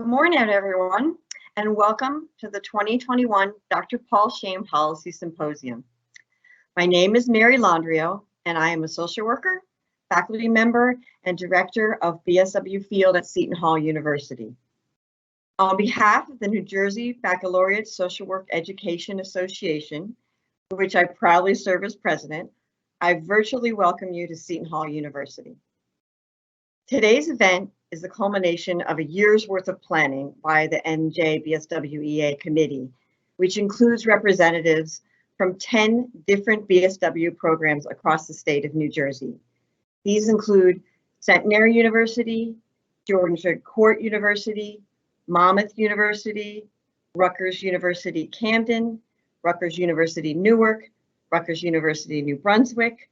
morning, everyone, and welcome to the 2021 Dr. Paul Shane Policy Symposium. My name is Mary Landrio, and I am a social worker, faculty member, and director of BSW Field at Seton Hall University. On behalf of the New Jersey Baccalaureate Social Work Education Association, which I proudly serve as president, I virtually welcome you to Seton Hall University. Today's event is the culmination of a year's worth of planning by the NJBSWEA committee, which includes representatives from 10 different BSW programs across the state of New Jersey. These include Centenary University, George Court University, Monmouth University, Rutgers University Camden, Rutgers University Newark, Rutgers University New Brunswick,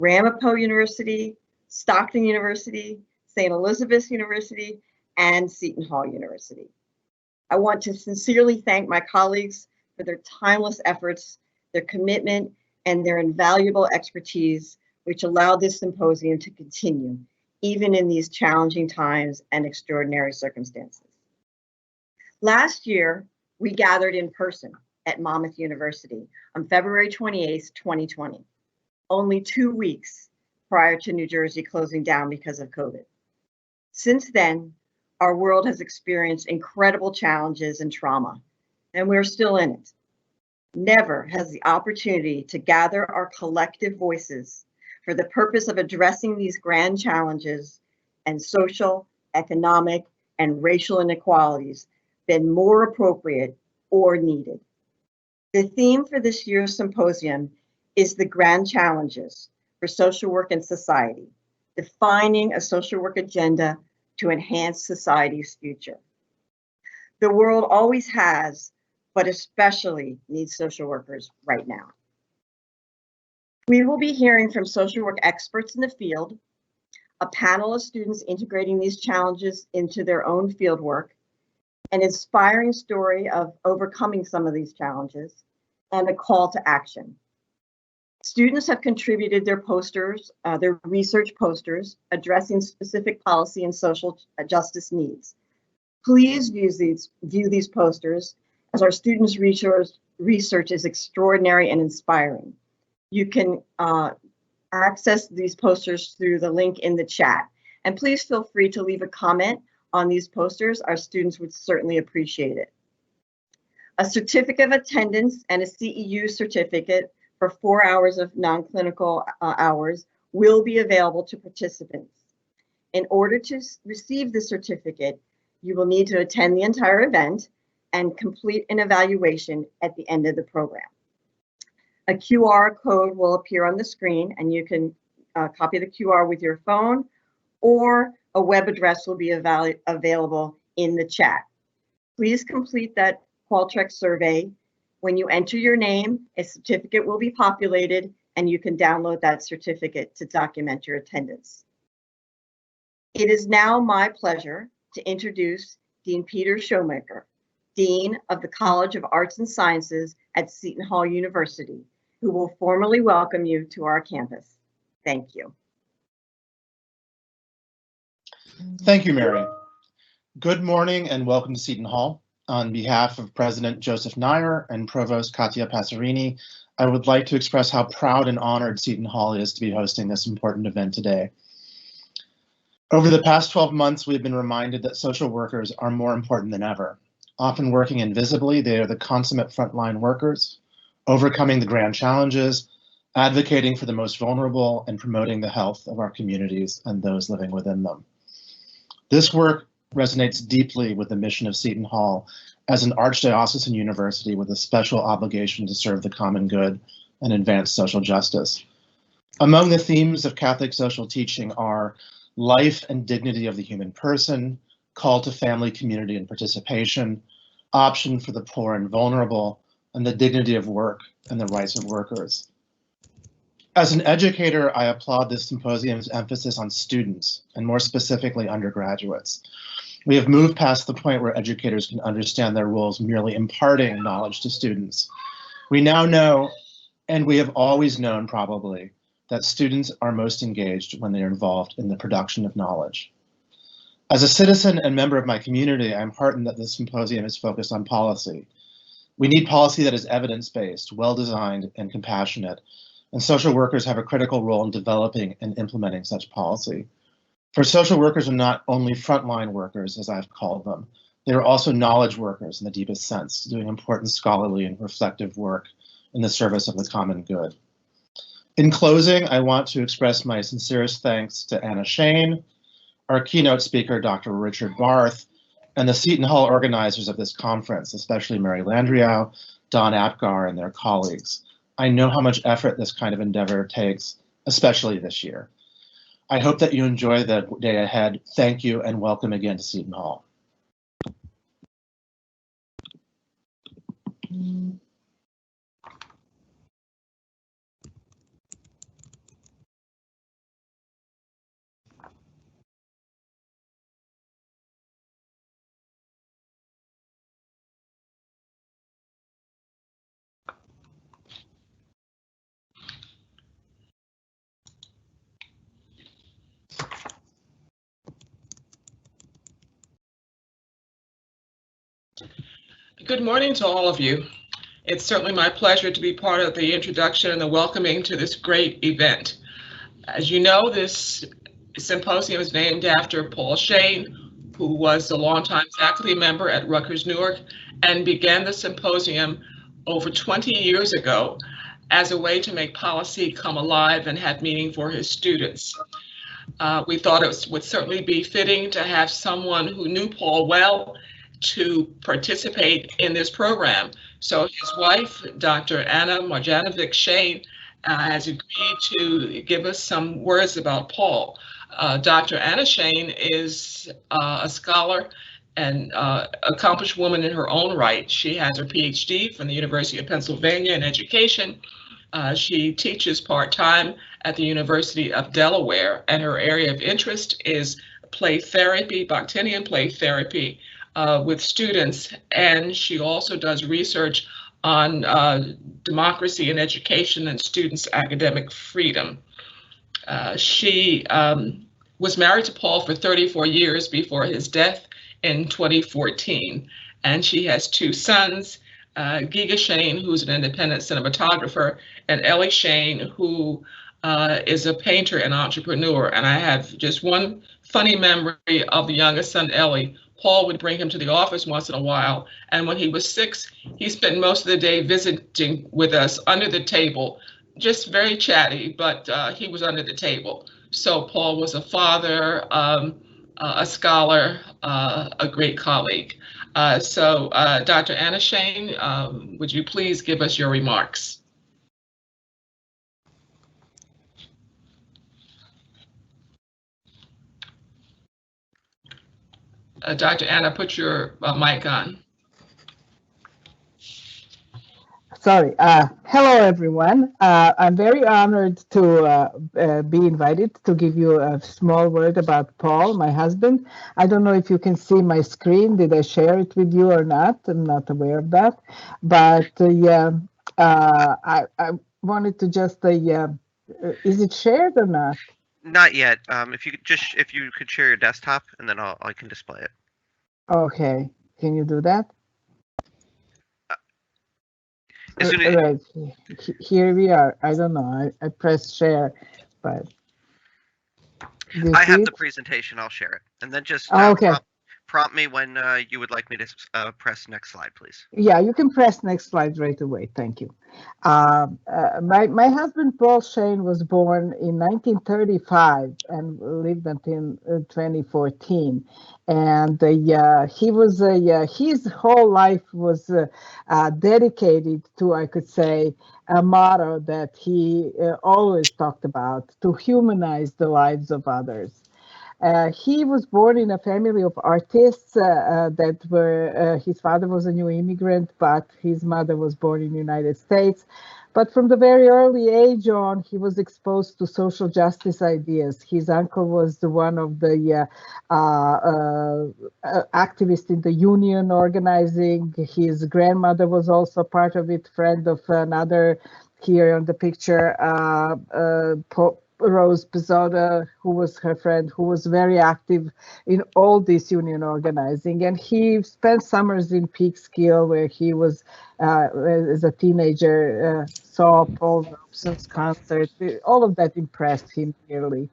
Ramapo University, Stockton University, St. Elizabeth's University, and Seton Hall University. I want to sincerely thank my colleagues for their timeless efforts, their commitment, and their invaluable expertise, which allowed this symposium to continue, even in these challenging times and extraordinary circumstances. Last year, we gathered in person at Monmouth University on February 28, 2020, only 2 weeks prior to New Jersey closing down because of COVID. Since then, our world has experienced incredible challenges and trauma, and we're still in it. Never has the opportunity to gather our collective voices for the purpose of addressing these grand challenges and social, economic, and racial inequalities been more appropriate or needed. The theme for this year's symposium is the grand challenges for social work and society, defining a social work agenda to enhance society's future. The world always has, but especially needs social workers right now. We will be hearing from social work experts in the field, a panel of students integrating these challenges into their own fieldwork, an inspiring story of overcoming some of these challenges, and a call to action. Students have contributed their posters, their research posters, addressing specific policy and social justice needs. Please view these posters, as our students' research is extraordinary and inspiring. You can access these posters through the link in the chat. And please feel free to leave a comment on these posters. Our students would certainly appreciate it. A certificate of attendance and a CEU certificate for 4 hours of non-clinical hours will be available to participants. In order to receive the certificate, you will need to attend the entire event and complete an evaluation at the end of the program. A QR code will appear on the screen, and you can copy the QR with your phone, or a web address will be available in the chat. Please complete that Qualtrics survey. When you enter your name, a certificate will be populated, and you can download that certificate to document your attendance. It is now my pleasure to introduce Dean Peter Shoemaker, Dean of the College of Arts and Sciences at Seton Hall University, who will formally welcome you to our campus. Thank you. Thank you, Mary. Good morning and welcome to Seton Hall. On behalf of President Joseph Nair and Provost Katia Passerini, I would like to express how proud and honored Seton Hall is to be hosting this important event today. Over the past 12 months, we've been reminded that social workers are more important than ever. Often working invisibly, they are the consummate frontline workers, overcoming the grand challenges, advocating for the most vulnerable, and promoting the health of our communities and those living within them. This work resonates deeply with the mission of Seton Hall as an archdiocesan university with a special obligation to serve the common good and advance social justice. Among the themes of Catholic social teaching are life and dignity of the human person, call to family, community, and participation, option for the poor and vulnerable, and the dignity of work and the rights of workers. As an educator, I applaud this symposium's emphasis on students, and more specifically undergraduates. We have moved past the point where educators can understand their roles merely imparting knowledge to students. We now know, and we have always known probably, that students are most engaged when they are involved in the production of knowledge. As a citizen and member of my community, I'm heartened that this symposium is focused on policy. We need policy that is evidence-based, well-designed, and compassionate, and social workers have a critical role in developing and implementing such policy. For social workers are not only frontline workers, as I've called them, they are also knowledge workers in the deepest sense, doing important scholarly and reflective work in the service of the common good. In closing, I want to express my sincerest thanks to Anna Shane, our keynote speaker, Dr. Richard Barth, and the Seton Hall organizers of this conference, especially Mary Landrieu, Don Apgar, and their colleagues. I know how much effort this kind of endeavor takes, especially this year. I hope that you enjoy the day ahead. Thank you and welcome again to Seton Hall. Good morning to all of you. It's certainly my pleasure to be part of the introduction and the welcoming to this great event. As you know, this symposium is named after Paul Shane, who was a longtime faculty member at Rutgers Newark and began the symposium over 20 years ago as a way to make policy come alive and have meaning for his students. We thought it would certainly be fitting to have someone who knew Paul well to participate in this program. So his wife, Dr. Anna Marjanovic Shane, has agreed to give us some words about Paul. Dr. Anna Shane is a scholar and accomplished woman in her own right. She has her PhD from the University of Pennsylvania in education. She teaches part-time at the University of Delaware, and her area of interest is play therapy, Bakhtinian play therapy, with students, and she also does research on democracy and education and students' academic freedom. She was married to Paul for 34 years before his death in 2014, and she has two sons, Giga Shane, who's an independent cinematographer, and Ellie Shane, who is a painter and entrepreneur. And I have just one funny memory of the youngest son, Ellie. Paul would bring him to the office once in a while, and when he was 6, he spent most of the day visiting with us under the table, just very chatty, but he was under the table. So Paul was a father, a scholar, a great colleague. Dr. Anna Shane, would you please give us your remarks? Dr. Anna, put your mic on. Sorry. Hello, everyone. I'm very honored to be invited to give you a small word about Paul, my husband. I don't know if you can see my screen. Did I share it with you or not? I'm not aware of that. But I wanted to just, is it shared or not? Not yet. If you could share your desktop, and then I can display it. Okay. Can you do that? Right. Here we are. I don't know. I pressed share, but I have the presentation. I'll share it, and then just okay. Prompt me when you would like me to press next slide, please. Yeah, you can press next slide right away. Thank you. My husband Paul Shane was born in 1935 and lived until 2014, and he was his whole life was dedicated to, I could say, a motto that he always talked about: to humanize the lives of others. He was born in a family of artists that were, his father was a new immigrant, but his mother was born in the United States. But from the very early age on, he was exposed to social justice ideas. His uncle was one of the activists in the union organizing. His grandmother was also part of it, friend of another, here on the picture, Rose Pizzota, who was her friend, who was very active in all this union organizing. And he spent summers in Peekskill, where he was, as a teenager, saw Paul Robeson's concert. All of that impressed him really.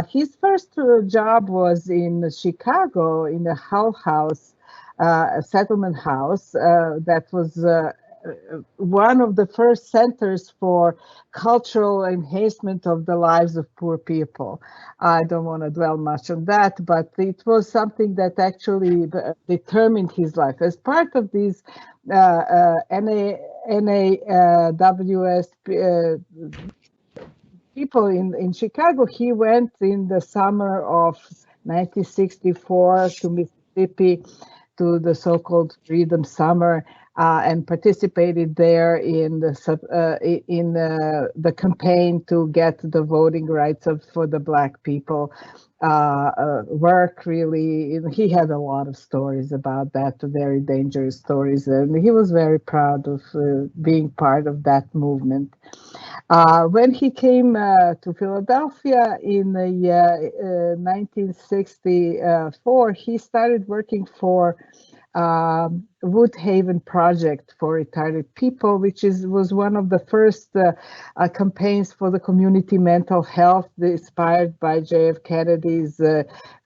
His first job was in Chicago in a Hull House, a settlement house that was one of the first centers for cultural enhancement of the lives of poor people. I don't want to dwell much on that, but it was something that actually determined his life. As part of these NAWS people in Chicago, he went in the summer of 1964 to Mississippi to the so-called Freedom Summer and participated there in the campaign to get the voting rights for the Black people. Work really, he had a lot of stories about that, very dangerous stories, and he was very proud of being part of that movement. When he came to Philadelphia in the 1964, he started working for Woodhaven Project for Retarded People, which was one of the first campaigns for the community mental health, inspired by J.F. Kennedy's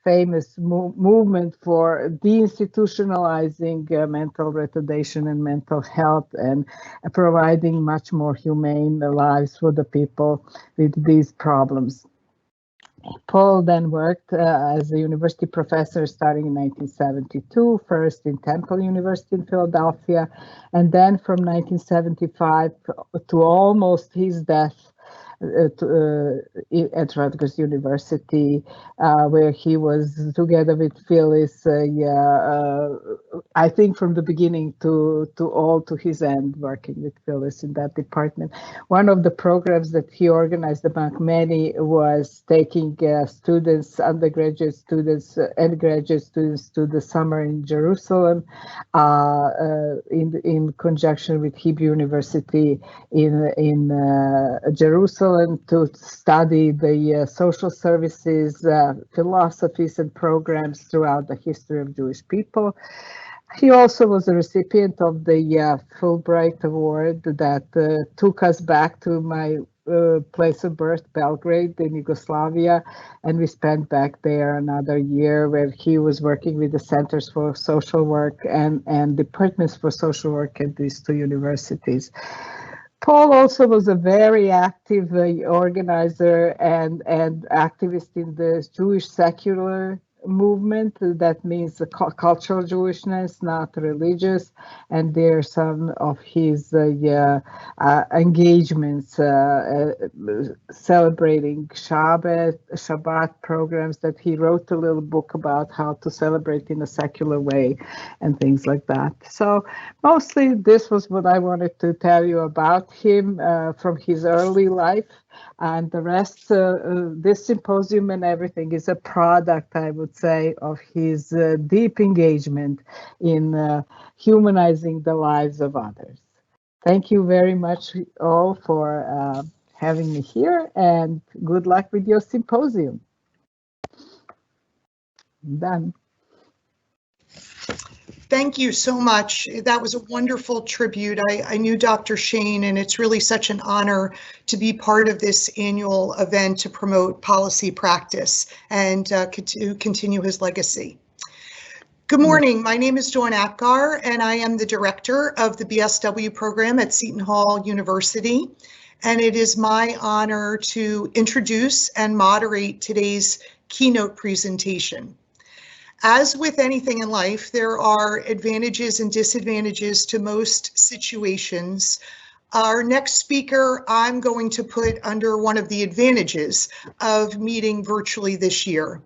famous movement for deinstitutionalizing mental retardation and mental health and providing much more humane lives for the people with these problems. Paul then worked as a university professor starting in 1972, first in Temple University in Philadelphia, and then from 1975 to almost his death at Rutgers University, where he was together with Phyllis, I think from the beginning to his end, working with Phyllis in that department. One of the programs that he organized among many was taking students, undergraduate students and graduate students to the summer in Jerusalem in conjunction with Hebrew University in Jerusalem, to study the social services, philosophies and programs throughout the history of Jewish people. He also was a recipient of the Fulbright Award that took us back to my place of birth, Belgrade in Yugoslavia, and we spent back there another year where he was working with the Centers for Social Work and Departments for Social Work at these two universities. Paul also was a very active organizer and activist in the Jewish secular movement. That means the cultural Jewishness, not religious. And there are some of his engagements celebrating Shabbat programs that he wrote a little book about how to celebrate in a secular way and things like that. So mostly this was what I wanted to tell you about him from his early life. And the rest, this symposium and everything is a product, I would say, of his deep engagement in humanizing the lives of others. Thank you very much all for having me here, and good luck with your symposium. I'm done. Thank you so much. That was a wonderful tribute. I knew Dr. Shane, and it's really such an honor to be part of this annual event to promote policy practice and to continue his legacy. Good morning. My name is Dawn Apgar, and I am the director of the BSW program at Seton Hall University. And it is my honor to introduce and moderate today's keynote presentation. As with anything in life, there are advantages and disadvantages to most situations. Our next speaker, I'm going to put under one of the advantages of meeting virtually this year.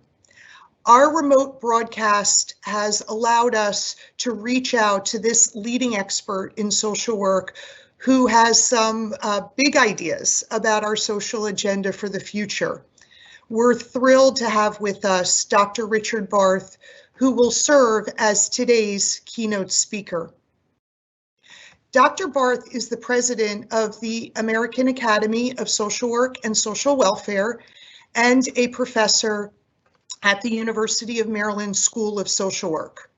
Our remote broadcast has allowed us to reach out to this leading expert in social work who has some big ideas about our social agenda for the future. We're thrilled to have with us Dr. Richard Barth, who will serve as today's keynote speaker. Dr. Barth is the president of the American Academy of Social Work and Social Welfare and a professor at the University of Maryland School of Social Work.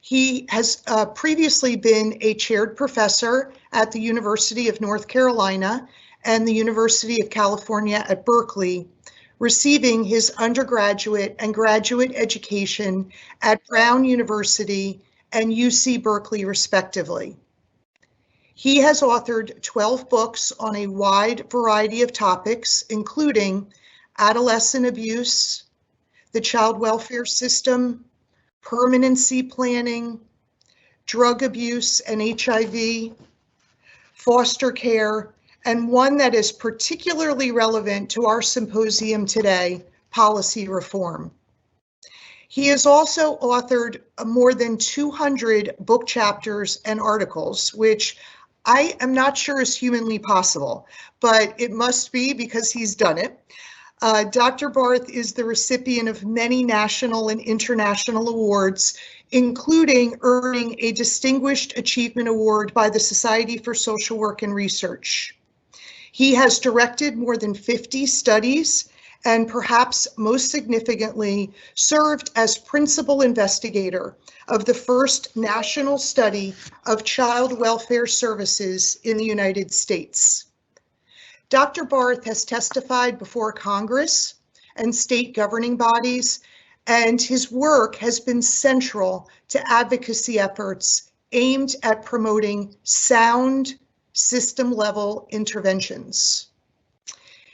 He has previously been a chaired professor at the University of North Carolina and the University of California at Berkeley, receiving his undergraduate and graduate education at Brown University and UC Berkeley, respectively. He has authored 12 books on a wide variety of topics, including adolescent abuse, the child welfare system, permanency planning, drug abuse and HIV, foster care, and one that is particularly relevant to our symposium today, policy reform. He has also authored more than 200 book chapters and articles, which I am not sure is humanly possible, but it must be because he's done it. Dr. Barth is the recipient of many national and international awards, including earning a Distinguished Achievement Award by the Society for Social Work and Research. He has directed more than 50 studies and, perhaps most significantly, served as principal investigator of the first national study of child welfare services in the United States. Dr. Barth has testified before Congress and state governing bodies, and his work has been central to advocacy efforts aimed at promoting sound system-level interventions.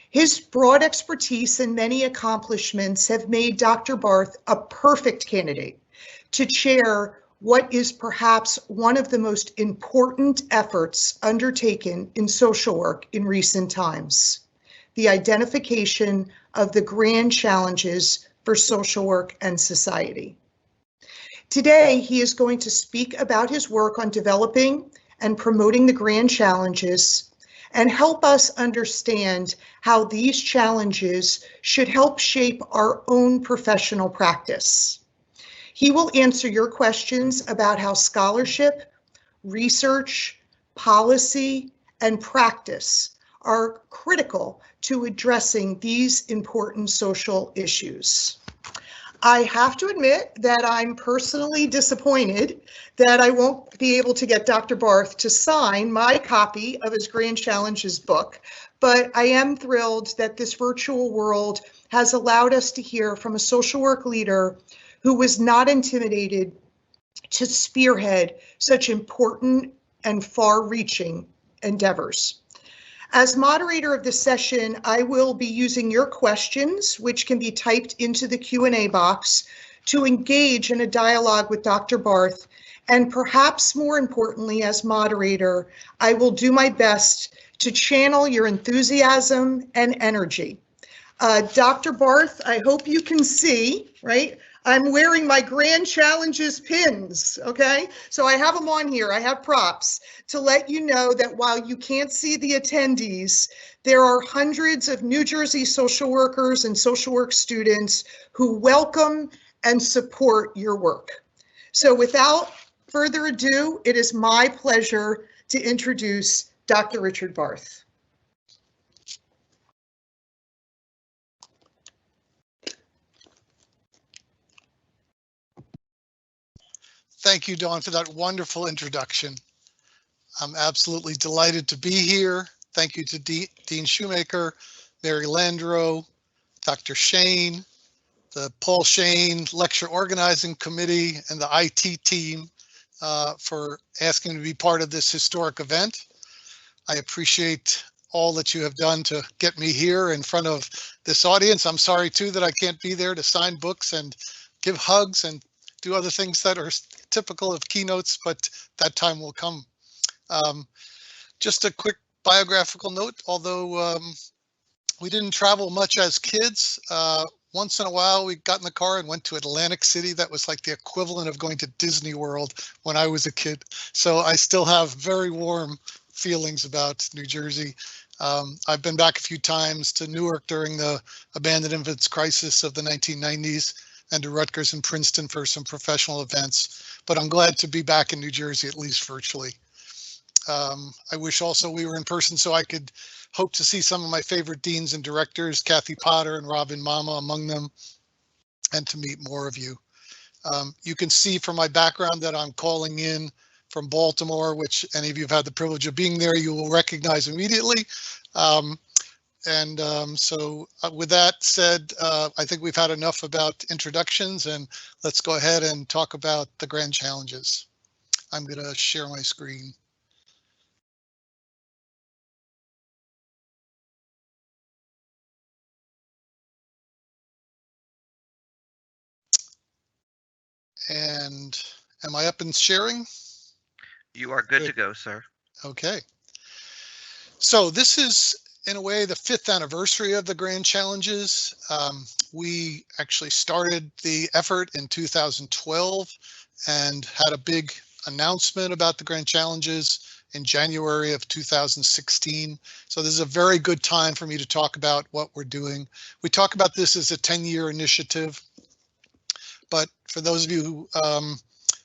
His broad expertise and many accomplishments have made Dr. Barth a perfect candidate to chair what is perhaps one of the most important efforts undertaken in social work in recent times, the identification of the grand challenges for social work and society. Today, he is going to speak about his work on developing and promoting the grand challenges and help us understand how these challenges should help shape our own professional practice. He will answer your questions about how scholarship, research, policy, and practice are critical to addressing these important social issues. I have to admit that I'm personally disappointed that I won't be able to get Dr. Barth to sign my copy of his Grand Challenges book, but I am thrilled that this virtual world has allowed us to hear from a social work leader who was not intimidated to spearhead such important and far-reaching endeavors. As moderator of this session, I will be using your questions, which can be typed into the Q&A box, to engage in a dialogue with Dr. Barth. And perhaps more importantly, as moderator, I will do my best to channel your enthusiasm and energy. Dr. Barth, I hope you can see, right? I'm wearing my Grand Challenges pins, okay? So I have them on here, I have props to let you know that while you can't see the attendees, there are hundreds of New Jersey social workers and social work students who welcome and support your work. So without further ado, it is my pleasure to introduce Dr. Richard Barth. Thank you, Dawn, for that wonderful introduction. I'm absolutely delighted to be here. Thank you to Dean Shoemaker, Mary Landreau, Dr. Shane, the Paul Shane Lecture Organizing Committee, and the IT team for asking me to be part of this historic event. I appreciate all that you have done to get me here in front of this audience. I'm sorry, too, that I can't be there to sign books and give hugs and do other things that are typical of keynotes, but that time will come. Just a quick biographical note, although we didn't travel much as kids, once in a while we got in the car and went to Atlantic City. That was like the equivalent of going to Disney World when I was a kid. So I still have very warm feelings about New Jersey. I've been back a few times to Newark during the abandoned infants crisis of the 1990s. And to Rutgers and Princeton for some professional events, but I'm glad to be back in New Jersey, at least virtually. I wish also we were in person so I could hope to see some of my favorite deans and directors, Kathy Potter and Robin Mama among them, and to meet more of you. You can see from my background that I'm calling in from Baltimore, which any of you have had the privilege of being there, you will recognize immediately. So with that said, I think we've had enough about introductions, and let's go ahead and talk about the grand challenges. I'm going to share my screen. And am I up and sharing? You are good to go, sir. Okay. So this is, in a way, the 5th anniversary of the Grand Challenges. We actually started the effort in 2012 and had a big announcement about the Grand Challenges in January of 2016. So this is a very good time for me to talk about what we're doing. We talk about this as a 10-year initiative, but for those of you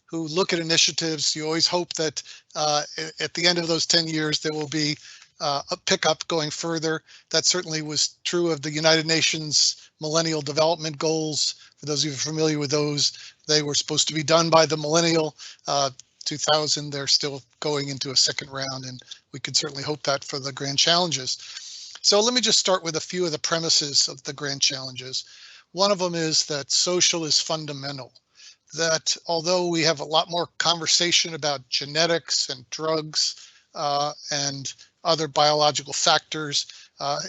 who look at initiatives, you always hope that at the end of those 10 years, there will be a pickup going further. That certainly was true of the United Nations Millennial Development Goals. For those of you familiar with those, they were supposed to be done by the millennial 2000. They're still going into a second round, and we could certainly hope that for the Grand Challenges. So let me just start with a few of the premises of the Grand Challenges. One of them is that social is fundamental. That although we have a lot more conversation about genetics and drugs and other biological factors,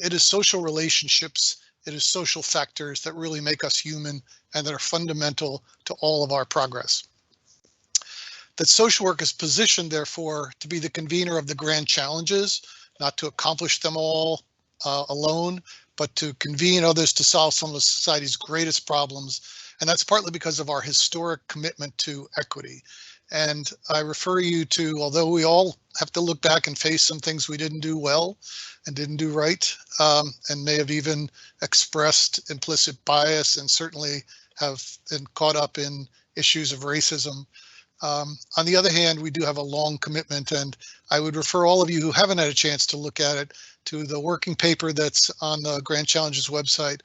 it is social relationships, it is social factors that really make us human and that are fundamental to all of our progress. That social work is positioned, therefore, to be the convener of the grand challenges, not to accomplish them all alone, but to convene others to solve some of society's greatest problems. And that's partly because of our historic commitment to equity. And I refer you to, although we all have to look back and face some things we didn't do well and didn't do right, and may have even expressed implicit bias and certainly have been caught up in issues of racism. On the other hand, we do have a long commitment, and I would refer all of you who haven't had a chance to look at it to the working paper that's on the Grand Challenges website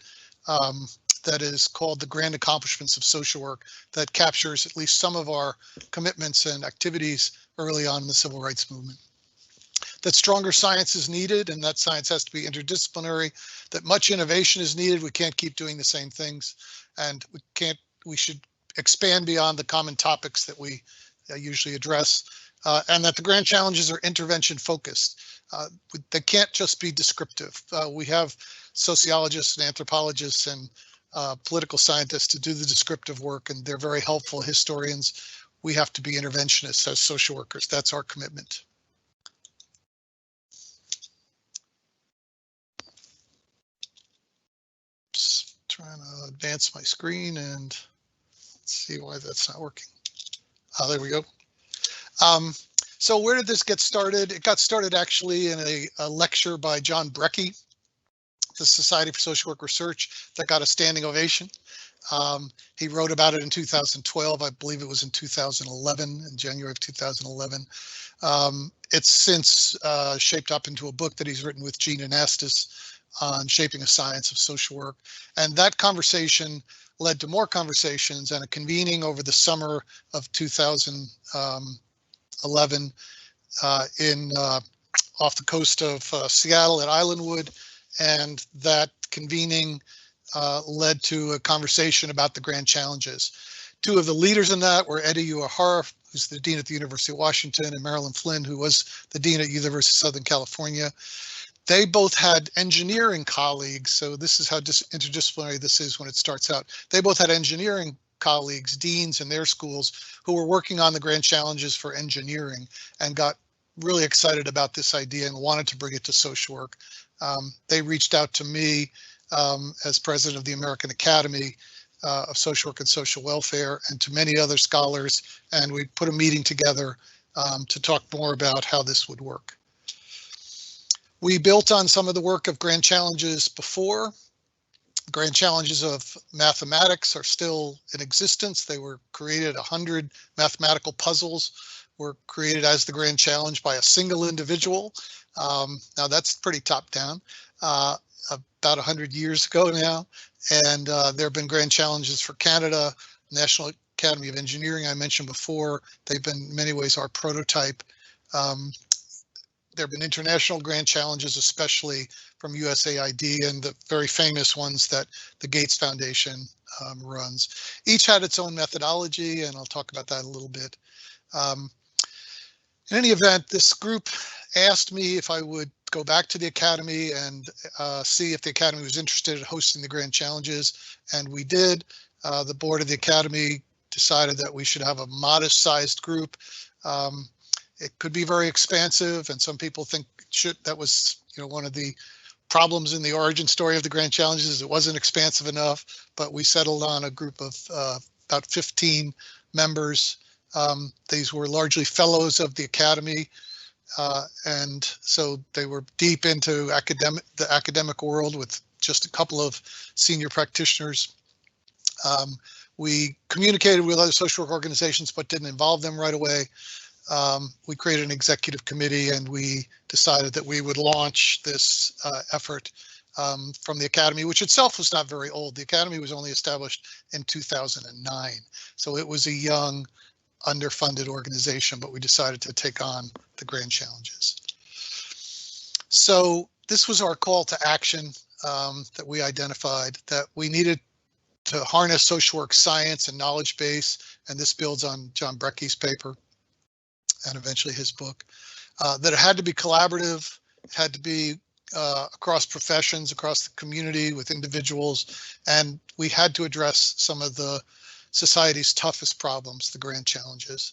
that is called The Grand Accomplishments of Social Work, that captures at least some of our commitments and activities early on in the civil rights movement. That stronger science is needed, and that science has to be interdisciplinary, that much innovation is needed. We can't keep doing the same things, and we should expand beyond the common topics that we usually address, and that the grand challenges are intervention focused. They can't just be descriptive. We have sociologists and anthropologists and political scientists to do the descriptive work, and they're very helpful historians. We have to be interventionists as social workers. That's our commitment. Oops, trying to advance my screen and let's see why that's not working. There we go. So where did this get started? It got started actually in a lecture by John Brecky, the Society for Social Work Research, that got a standing ovation. He wrote about it in 2012. I believe it was in 2011, in January of 2011. It's since shaped up into a book that he's written with Gene Anastas on shaping a science of social work. And that conversation led to more conversations and a convening over the summer of 2011 off the coast of Seattle at Islandwood. And that convening led to a conversation about the grand challenges. Two of the leaders in that were Eddie Uehara, who's the dean at the University of Washington, and Marilyn Flynn, who was the dean at University of Southern California. They both had engineering colleagues, so this is how interdisciplinary this is when it starts out. They both had engineering colleagues, deans in their schools, who were working on the grand challenges for engineering and got really excited about this idea and wanted to bring it to social work. They reached out to me as president of the American Academy of Social Work and Social Welfare, and to many other scholars, and we put a meeting together to talk more about how this would work. We built on some of the work of Grand Challenges before. Grand Challenges of Mathematics are still in existence. They were created 100 mathematical puzzles were created as the Grand Challenge by a single individual. Now that's pretty top down, about 100 years ago now. And there have been Grand Challenges for Canada, National Academy of Engineering I mentioned before. They've been in many ways our prototype. There have been international Grand Challenges, especially from USAID, and the very famous ones that the Gates Foundation runs. Each had its own methodology, and I'll talk about that a little bit. In any event, this group asked me if I would go back to the Academy and see if the Academy was interested in hosting the Grand Challenges, and we did. The board of the Academy decided that we should have a modest-sized group. It could be very expansive, and some people think that was, one of the problems in the origin story of the Grand Challenges is it wasn't expansive enough, but we settled on a group of about 15 members. These were largely fellows of the Academy, and so they were deep into the academic world with just a couple of senior practitioners. We communicated with other social work organizations, but didn't involve them right away. We created an executive committee, and we decided that we would launch this effort from the Academy, which itself was not very old. The Academy was only established in 2009, so it was a young, underfunded organization, but we decided to take on the Grand Challenges. So this was our call to action that we identified, that we needed to harness social work science and knowledge base, and this builds on John Brecky's paper and eventually his book, that it had to be collaborative, it had to be across professions, across the community with individuals, and we had to address some of the society's toughest problems, the Grand Challenges.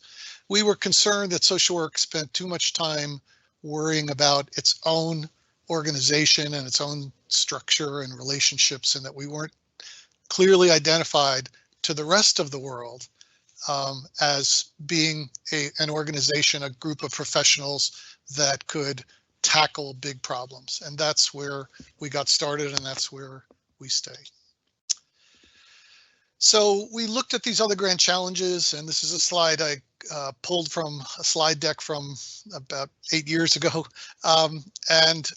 We were concerned that social work spent too much time worrying about its own organization and its own structure and relationships, and that we weren't clearly identified to the rest of the world as being an organization, a group of professionals that could tackle big problems. And that's where we got started, and that's where we stay. So we looked at these other Grand Challenges, and this is a slide I pulled from a slide deck from about 8 years ago. And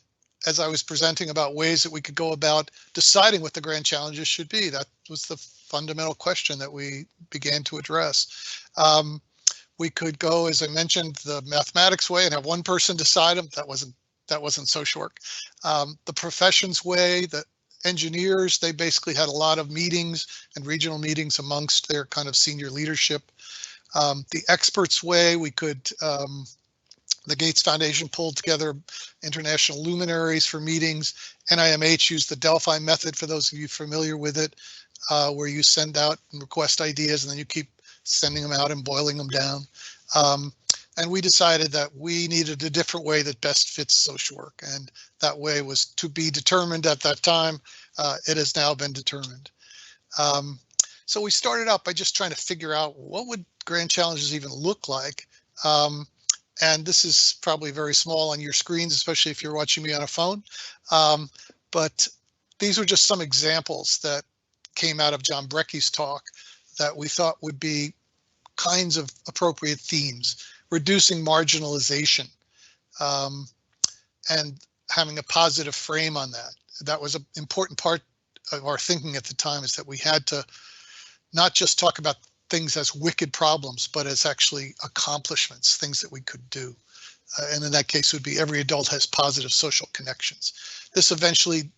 as I was presenting about ways that we could go about deciding what the Grand Challenges should be, that was the fundamental question that we began to address. We could go, as I mentioned, the mathematics way and have one person decide them. That wasn't social work. The professions way, the engineers, they basically had a lot of meetings and regional meetings amongst their kind of senior leadership. The experts way, we could, the Gates Foundation pulled together international luminaries for meetings. NIMH used the Delphi method, for those of you familiar with it, where you send out and request ideas, and then you keep sending them out and boiling them down. And we decided that we needed a different way that best fits social work, and that way was to be determined at that time. It has now been determined. So we started out by just trying to figure out what would Grand Challenges even look like. And this is probably very small on your screens, especially if you're watching me on a phone. But these were just some examples that came out of John Brecky's talk that we thought would be kinds of appropriate themes: reducing marginalization, and having a positive frame on that. That was an important part of our thinking at the time, is that we had to not just talk about things as wicked problems, but as actually accomplishments, things that we could do. And in that case would be every adult has positive social connections. This eventually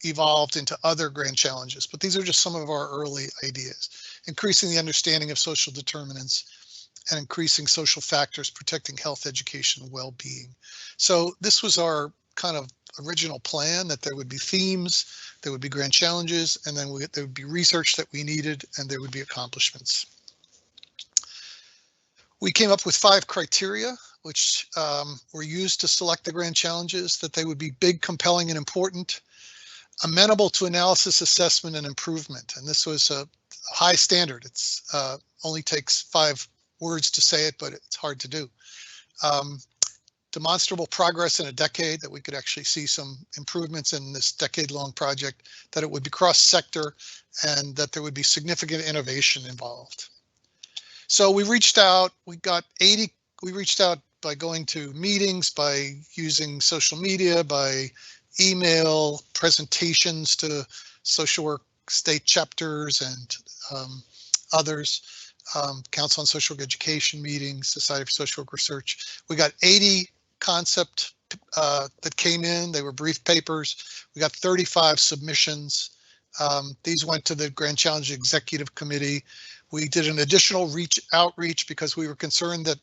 evolved into other Grand Challenges, but these are just some of our early ideas. Increasing the understanding of social determinants and increasing social factors protecting health, education, and well-being. So this was our kind of original plan, that there would be themes, there would be Grand Challenges, and then there would be research that we needed, and there would be accomplishments. We came up with 5 criteria, which were used to select the Grand Challenges: that they would be big, compelling, and important, amenable to analysis, assessment, and improvement. And this was a high standard. It's only takes 5 words to say it, but it's hard to do. Demonstrable progress in a decade, that we could actually see some improvements in this decade-long project, that it would be cross-sector, and that there would be significant innovation involved. So we reached out, we got 80 we reached out by going to meetings, by using social media, by email, presentations to social work state chapters and others, Council on Social Work Education meetings, Society for Social Work Research. We got 80 concept that came in. They were brief papers. We got 35 submissions. These went to the Grand Challenge Executive Committee. We did an additional outreach because we were concerned that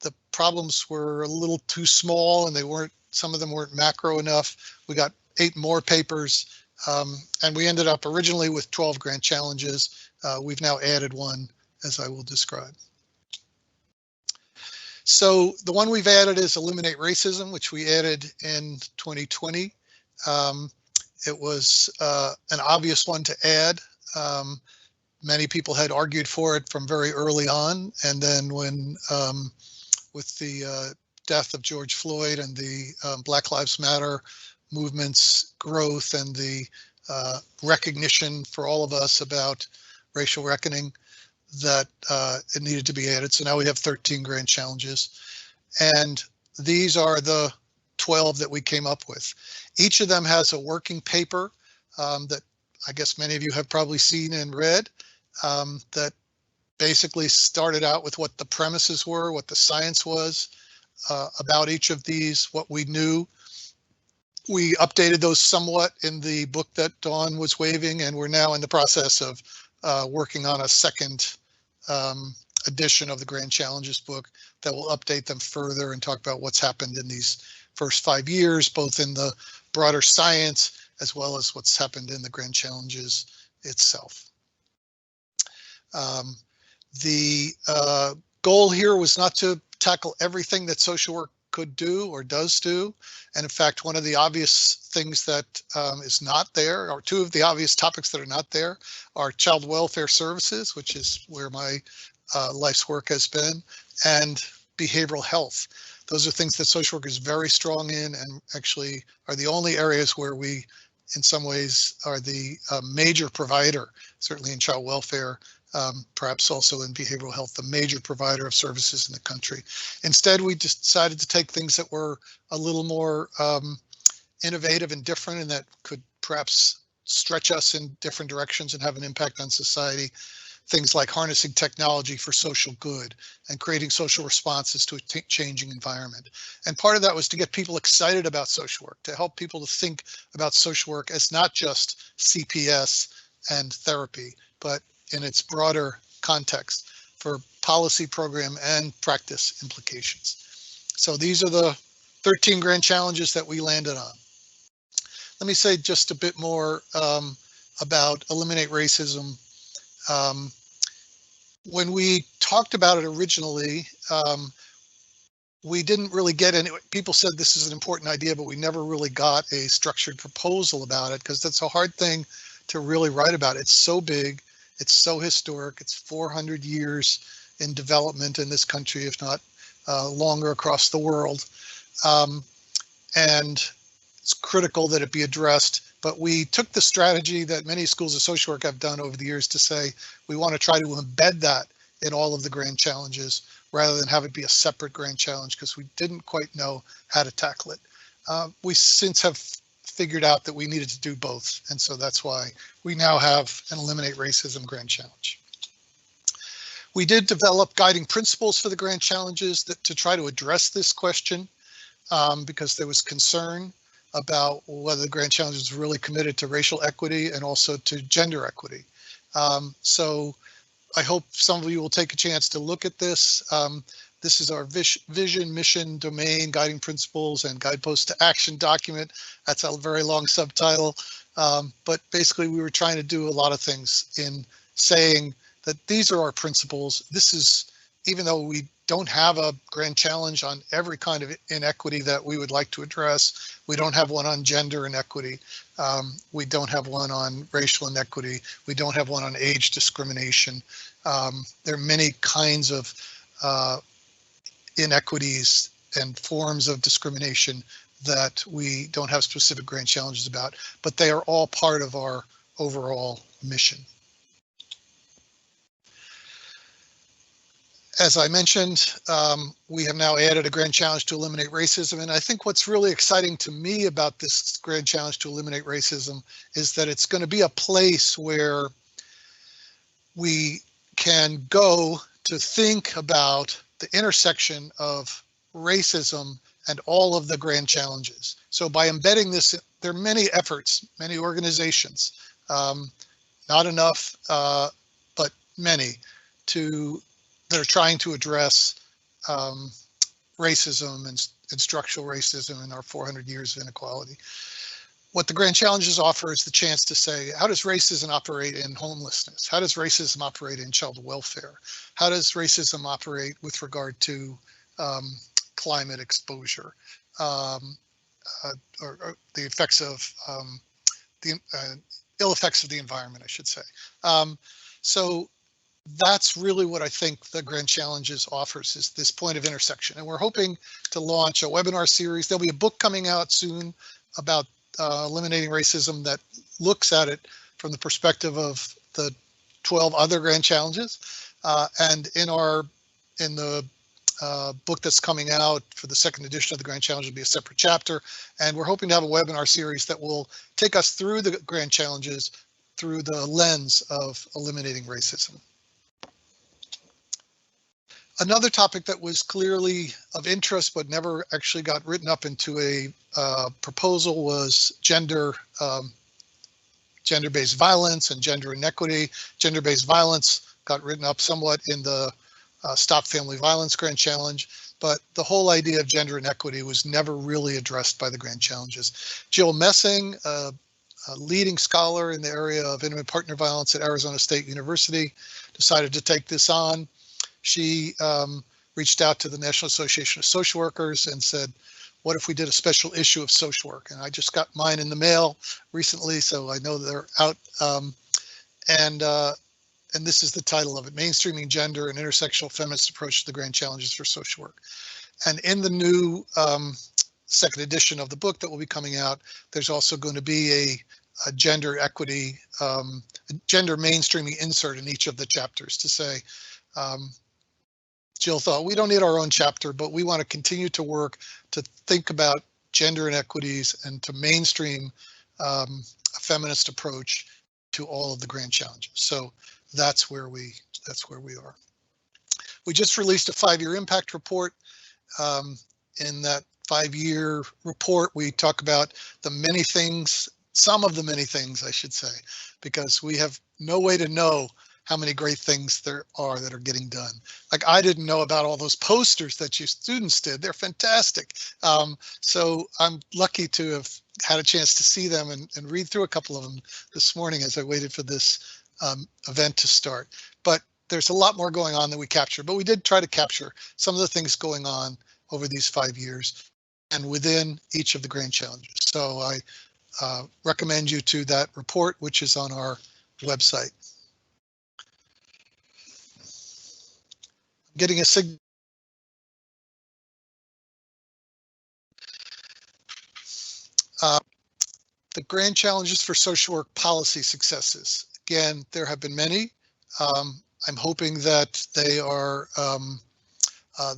the problems were a little too small and some of them weren't macro enough. We got 8 more papers, and we ended up originally with 12 Grand Challenges. We've now added one, as I will describe. So the one we've added is Eliminate Racism, which we added in 2020. It was an obvious one to add. Many people had argued for it from very early on, and then when with the death of George Floyd and the Black Lives Matter movement's growth and the recognition for all of us about racial reckoning, that it needed to be added. So now we have 13 Grand Challenges, and these are the 12 that we came up with. Each of them has a working paper that I guess many of you have probably seen and read, that basically started out with what the premises were, what the science was about each of these, what we knew. We updated those somewhat in the book that Dawn was waving, and we're now in the process of working on a second edition of the Grand Challenges book that will update them further and talk about what's happened in these first 5 years, both in the broader science as well as what's happened in the Grand Challenges itself. The goal here was not to tackle everything that social work could do or does do. And in fact, one of the obvious things that is not there, or 2 of the obvious topics that are not there, are child welfare services, which is where my life's work has been, and behavioral health. Those are things that social work is very strong in, and actually are the only areas where we, in some ways, are the major provider, certainly in child welfare, perhaps also in behavioral health, the major provider of services in the country. Instead, we just decided to take things that were a little more innovative and different, and that could perhaps stretch us in different directions and have an impact on society. Things like harnessing technology for social good and creating social responses to a changing environment. And part of that was to get people excited about social work, to help people to think about social work as not just CPS and therapy, but in its broader context for policy, program, and practice implications. So these are the 13 Grand Challenges that we landed on. Let me say just a bit more about Eliminate Racism. When we talked about it originally, we didn't really get any. People said this is an important idea, but we never really got a structured proposal about it, because that's a hard thing to really write about. It's so big, it's so historic, it's 400 years in development in this country, if not longer across the world. And it's critical that it be addressed. But we took the strategy that many schools of social work have done over the years to say, we want to try to embed that in all of the Grand Challenges rather than have it be a separate Grand Challenge, because we didn't quite know how to tackle it. We since have figured out that we needed to do both. And so that's why we now have an Eliminate Racism Grand Challenge. We did develop guiding principles for the Grand Challenges to try to address this question, because there was concern about whether the Grand Challenge is really committed to racial equity and also to gender equity. So I hope some of you will take a chance to look at this. This is our vision, mission, domain, guiding principles, and guideposts to action document. That's a very long subtitle. But basically, we were trying to do a lot of things in saying that these are our principles. This is, even though we don't have a Grand Challenge on every kind of inequity that we would like to address. We don't have one on gender inequity. We don't have one on racial inequity. We don't have one on age discrimination. There are many kinds of inequities and forms of discrimination that we don't have specific Grand Challenges about, but they are all part of our overall mission. As I mentioned, we have now added a grand challenge to eliminate racism. And I think what's really exciting to me about this grand challenge to eliminate racism is that it's going to be a place where we can go to think about the intersection of racism and all of the grand challenges. So by embedding this, there are many efforts, many organizations, not enough, but many, that are trying to address racism and structural racism in our 400 years of inequality. What the grand challenges offer is the chance to say, how does racism operate in homelessness? How does racism operate in child welfare? How does racism operate with regard to climate exposure, or the effects of the ill effects of the environment, I should say. So that's really what I think the Grand Challenges offers, is this point of intersection. And we're hoping to launch a webinar series. There'll be a book coming out soon about eliminating racism that looks at it from the perspective of the 12 other Grand Challenges. And in the book that's coming out for the second edition of the Grand Challenge will be a separate chapter. And we're hoping to have a webinar series that will take us through the Grand Challenges through the lens of eliminating racism. Another topic that was clearly of interest but never actually got written up into a proposal was gender-based violence and gender inequity. Gender-based violence got written up somewhat in the Stop Family Violence Grand Challenge, but the whole idea of gender inequity was never really addressed by the Grand Challenges. Jill Messing, a leading scholar in the area of intimate partner violence at Arizona State University, decided to take this on. She reached out to the National Association of Social Workers and said, what if we did a special issue of social work? And I just got mine in the mail recently, so I know they're out. And this is the title of it: Mainstreaming Gender and Intersectional Feminist Approach to the Grand Challenges for Social Work. And in the new second edition of the book that will be coming out, there's also going to be a gender equity, gender mainstreaming insert in each of the chapters to say, Jill thought, we don't need our own chapter, but we want to continue to work to think about gender inequities and to mainstream a feminist approach to all of the grand challenges. So that's where we are. We just released a 5-year impact report. In that 5-year report, we talk about the many things, some of the many things, I should say, because we have no way to know how many great things there are that are getting done. Like, I didn't know about all those posters that you students did. They're fantastic. So I'm lucky to have had a chance to see them and read through a couple of them this morning as I waited for this event to start. But there's a lot more going on than we captured, but we did try to capture some of the things going on over these 5 years and within each of the grand challenges. So I recommend you to that report, which is on our website. Getting a signal. The grand challenges for social work policy successes. Again, there have been many. I'm hoping that they are,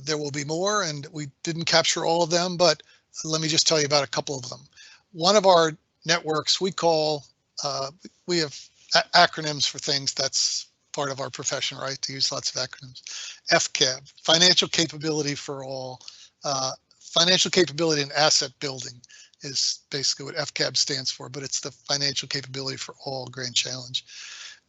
there will be more, and we didn't capture all of them, but let me just tell you about a couple of them. One of our networks, we have acronyms for things. That's part of our profession, right? To use lots of acronyms. FCAB, Financial Capability for All. Financial Capability and Asset Building is basically what FCAB stands for, but it's the Financial Capability for All Grand Challenge.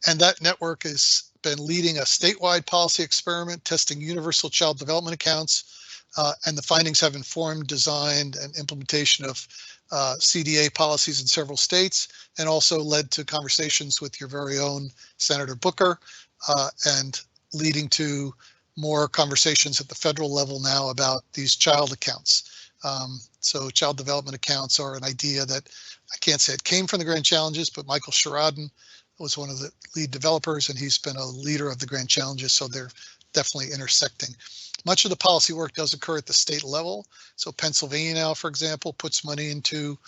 And that network has been leading a statewide policy experiment testing universal child development accounts, and the findings have informed design and implementation of CDA policies in several states, and also led to conversations with your very own Senator Booker, and leading to more conversations at the federal level now about these child accounts. So child development accounts are an idea that I can't say it came from the Grand Challenges, but Michael Sherrodden was one of the lead developers, and he's been a leader of the Grand Challenges, so they're definitely intersecting. Much of the policy work does occur at the state level. So Pennsylvania now, for example, puts money into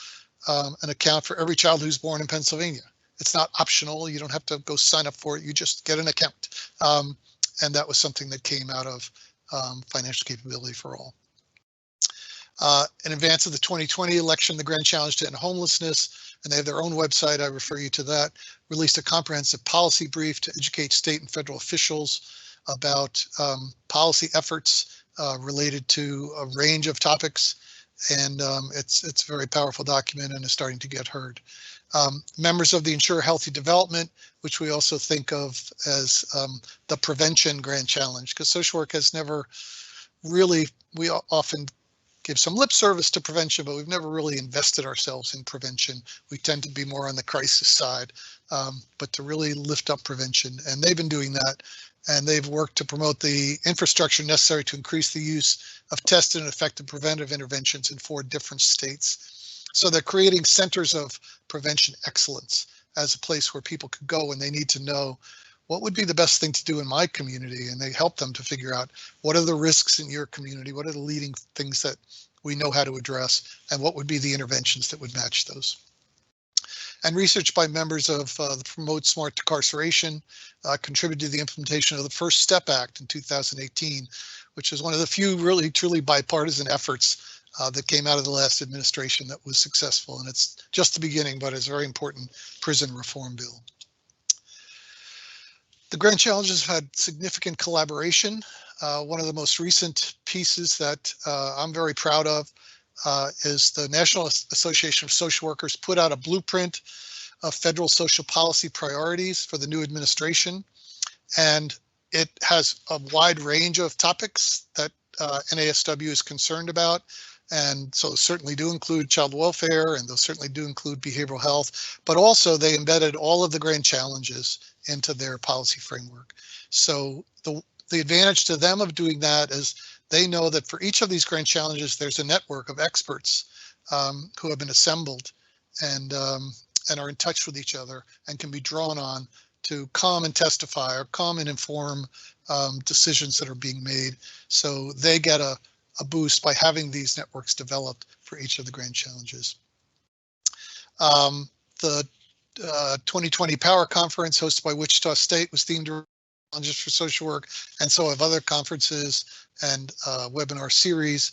an account for every child who's born in Pennsylvania. It's not optional. You don't have to go sign up for it. You just get an account. And that was something that came out of Financial Capability for All. In advance of the 2020 election, the Grand Challenge to End Homelessness, and they have their own website, I refer you to that, released a comprehensive policy brief to educate state and federal officials about policy efforts related to a range of topics. And it's a very powerful document and is starting to get heard. Members of the Ensure Healthy Development, which we also think of as the Prevention Grand Challenge, because social work has never really, we often give some lip service to prevention, but we've never really invested ourselves in prevention. We tend to be more on the crisis side, but to really lift up prevention. And they've been doing that, and they've worked to promote the infrastructure necessary to increase the use of tested and effective preventive interventions in 4 different states. So they're creating centers of prevention excellence as a place where people could go when they need to know what would be the best thing to do in my community, and they help them to figure out what are the risks in your community, what are the leading things that we know how to address, and what would be the interventions that would match those. And research by members of the Promote Smart Decarceration contributed to the implementation of the First Step Act in 2018, which is one of the few really truly bipartisan efforts that came out of the last administration that was successful. And it's just the beginning, but it's a very important prison reform bill. The Grand Challenges had significant collaboration. One of the most recent pieces that I'm very proud of is the National Association of Social Workers put out a blueprint of federal social policy priorities for the new administration. And it has a wide range of topics that NASW is concerned about. And so certainly do include child welfare, and those certainly do include behavioral health, but also they embedded all of the Grand Challenges into their policy framework. So the advantage to them of doing that is they know that for each of these Grand Challenges, there's a network of experts who have been assembled and are in touch with each other and can be drawn on to come and testify or come and inform decisions that are being made. So they get a boost by having these networks developed for each of the Grand Challenges. The 2020 Power Conference hosted by Wichita State was themed around challenges for social work, and so have other conferences and webinar series.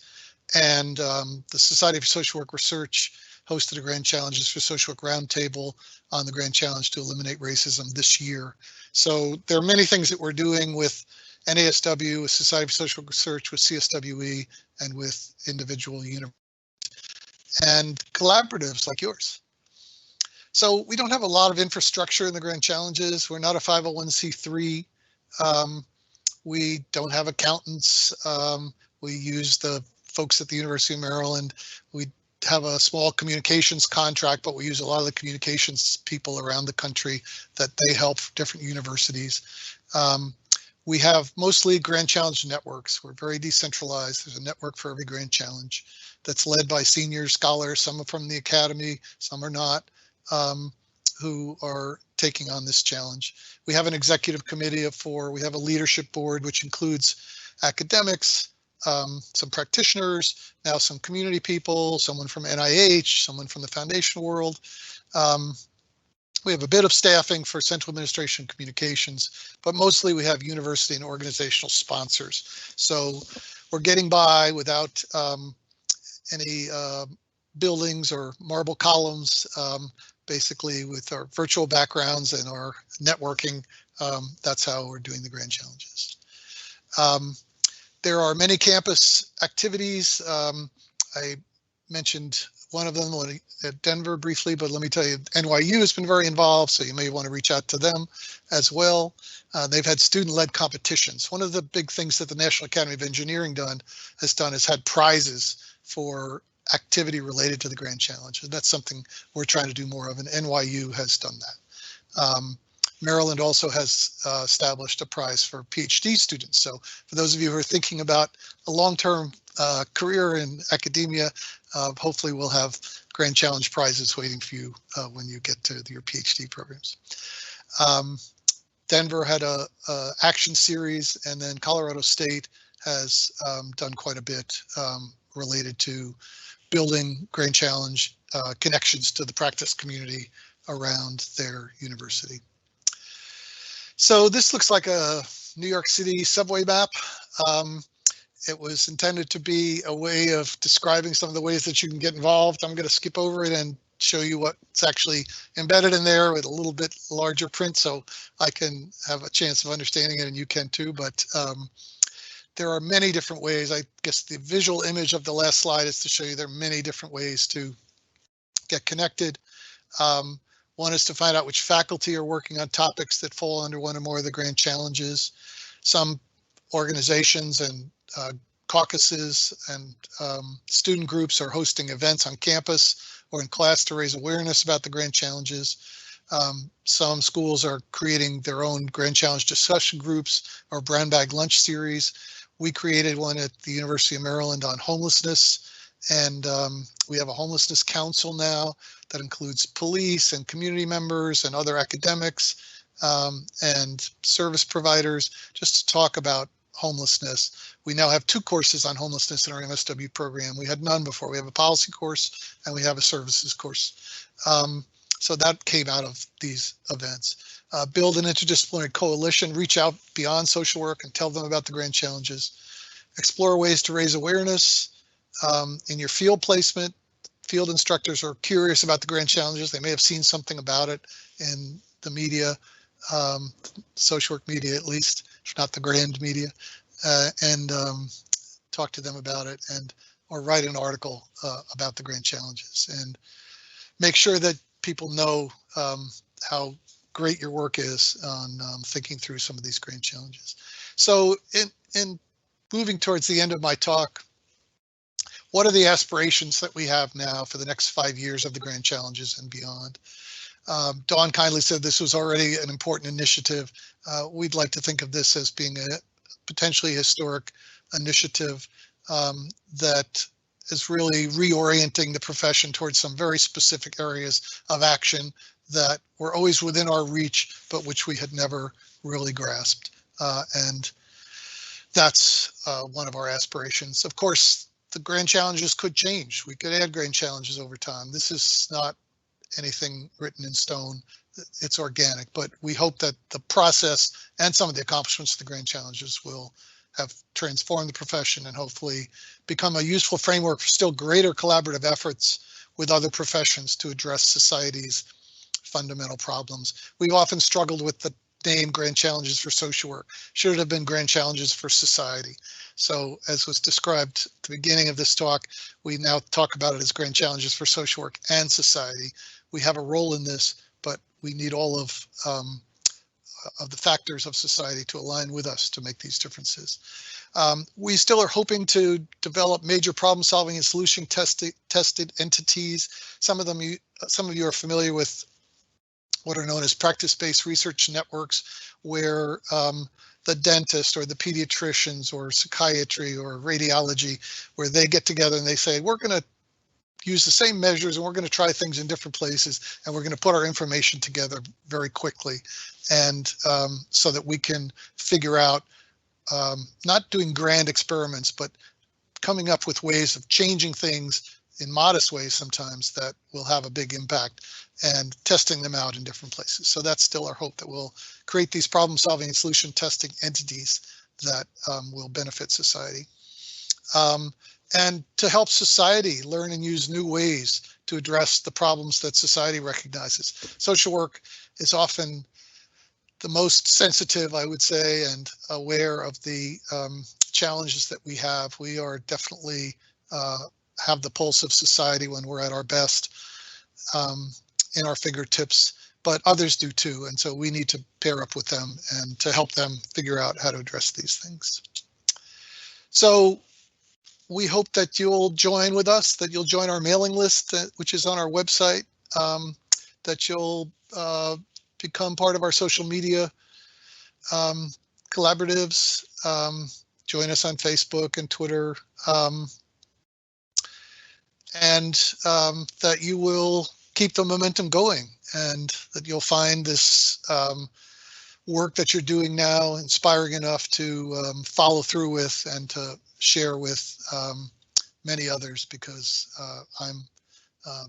And the Society for Social Work Research hosted a Grand Challenges for Social Work Roundtable on the Grand Challenge to Eliminate Racism this year. So there are many things that we're doing with NASW, with Society for Social Work Research, with CSWE, and with individual universities and collaboratives like yours. So we don't have a lot of infrastructure in the Grand Challenges. We're not a 501c3. We don't have accountants. We use the folks at the University of Maryland. We have a small communications contract, but we use a lot of the communications people around the country that they help different universities. We have mostly Grand Challenge networks. We're very decentralized. There's a network for every Grand Challenge that's led by senior scholars, some are from the academy, some are not, who are taking on this challenge. We have an executive committee of 4. We have a leadership board, which includes academics, some practitioners, now some community people, someone from NIH, someone from the foundation world. We have a bit of staffing for central administration communications, but mostly we have university and organizational sponsors. So we're getting by without any buildings or marble columns, basically with our virtual backgrounds and our networking. That's how we're doing the Grand Challenges. There are many campus activities. I mentioned one of them at Denver briefly, but let me tell you, NYU has been very involved, so you may want to reach out to them as well. They've had student-led competitions. One of the big things that the National Academy of Engineering has done is had prizes for activity related to the Grand Challenge, and that's something we're trying to do more of, and NYU has done that. Maryland also has established a prize for PhD students. So for those of you who are thinking about a long-term career in academia, hopefully we'll have Grand Challenge prizes waiting for you when you get to your PhD programs. Denver had a action series, and then Colorado State has done quite a bit related to building Grand Challenge connections to the practice community around their university. So this looks like a New York City subway map. It was intended to be a way of describing some of the ways that you can get involved. I'm going to skip over it and show you what's actually embedded in there with a little bit larger print so I can have a chance of understanding it and you can too. But there are many different ways. I guess the visual image of the last slide is to show you there are many different ways to get connected. One is to find out which faculty are working on topics that fall under one or more of the grand challenges. Some organizations and caucuses and student groups are hosting events on campus or in class to raise awareness about the grand challenges. Some schools are creating their own grand challenge discussion groups or brown bag lunch series. We created one at the University of Maryland on homelessness, and we have a homelessness council now that includes police and community members and other academics and service providers just to talk about homelessness. We now have 2 courses on homelessness in our MSW program. We had none before. We have a policy course and we have a services course. So that came out of these events. Build an interdisciplinary coalition, reach out beyond social work and tell them about the grand challenges. Explore ways to raise awareness in your field placement. Field instructors are curious about the grand challenges. They may have seen something about it in the media, social work media at least, if not the grand media, and talk to them about it or write an article about the grand challenges and make sure that people know how great your work is on thinking through some of these grand challenges. So in moving towards the end of my talk, what are the aspirations that we have now for the next 5 years of the grand challenges and beyond? Dawn kindly said this was already an important initiative. We'd like to think of this as being a potentially historic initiative that is really reorienting the profession towards some very specific areas of action that were always within our reach, but which we had never really grasped. And that's one of our aspirations. Of course, the grand challenges could change. We could add grand challenges over time. This is not anything written in stone. It's organic, but we hope that the process and some of the accomplishments of the grand challenges will have transformed the profession and hopefully become a useful framework for still greater collaborative efforts with other professions to address society's fundamental problems. We've often struggled with the name Grand Challenges for Social Work. Should it have been Grand Challenges for Society? So as was described at the beginning of this talk, we now talk about it as Grand Challenges for Social Work and Society. We have a role in this, but we need all of the factors of society to align with us to make these differences. We still are hoping to develop major problem solving and solution tested entities. Some of you are familiar with what are known as practice-based research networks, where the dentist or the pediatricians or psychiatry or radiology, where they get together and they say, we're going to use the same measures and we're going to try things in different places and we're going to put our information together very quickly, and so that we can figure out not doing grand experiments, but coming up with ways of changing things in modest ways sometimes that will have a big impact, and testing them out in different places. So that's still our hope, that we'll create these problem solving and solution testing entities that will benefit society. And to help society learn and use new ways to address the problems that society recognizes. Social work is often the most sensitive, I would say, and aware of the challenges that we have. We are definitely have the pulse of society when we're at our best in our fingertips, but others do too. And so we need to pair up with them and to help them figure out how to address these things. So we hope that you'll join with us, that you'll join our mailing list, which is on our website, that you'll become part of our social media collaboratives, join us on Facebook and Twitter, and that you will keep the momentum going, and that you'll find this work that you're doing now inspiring enough to follow through with and to share with many others, because I'm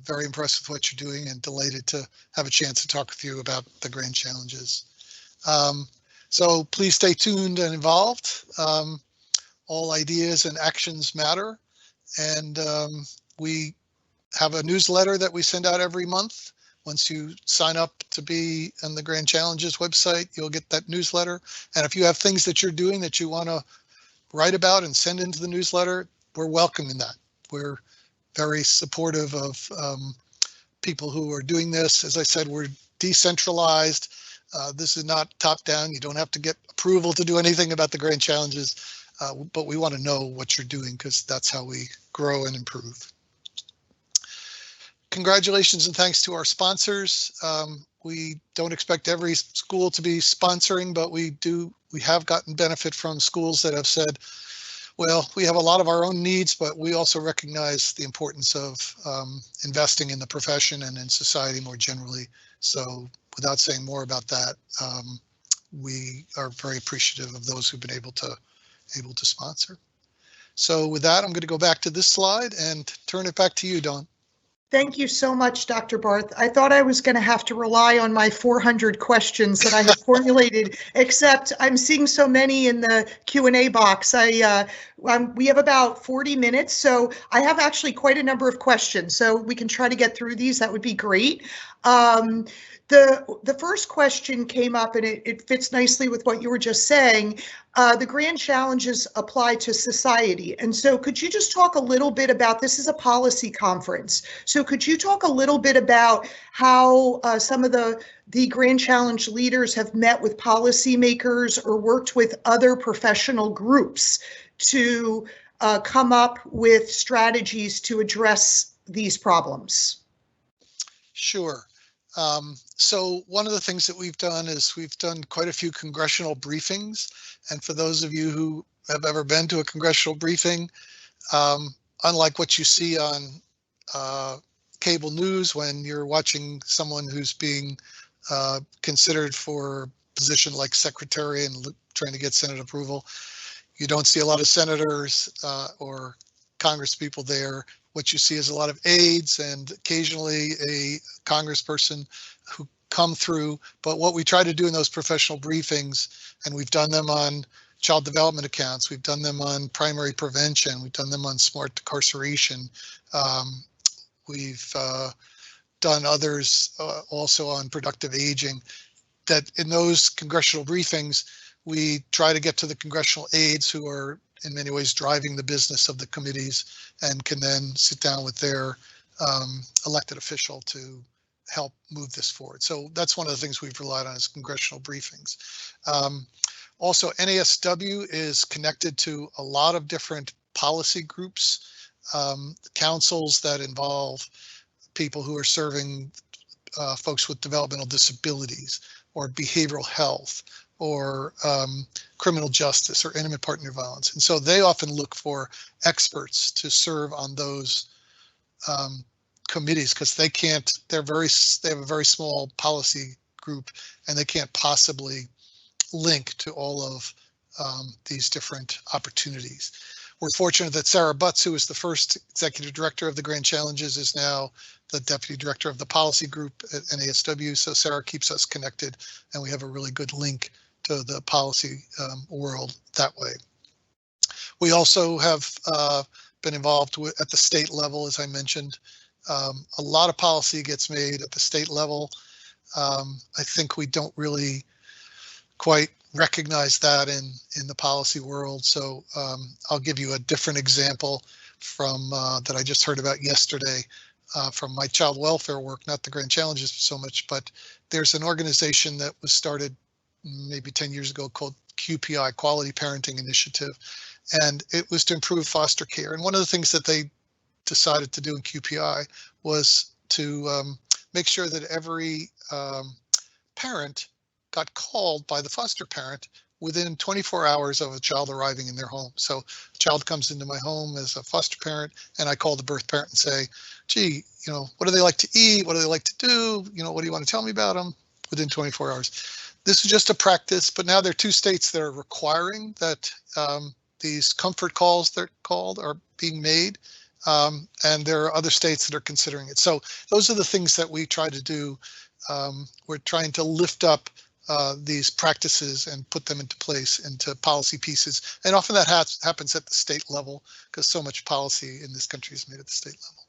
very impressed with what you're doing and delighted to have a chance to talk with you about the grand challenges. So please stay tuned and involved. All ideas and actions matter. And we have a newsletter that we send out every month. Once you sign up to be on the Grand Challenges website, you'll get that newsletter. And if you have things that you're doing that you want to write about and send into the newsletter, we're welcoming that. We're very supportive of people who are doing this. As I said, we're decentralized. This is not top down. You don't have to get approval to do anything about the Grand Challenges, but we want to know what you're doing because that's how we grow and improve. Congratulations and thanks to our sponsors. We don't expect every school to be sponsoring, but we have gotten benefit from schools that have said, well, we have a lot of our own needs, but we also recognize the importance of investing in the profession and in society more generally. So without saying more about that, we are very appreciative of those who've been able to sponsor. So with that, I'm going to go back to this slide and turn it back to you, Dawn. Thank you so much, Dr. Barth. I thought I was going to have to rely on my 400 questions that I have formulated, except I'm seeing so many in the Q&A box. We have about 40 minutes, so I have actually quite a number of questions, so we can try to get through these. That would be great. The first question came up, and it fits nicely with what you were just saying. The Grand Challenges apply to society. And so could you just talk a little bit about, this is a policy conference, so could you talk a little bit about how some of the Grand Challenge leaders have met with policymakers or worked with other professional groups to come up with strategies to address these problems? Sure. So one of the things that we've done is we've done quite a few congressional briefings. And for those of you who have ever been to a congressional briefing, unlike what you see on cable news when you're watching someone who's being considered for a position like secretary and trying to get Senate approval, you don't see a lot of senators or congresspeople there. What you see is a lot of aides and occasionally a congressperson who come through. But what we try to do in those professional briefings, and we've done them on child development accounts, we've done them on primary prevention, we've done them on smart decarceration, we've done others also on productive aging, that in those congressional briefings, we try to get to the congressional aides who are in many ways driving the business of the committees and can then sit down with their elected official to help move this forward. So that's one of the things we've relied on is congressional briefings. Also, NASW is connected to a lot of different policy groups, councils that involve people who are serving folks with developmental disabilities or behavioral health or criminal justice or intimate partner violence. And so they often look for experts to serve on those committees because they have a very small policy group and they can't possibly link to all of these different opportunities. We're fortunate that Sarah Butts, who was the first executive director of the Grand Challenges, is now the deputy director of the policy group at NASW. So Sarah keeps us connected and we have a really good link to the policy world that way. We also have been involved at the state level, as I mentioned. A lot of policy gets made at the state level. I think we don't really quite recognize that in the policy world. So I'll give you a different example from that I just heard about yesterday from my child welfare work, not the Grand Challenges so much, but there's an organization that was started maybe 10 years ago called QPI, Quality Parenting Initiative, and it was to improve foster care. And one of the things that they decided to do in QPI was to make sure that every parent got called by the foster parent within 24 hours of a child arriving in their home. So a child comes into my home as a foster parent and I call the birth parent and say, gee, you know, what do they like to eat? What do they like to do? You know, what do you want to tell me about them? Within 24 hours. This is just a practice, but now there are 2 states that are requiring that these comfort calls, they're called, are being made. And there are other states that are considering it. So those are the things that we try to do. We're trying to lift up these practices and put them into place into policy pieces. And often that happens at the state level because so much policy in this country is made at the state level.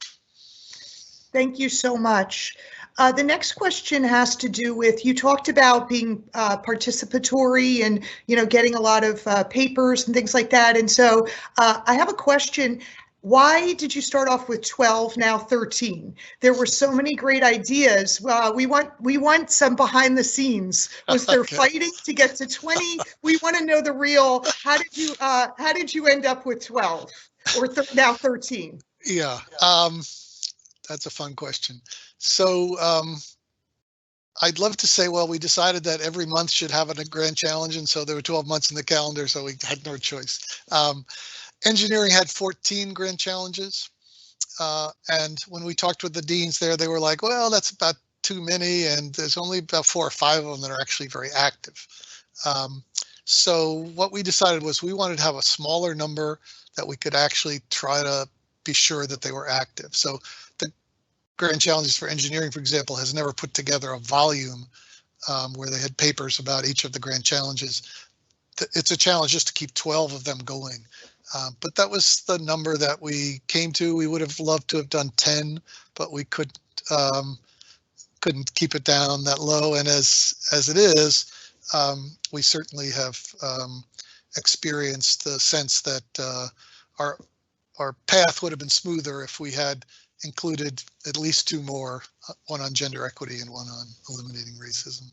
Thank you so much. The next question has to do with, you talked about being participatory and, getting a lot of papers and things like that. And so I have a question. Why did you start off with 12, now 13? There were so many great ideas. We want some behind the scenes. Was there fighting to get to 20? We want to know the real. How did you end up with 12 or now 13? Yeah. That's a fun question. So I'd love to say, well, we decided that every month should have a grand challenge, and so there were 12 months in the calendar, so we had no choice. Engineering had 14 grand challenges, and when we talked with the deans there, they were like, well, that's about too many, and there's only about 4 or 5 of them that are actually very active. So what we decided was we wanted to have a smaller number that we could actually try to be sure that they were active. So the grand challenges for engineering, for example, has never put together a volume where they had papers about each of the grand challenges. It's a challenge just to keep 12 of them going. But that was the number that we came to. We would have loved to have done 10, but we couldn't keep it down that low. And as it is, we certainly have experienced the sense that our path would have been smoother if we had included at least 2 more, one on gender equity and one on eliminating racism.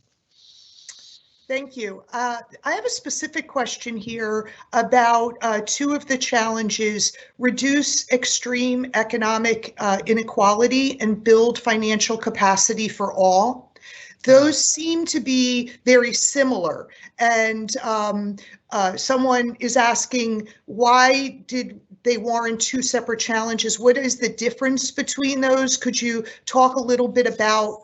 Thank you. I have a specific question here about 2 of the challenges: reduce extreme economic inequality and build financial capacity for all. Those seem to be very similar. And someone is asking, why did they warrant 2 separate challenges? What is the difference between those? Could you talk a little bit about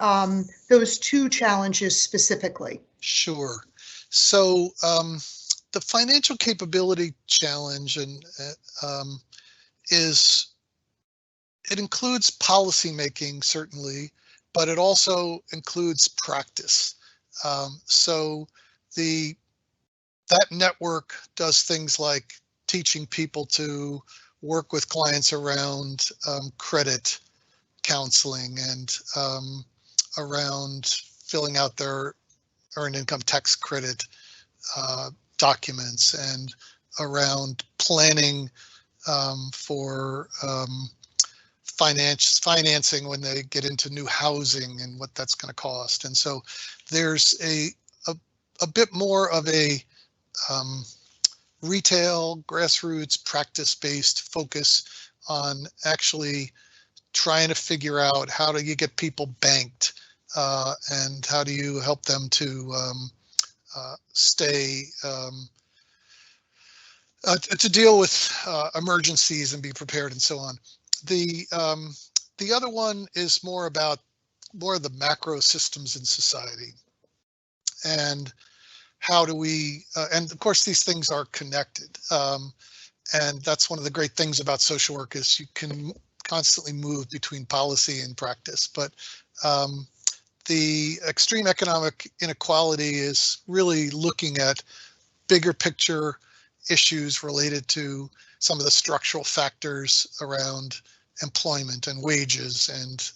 those 2 challenges specifically? Sure. So the financial capability challenge it includes policy making, certainly, but it also includes practice. So that network does things like teaching people to work with clients around credit counseling and around filling out their earned income tax credit documents, and around planning for financing when they get into new housing and what that's going to cost. And so there's a bit more of a retail, grassroots, practice-based focus on actually trying to figure out how do you get people banked, and how do you help them to stay to deal with emergencies and be prepared and so on. The other one is more about the macro systems in society, and how do we and of course these things are connected, and that's one of the great things about social work is you can constantly move between policy and practice. But the extreme economic inequality is really looking at bigger picture issues related to some of the structural factors around employment and wages, and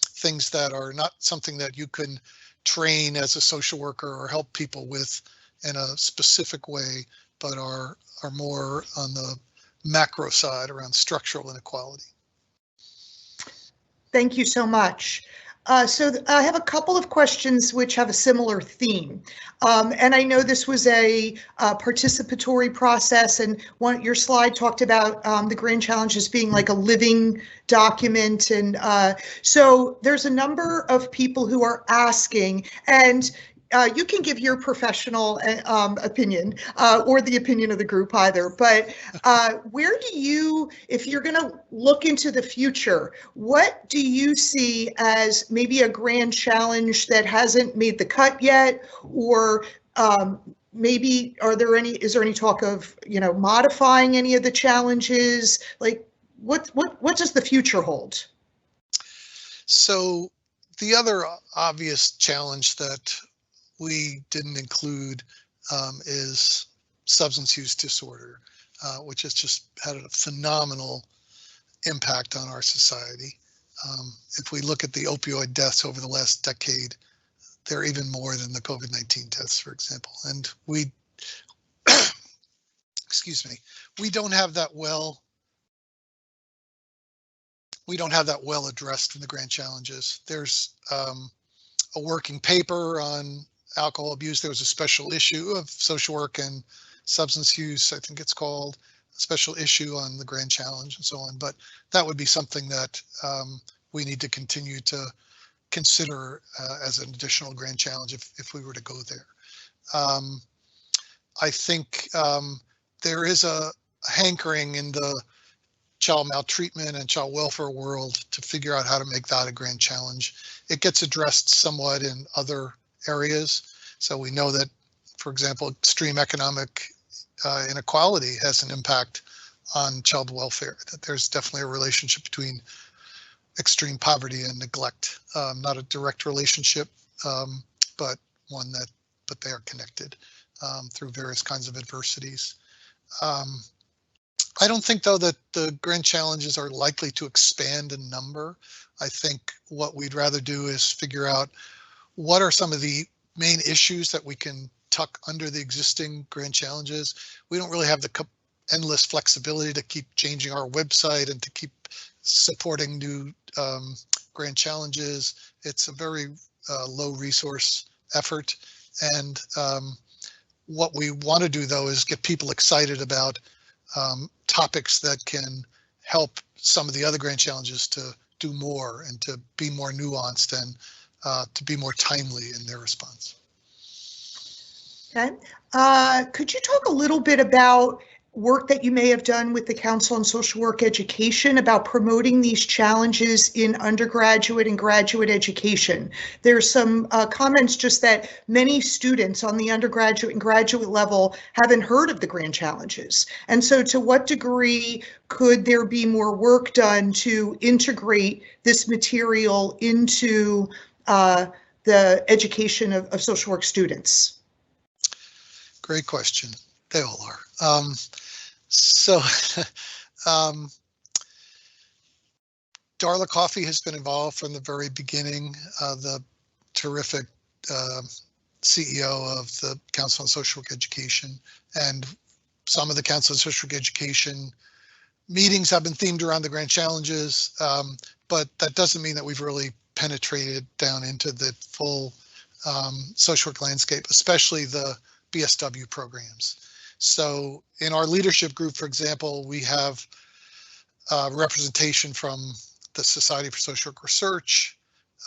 things that are not something that you can train as a social worker or help people with in a specific way, but are more on the macro side around structural inequality. Thank you so much. So I have a couple of questions which have a similar theme. And I know this was a participatory process, and your slide talked about the grand challenges being like a living document. And so there's a number of people who are asking, and you can give your professional opinion or the opinion of the group either, but where do you, if you're going to look into the future, what do you see as maybe a grand challenge that hasn't made the cut yet, or maybe is there any talk of modifying any of the challenges? Like what does the future hold? So the other obvious challenge that we didn't include is substance use disorder, which has just had a phenomenal impact on our society. If we look at the opioid deaths over the last decade, they're even more than the COVID-19 deaths, for example. And we, excuse me, we don't have that well addressed in the grand challenges. There's a working paper on alcohol abuse. There was a special issue of social work and substance use, I think it's called, a special issue on the grand challenge and so on. But that would be something that we need to continue to consider as an additional grand challenge if we were to go there. I think there is a hankering in the child maltreatment and child welfare world to figure out how to make that a grand challenge. It gets addressed somewhat in other areas. So we know that, for example, extreme economic inequality has an impact on child welfare, that there's definitely a relationship between extreme poverty and neglect. Not a direct relationship, but one that, but they are connected through various kinds of adversities. I don't think, though, that the grand challenges are likely to expand in number. I think what we'd rather do is figure out what are some of the main issues that we can tuck under the existing grand challenges. We don't really have the endless flexibility to keep changing our website and to keep supporting new grand challenges. It's a very low resource effort. And what we want to do, though, is get people excited about topics that can help some of the other grand challenges to do more and to be more nuanced and to be more timely in their response. Okay. Could you talk a little bit about work that you may have done with the Council on Social Work Education about promoting these challenges in undergraduate and graduate education? There's some comments just that many students on the undergraduate and graduate level haven't heard of the grand challenges. And so to what degree could there be more work done to integrate this material into the education of social work students? Great question. They all are. So Darla Coffey has been involved from the very beginning, the terrific CEO of the Council on Social Work Education, and some of the Council on Social Work Education meetings have been themed around the grand challenges, but that doesn't mean that we've really penetrated down into the full social work landscape, especially the BSW programs. So in our leadership group, for example, we have representation from the Society for Social Work Research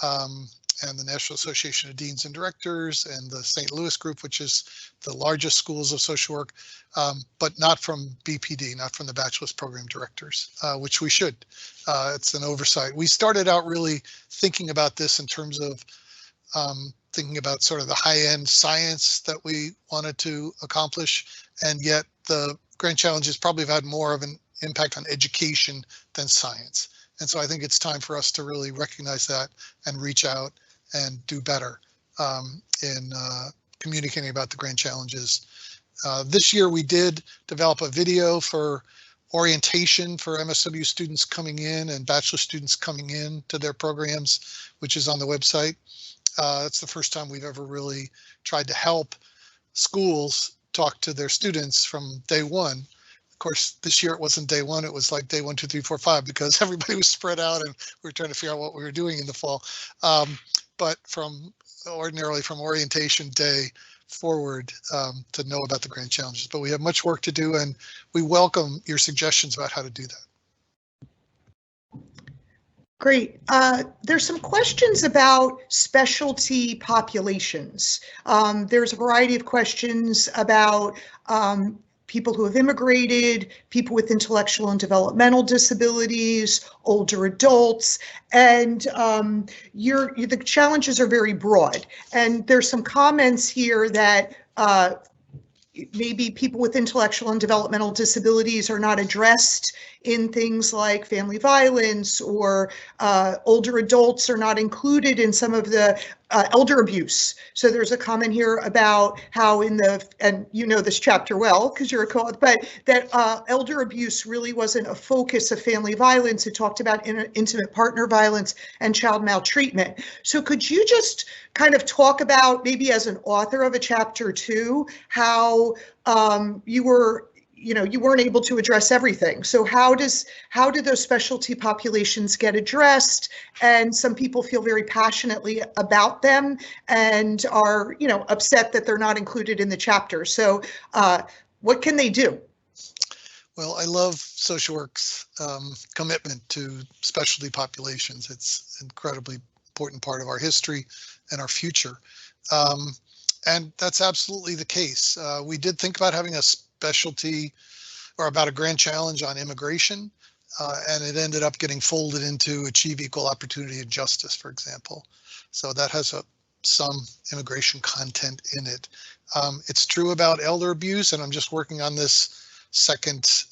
and the National Association of Deans and Directors and the St. Louis group, which is the largest schools of social work, but not from BPD, not from the bachelor's program directors, which we should. It's an oversight. We started out really thinking about this in terms of thinking about sort of the high-end science that we wanted to accomplish, and yet the grand challenges probably have had more of an impact on education than science. And so I think it's time for us to really recognize that and reach out and do better in communicating about the grand challenges. This year we did develop a video for orientation for MSW students coming in and bachelor students coming in to their programs, which is on the website. It's the first time we've ever really tried to help schools talk to their students from day one. Of course, this year it wasn't day one, it was like day 1, 2, 3, 4, 5, because everybody was spread out and we were trying to figure out what we were doing in the fall. But ordinarily from orientation day forward to know about the grand challenges. But we have much work to do, and we welcome your suggestions about how to do that. Great. There's some questions about specialty populations. There's a variety of questions about people who have immigrated, people with intellectual and developmental disabilities, older adults, and the challenges are very broad. And there's some comments here that maybe people with intellectual and developmental disabilities are not addressed in things like family violence, or older adults are not included in some of the elder abuse. So there's a comment here about how and you know this chapter well because you're a co-author, but that elder abuse really wasn't a focus of family violence. It talked about intimate partner violence and child maltreatment. So could you just kind of talk about, maybe as an author of a chapter 2, how you weren't able to address everything. So how do those specialty populations get addressed? And some people feel very passionately about them and are, upset that they're not included in the chapter. So what can they do? Well, I love social work's commitment to specialty populations. It's an incredibly important part of our history and our future. And that's absolutely the case. We did think about having a specialty or about a grand challenge on immigration, and it ended up getting folded into Achieve Equal Opportunity and Justice, for example. So that has some immigration content in it. It's true about elder abuse, and I'm just working on this second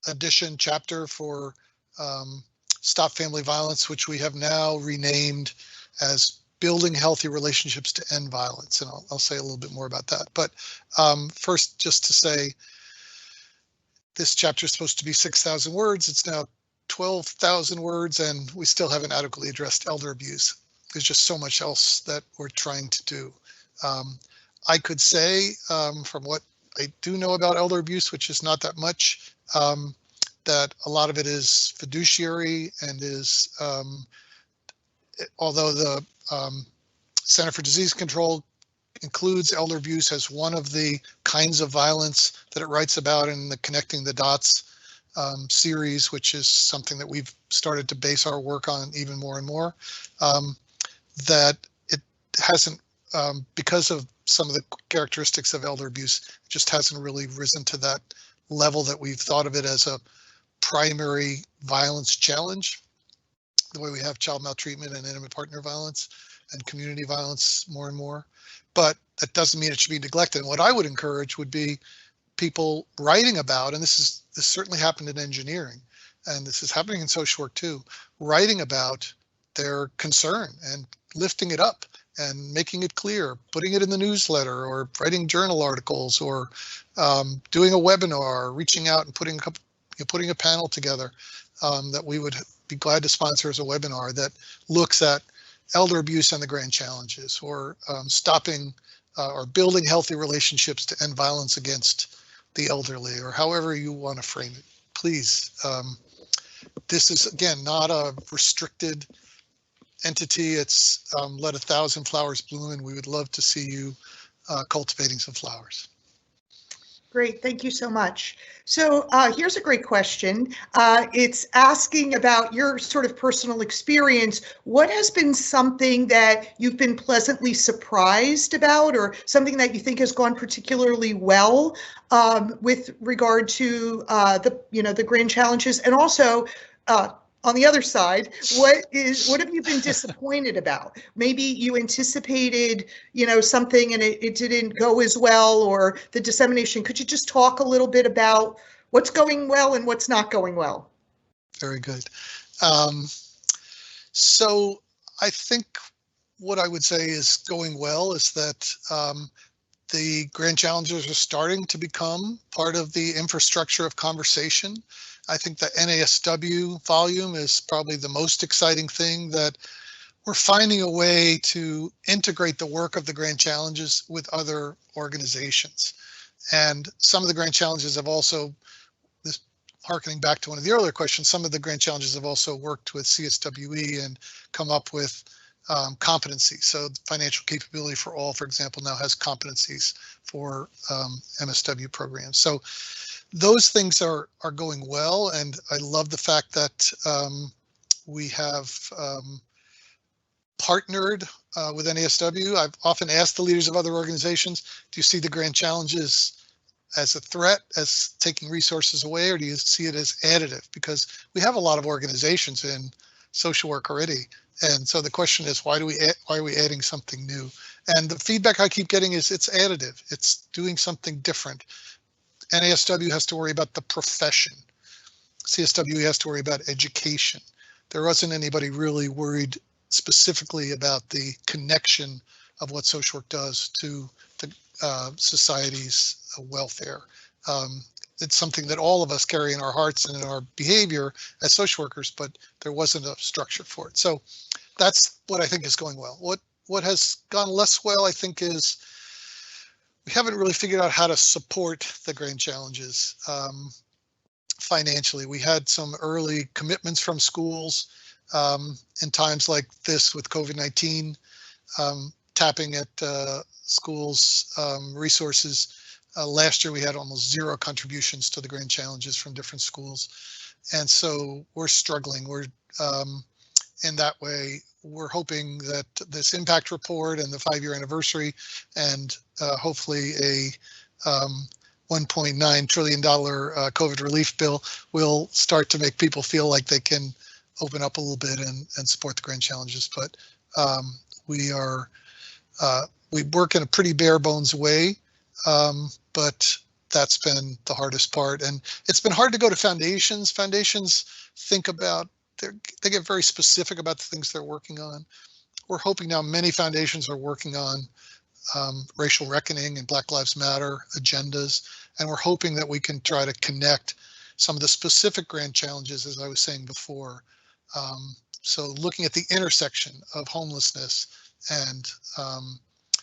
edition chapter for Stop Family Violence, which we have now renamed as Building Healthy Relationships to End Violence. And I'll say a little bit more about that. But first, just to say, this chapter is supposed to be 6,000 words. It's now 12,000 words, and we still haven't adequately addressed elder abuse. There's just so much else that we're trying to do. I could say, from what I do know about elder abuse, which is not that much, that a lot of it is fiduciary and is, although the Center for Disease Control includes elder abuse as one of the kinds of violence that it writes about in the Connecting the Dots series, which is something that we've started to base our work on even more and more, that it hasn't, because of some of the characteristics of elder abuse, it just hasn't really risen to that level that we've thought of it as a primary violence challenge, the way we have child maltreatment and intimate partner violence and community violence more and more. But that doesn't mean it should be neglected. And what I would encourage would be people writing about, and this certainly happened in engineering, and this is happening in social work too, writing about their concern and lifting it up and making it clear, putting it in the newsletter or writing journal articles or doing a webinar, reaching out and putting a panel together that we would be glad to sponsor as a webinar that looks at elder abuse and the grand challenges, or stopping or building healthy relationships to end violence against the elderly, or however you want to frame it. Please, this is, again, not a restricted entity. It's let 1,000 flowers bloom, and we would love to see you cultivating some flowers. Great, thank you so much. So here's a great question. It's asking about your sort of personal experience. What has been something that you've been pleasantly surprised about, or something that you think has gone particularly well with regard to the grand challenges? And also, on the other side, what have you been disappointed about? Maybe you anticipated, something and it didn't go as well, or the dissemination. Could you just talk a little bit about what's going well and what's not going well? Very good. So I think what I would say is going well is that the grand challenges are starting to become part of the infrastructure of conversation. I think the NASW volume is probably the most exciting thing, that we're finding a way to integrate the work of the grand challenges with other organizations. And some of the grand challenges have also, this harkening back to one of the earlier questions, some of the grand challenges have also worked with CSWE and come up with competencies. So financial capability for all, for example, now has competencies for MSW programs. So those things are going well, and I love the fact that we have partnered with NASW. I've often asked the leaders of other organizations, do you see the grand challenges as a threat, as taking resources away, or do you see it as additive? Because we have a lot of organizations in social work already, and so the question is, why are we adding something new? And the feedback I keep getting is it's additive. It's doing something different. NASW has to worry about the profession. CSWE has to worry about education. There wasn't anybody really worried specifically about the connection of what social work does to the society's welfare. It's something that all of us carry in our hearts and in our behavior as social workers, but there wasn't a structure for it. So that's what I think is going well. What has gone less well, I think, is we haven't really figured out how to support the grand challenges financially. We had some early commitments from schools in times like this with COVID-19, tapping at schools' resources. Last year we had almost zero contributions to the grand challenges from different schools. And so we're struggling. We're in that way, we're hoping that this impact report and the 5-year anniversary and hopefully a $1.9 trillion COVID relief bill will start to make people feel like they can open up a little bit and support the grand challenges. But we work in a pretty bare bones way, but that's been the hardest part. And it's been hard to go to foundations. Foundations think about, they get very specific about the things they're working on. We're hoping now many foundations are working on racial reckoning and Black Lives Matter agendas. And we're hoping that we can try to connect some of the specific grand challenges, as I was saying before. So looking at the intersection of homelessness and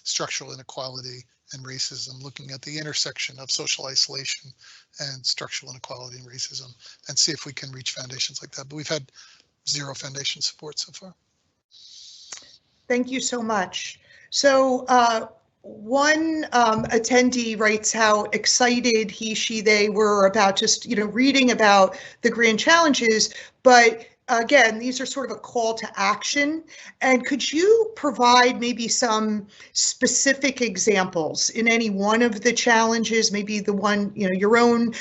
structural inequality and racism, looking at the intersection of social isolation and structural inequality and racism, and see if we can reach foundations like that. But we've had zero foundation support so far. Thank you so much. So one attendee writes how excited he, she, they were about just, reading about the grand challenges, but again, these are sort of a call to action. And could you provide maybe some specific examples in any one of the challenges, maybe the one, your own,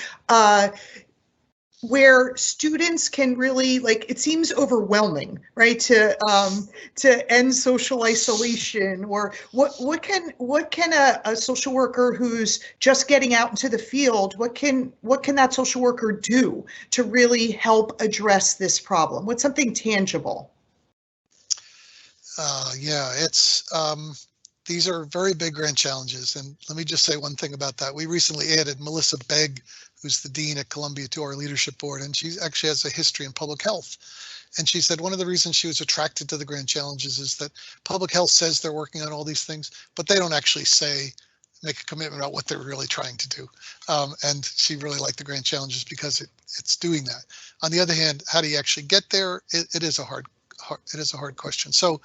where students can really, it seems overwhelming, right, to end social isolation, or what can a social worker who's just getting out into the field, what can that social worker do to really help address this problem? What's something tangible? Yeah, it's these are very big grand challenges, and let me just say one thing about that. We recently added Melissa Begg, who's the dean at Columbia, to our leadership board, and she actually has a history in public health. And she said one of the reasons she was attracted to the grand challenges is that public health says they're working on all these things, but they don't actually make a commitment about what they're really trying to do. And she really liked the grand challenges because it's doing that. On the other hand, how do you actually get there? It is a hard question. So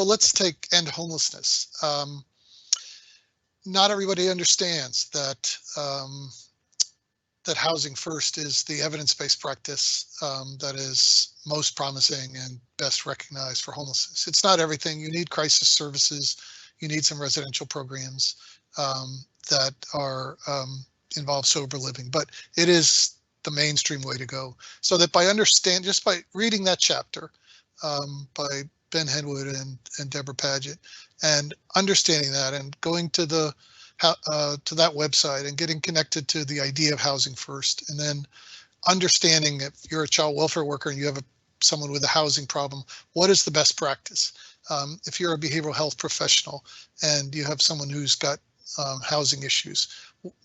let's take end homelessness. Not everybody understands that that housing first is the evidence-based practice that is most promising and best recognized for homelessness. It's not everything. You need crisis services. You need some residential programs that are involve sober living, but it is the mainstream way to go. So that just by reading that chapter by Ben Henwood and Deborah Paget, and understanding that and going to that website and getting connected to the idea of housing first, and then understanding if you're a child welfare worker and you have someone with a housing problem, what is the best practice? If you're a behavioral health professional and you have someone who's got housing issues,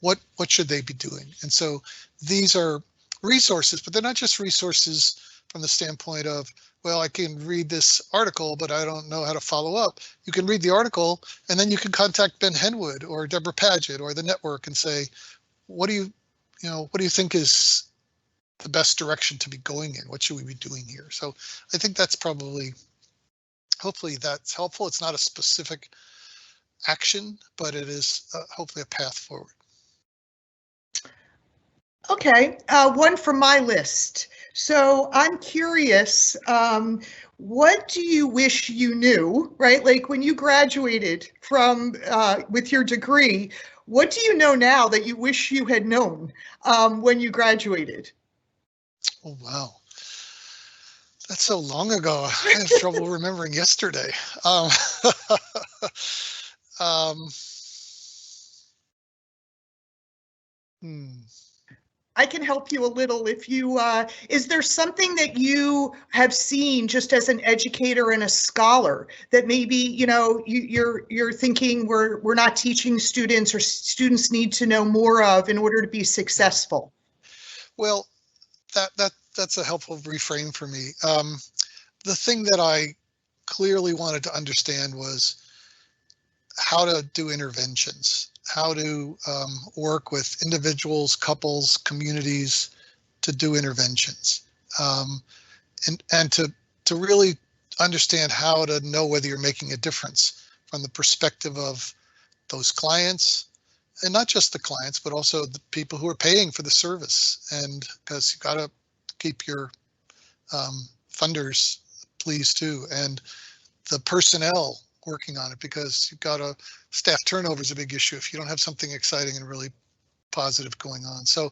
what should they be doing? And so these are resources, but they're not just resources from the standpoint of, well, I can read this article, but I don't know how to follow up. You can read the article, and then you can contact Ben Henwood or Deborah Paget or the network and say, what do you think is the best direction to be going in? What should we be doing here? So I think that's hopefully that's helpful. It's not a specific action, but it is hopefully a path forward. Okay, one from my list. So I'm curious, what do you wish you knew, right? Like when you graduated from with your degree, what do you know now that you wish you had known when you graduated? Oh, wow. That's so long ago. I have trouble remembering yesterday. I can help you a little if you, is there something that you have seen just as an educator and a scholar that maybe, you know, you're thinking we're not teaching students or students need to know more of in order to be successful? Well, that's a helpful reframe for me. The thing that I clearly wanted to understand was how to do interventions, how to work with individuals, couples, communities to do interventions, and to really understand how to know whether you're making a difference from the perspective of those clients, and not just the clients, but also the people who are paying for the service. And because you got to keep your funders pleased too, and the personnel working on it, because you've got a staff turnover is a big issue if you don't have something exciting and really positive going on. So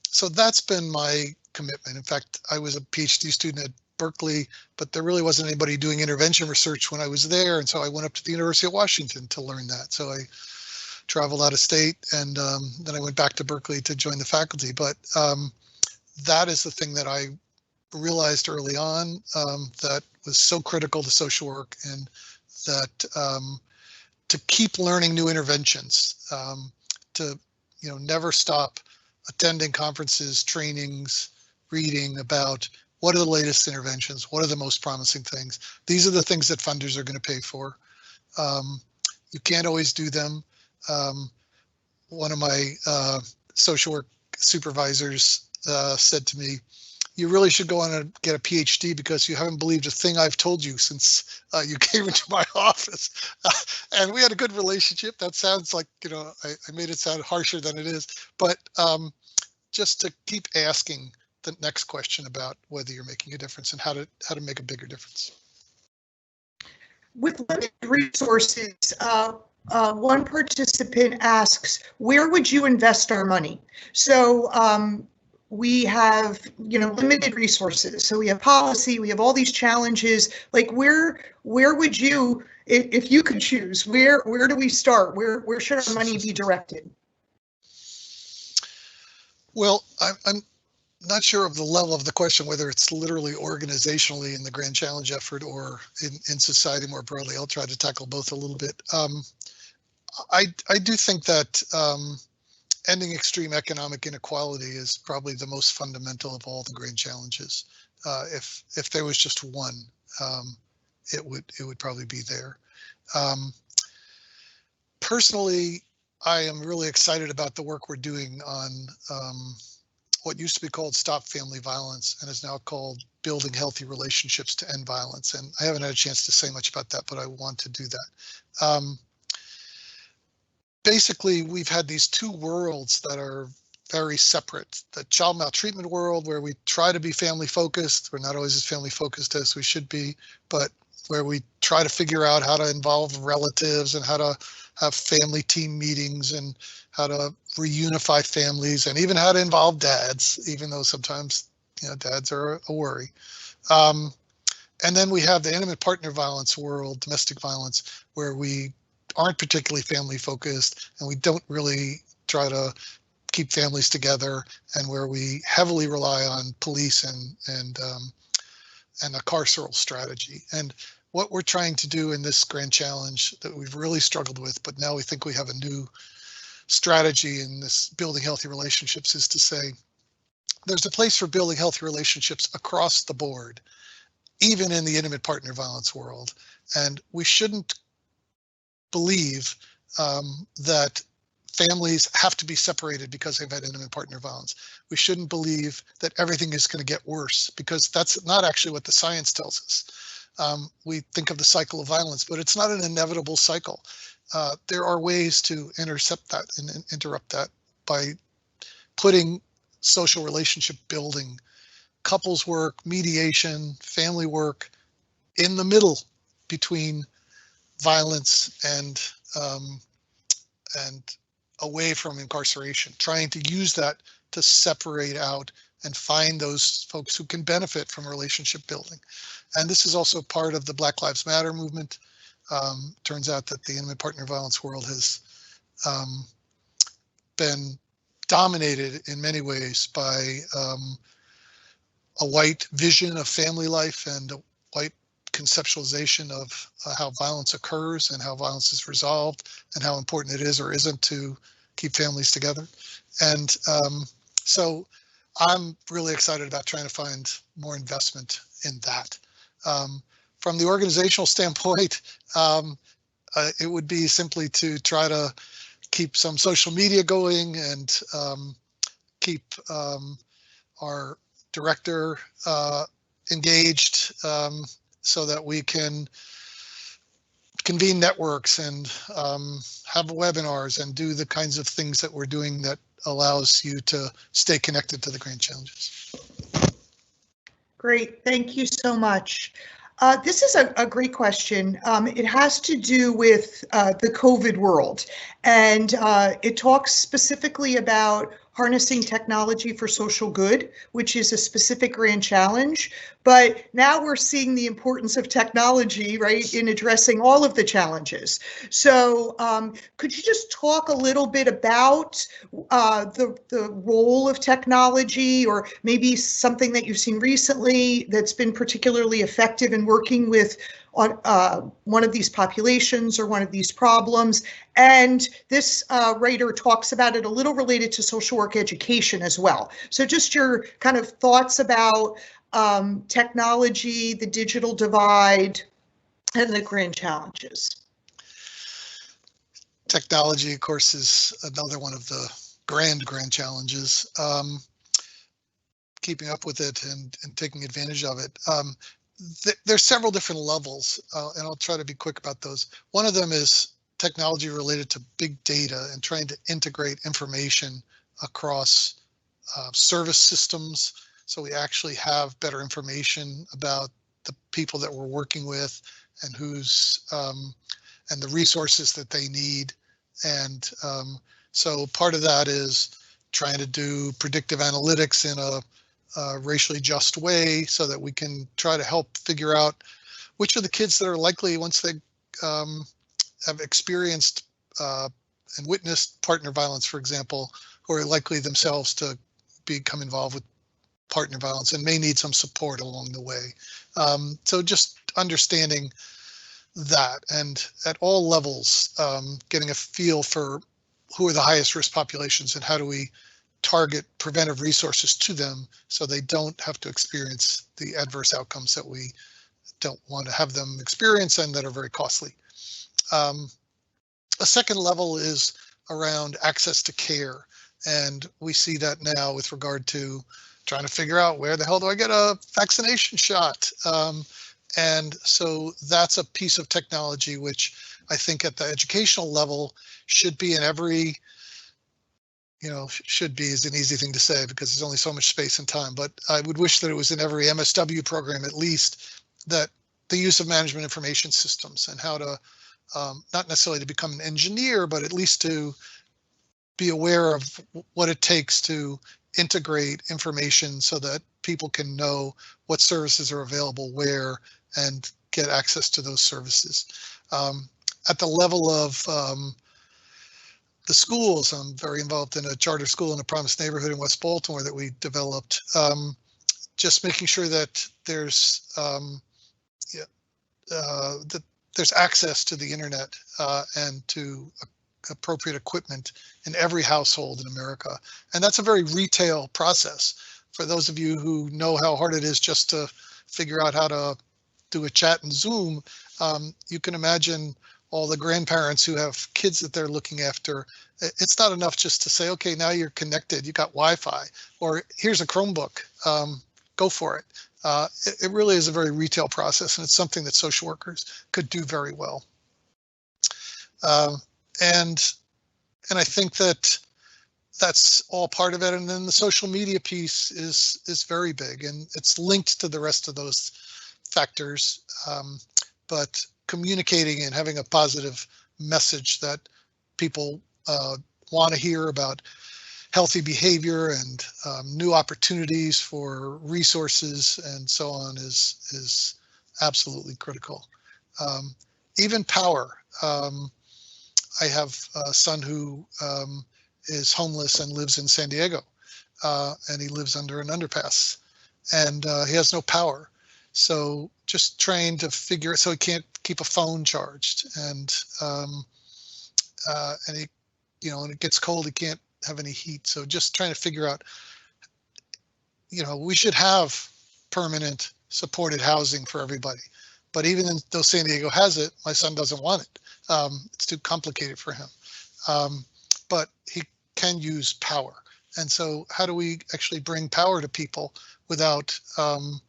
so that's been my commitment. In fact, I was a PhD student at Berkeley, but there really wasn't anybody doing intervention research when I was there, and so I went up to the University of Washington to learn that. So I traveled out of state, and then I went back to Berkeley to join the faculty. But that is the thing that I realized early on that was so critical to social work, and that to keep learning new interventions, to never stop attending conferences, trainings, reading about what are the latest interventions, what are the most promising things. These are the things that funders are going to pay for. You can't always do them. One of my social work supervisors said to me, "You really should go on and get a PhD because you haven't believed a thing I've told you since you came into my office." And we had a good relationship. That sounds like, I made it sound harsher than it is, but just to keep asking the next question about whether you're making a difference and how to make a bigger difference. With limited resources, one participant asks, where would you invest our money? So we have, limited resources. So we have policy, we have all these challenges. Like where would you, if you could choose, where do we start? Where should our money be directed? Well, I'm not sure of the level of the question, whether it's literally organizationally in the Grand Challenge effort or in society more broadly. I'll try to tackle both a little bit. I do think that ending extreme economic inequality is probably the most fundamental of all the Grand Challenges. If there was just one, it would probably be there. Personally, I am really excited about the work we're doing on what used to be called Stop Family Violence and is now called Building Healthy Relationships to End Violence. And I haven't had a chance to say much about that, but I want to do that. Basically, we've had these two worlds that are very separate. The child maltreatment world, where we try to be family focused. We're not always as family focused as we should be, but where we try to figure out how to involve relatives and how to have family team meetings and how to reunify families and even how to involve dads, even though sometimes, dads are a worry. And then we have the intimate partner violence world, domestic violence, where we aren't particularly family focused and we don't really try to keep families together, and where we heavily rely on police and a carceral strategy. And what we're trying to do in this Grand Challenge that we've really struggled with, but now we think we have a new strategy in this building healthy relationships, is to say there's a place for building healthy relationships across the board, even in the intimate partner violence world. And we shouldn't believe that families have to be separated because they've had intimate partner violence. We shouldn't believe that everything is going to get worse, because that's not actually what the science tells us. We think of the cycle of violence, but it's not an inevitable cycle. There are ways to intercept that and interrupt that by putting social relationship building, couples work, mediation, family work in the middle between violence and away from incarceration, trying to use that to separate out and find those folks who can benefit from relationship building. And this is also part of the Black Lives Matter movement. Turns out that the intimate partner violence world has been dominated in many ways by a white vision of family life and a white conceptualization of how violence occurs and how violence is resolved and how important it is or isn't to keep families together. And so I'm really excited about trying to find more investment in that. From the organizational standpoint, it would be simply to try to keep some social media going and keep our director engaged so that we can convene networks and have webinars and do the kinds of things that we're doing that allows you to stay connected to the grand challenges. Great, thank you so much. This is a great question. It has to do with the COVID world, and it talks specifically about harnessing technology for social good, which is a specific grand challenge. But now we're seeing the importance of technology, right, in addressing all of the challenges. So could you just talk a little bit about the role of technology, or maybe something that you've seen recently that's been particularly effective in working with on one of these populations or one of these problems? And this writer talks about it a little related to social work education as well. So just your kind of thoughts about technology, the digital divide, and the grand challenges. Technology, of course, is another one of the grand challenges. Keeping up with it and taking advantage of it. There's several different levels, and I'll try to be quick about those. One of them is technology related to big data and trying to integrate information across service systems, so we actually have better information about the people that we're working with and who's and the resources that they need. And so part of that is trying to do predictive analytics in a racially just way so that we can try to help figure out which are the kids that are likely, once they have experienced and witnessed partner violence, for example, who are likely themselves to become involved with partner violence and may need some support along the way. So just understanding that, and at all levels, getting a feel for who are the highest risk populations and how do we target preventive resources to them so they don't have to experience the adverse outcomes that we don't want to have them experience and that are very costly. A second level is around access to care, and we see that now with regard to trying to figure out where the hell do I get a vaccination shot. And so that's a piece of technology which I think at the educational level should be in every, should be is an easy thing to say because there's only so much space and time, but I would wish that it was in every MSW program at least, that the use of management information systems and how to, not necessarily to become an engineer, but at least to be aware of what it takes to integrate information so that people can know what services are available where and get access to those services. At the level of the schools, I'm very involved in a charter school in a promised neighborhood in West Baltimore that we developed. Just making sure that there's that there's access to the internet and to appropriate equipment in every household in America. And that's a very retail process. For those of you who know how hard it is just to figure out how to do a chat in Zoom, you can imagine all the grandparents who have kids that they're looking after. It's not enough just to say, okay, now you're connected, you got Wi-Fi, or here's a Chromebook, go for it. It really is a very retail process, and it's something that social workers could do very well. And I think that that's all part of it. And then the social media piece is very big, and it's linked to the rest of those factors. But communicating and having a positive message that people want to hear about healthy behavior and new opportunities for resources and so on is absolutely critical. Even power. I have a son who is homeless and lives in San Diego, and he lives under an underpass, and he has no power. So just trying to figure it, so he can't keep a phone charged, and he, you know, when it gets cold, he can't have any heat. So just trying to figure out, you know, we should have permanent supported housing for everybody. But even though San Diego has it, my son doesn't want it. It's too complicated for him. But he can use power. And so how do we actually bring power to people without, and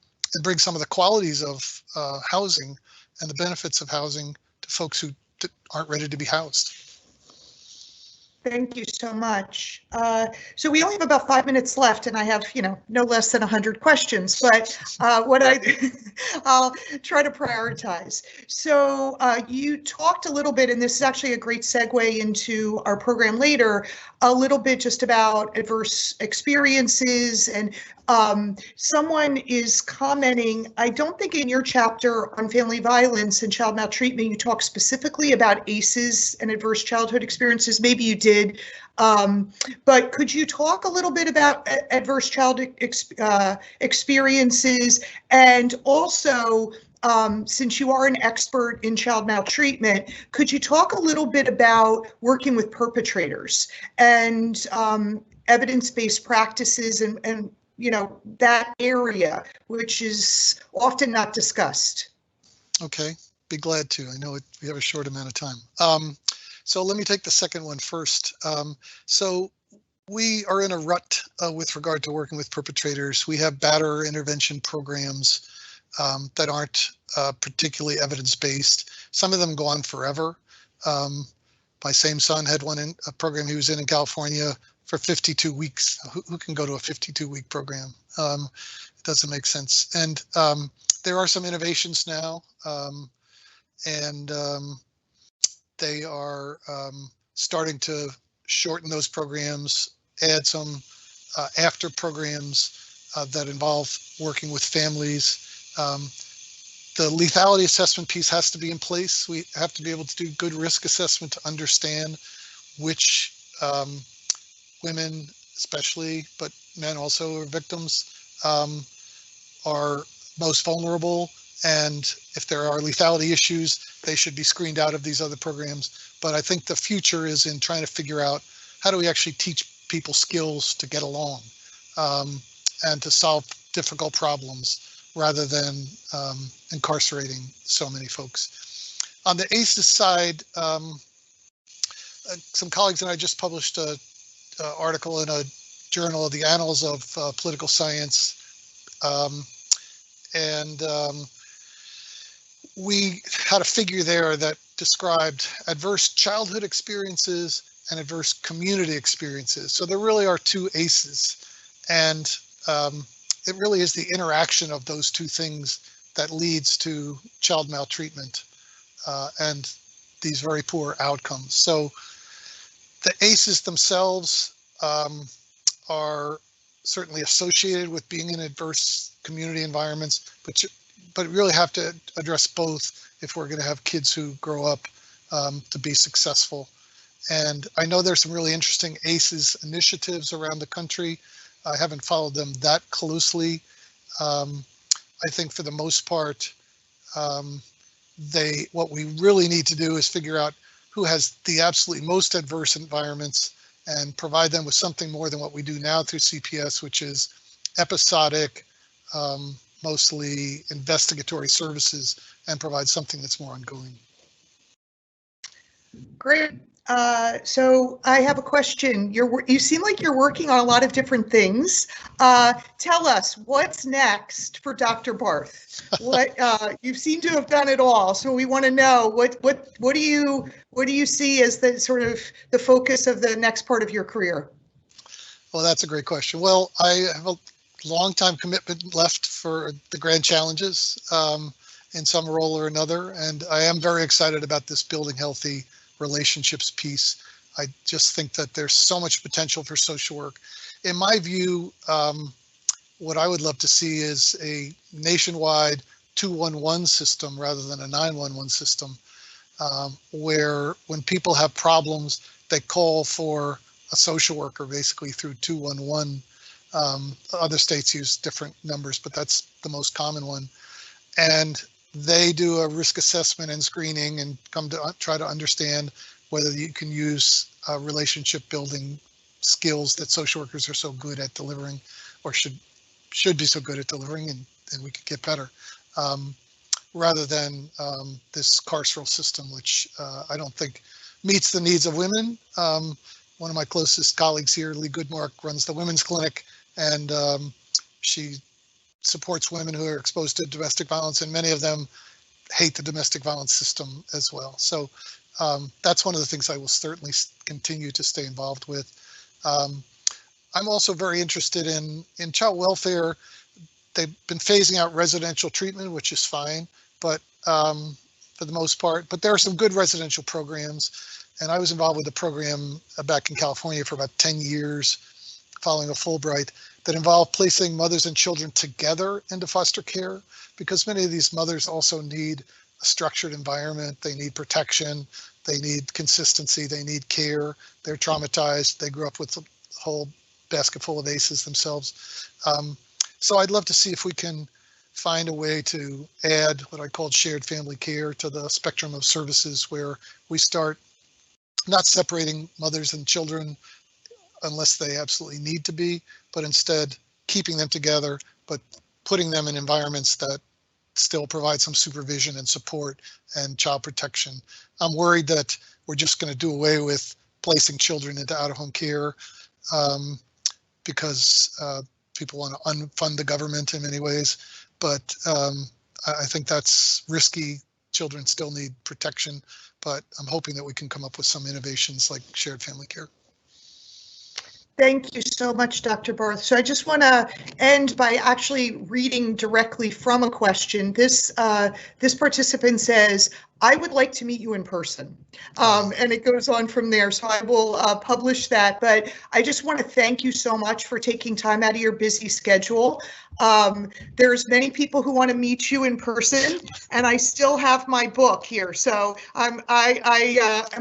bring some of the qualities of housing and the benefits of housing to folks who aren't ready to be housed? Thank you so much. So we only have about 5 minutes left, and I have, you know, no less than 100 questions, but I'll try to prioritize. So you talked a little bit, and this is actually a great segue into our program later, a little bit just about adverse experiences, and someone is commenting, I don't think in your chapter on family violence and child maltreatment, you talk specifically about ACEs and adverse childhood experiences. Maybe you did, but could you talk a little bit about adverse childhood experiences, and also, since you are an expert in child maltreatment, could you talk a little bit about working with perpetrators and evidence-based practices and you know, that area, which is often not discussed? Okay, be glad to. I know we have a short amount of time. So let me take the second one first. So we are in a rut with regard to working with perpetrators. We have batterer intervention programs that aren't particularly evidence-based. Some of them go on forever. My same son had one in a program he was in California for 52 weeks. Who can go to a 52-week program? It doesn't make sense. And there are some innovations now, and they are starting to shorten those programs, add some after programs that involve working with families. The lethality assessment piece has to be in place. We have to be able to do good risk assessment to understand which women especially, but men also are victims, are most vulnerable. And if there are lethality issues, they should be screened out of these other programs. But I think the future is in trying to figure out how do we actually teach people skills to get along and to solve difficult problems rather than incarcerating so many folks. On the ACEs side, some colleagues and I just published an article in a journal of the Annals of Political Science. We had a figure there that described adverse childhood experiences and adverse community experiences. So there really are two ACEs, and it really is the interaction of those two things that leads to child maltreatment and these very poor outcomes. So the ACEs themselves are certainly associated with being in adverse community environments, but really have to address both if we're going to have kids who grow up to be successful. And I know there's some really interesting ACEs initiatives around the country. I haven't followed them that closely. I think for the most part, what we really need to do is figure out who has the absolutely most adverse environments and provide them with something more than what we do now through CPS, which is episodic, mostly investigatory services, and provide something that's more ongoing. Great. So I have a question. You seem like you're working on a lot of different things. Tell us what's next for Dr. Barth. What you seem to have done it all, so we want to know what do you see as the sort of the focus of the next part of your career? Well, that's a great question. Well, I have a long time commitment left for the grand challenges in some role or another, and I am very excited about this building healthy relationships piece. I just think that there's so much potential for social work. In my view, what I would love to see is a nationwide 211 system rather than a 911 system, where when people have problems, they call for a social worker basically through 211. Other states use different numbers, but that's the most common one. And they do a risk assessment and screening and come to try to understand whether you can use relationship building skills that social workers are so good at delivering, or should be so good at delivering, and we could get better, rather than this carceral system, which I don't think meets the needs of women. One of my closest colleagues here, Lee Goodmark, runs the women's clinic, and she supports women who are exposed to domestic violence, and many of them hate the domestic violence system as well. So that's one of the things I will certainly continue to stay involved with. I'm also very interested in child welfare. They've been phasing out residential treatment, which is fine, but for the most part, but there are some good residential programs. And I was involved with a program back in California for about 10 years, following a Fulbright, that involved placing mothers and children together into foster care, because many of these mothers also need a structured environment. They need protection. They need consistency. They need care. They're traumatized. They grew up with a whole basket full of aces themselves. So I'd love to see if we can find a way to add what I call shared family care to the spectrum of services, where we start not separating mothers and children unless they absolutely need to be, but instead keeping them together, but putting them in environments that still provide some supervision and support and child protection. I'm worried that we're just going to do away with placing children into out-of-home care because people want to unfund the government in many ways, but I think that's risky. Children still need protection, but I'm hoping that we can come up with some innovations like shared family care. Thank you so much, Dr. Barth. So I just want to end by actually reading directly from a question. This participant says, I would like to meet you in person. And it goes on from there. So I will publish that. But I just want to thank you so much for taking time out of your busy schedule. There's many people who want to meet you in person, and I still have my book here. So I'm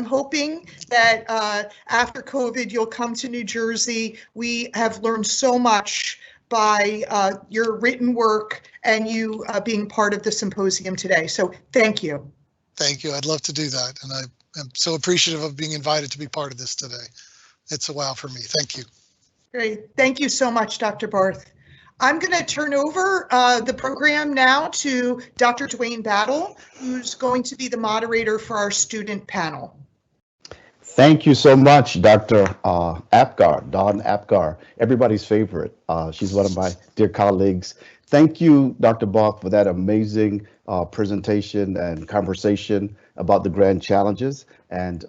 hoping that after COVID, you'll come to New Jersey. We have learned so much by your written work and you being part of the symposium today. So thank you. Thank you. I'd love to do that. And I am so appreciative of being invited to be part of this today. It's a wow for me. Thank you. Great. Thank you so much, Dr. Barth. I'm going to turn over the program now to Dr. Dwayne Battle, who's going to be the moderator for our student panel. Thank you so much, Dr. Apgar, Dawn Apgar, everybody's favorite. She's one of my dear colleagues. Thank you, Dr. Barth, for that amazing presentation and conversation about the grand challenges. And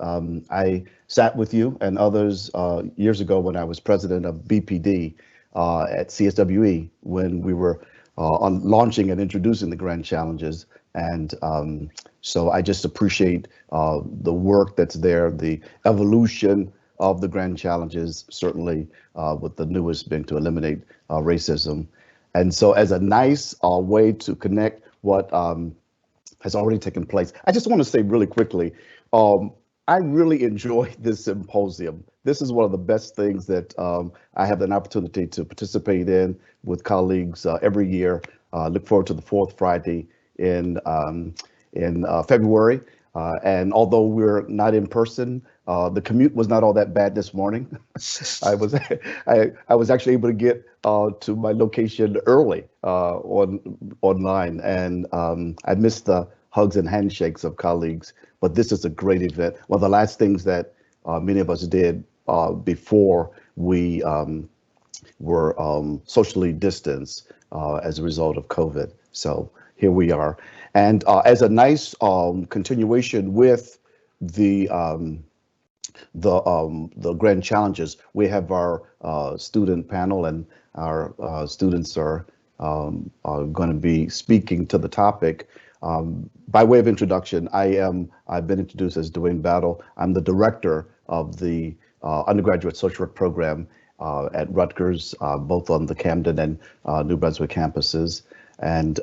I sat with you and others years ago when I was president of BPD at CSWE, when we were on launching and introducing the grand challenges. And so I just appreciate the work that's there, the evolution of the grand challenges, certainly with the newest being to eliminate racism. And so as a nice way to connect what has already taken place, I just want to say really quickly, I really enjoy this symposium. This is one of the best things that I have an opportunity to participate in with colleagues every year. Look forward to the fourth Friday in February. And although we're not in person, the commute was not all that bad this morning. I was actually able to get to my location early online, and I missed the hugs and handshakes of colleagues. But this is a great event. One of the last things that many of us did before we were socially distanced as a result of COVID. So here we are. And as a nice continuation with the grand challenges, we have our student panel, and our students are going to be speaking to the topic. By way of introduction, I've been introduced as Dwayne Battle. I'm the director of the undergraduate social work program at Rutgers, both on the Camden and New Brunswick campuses, and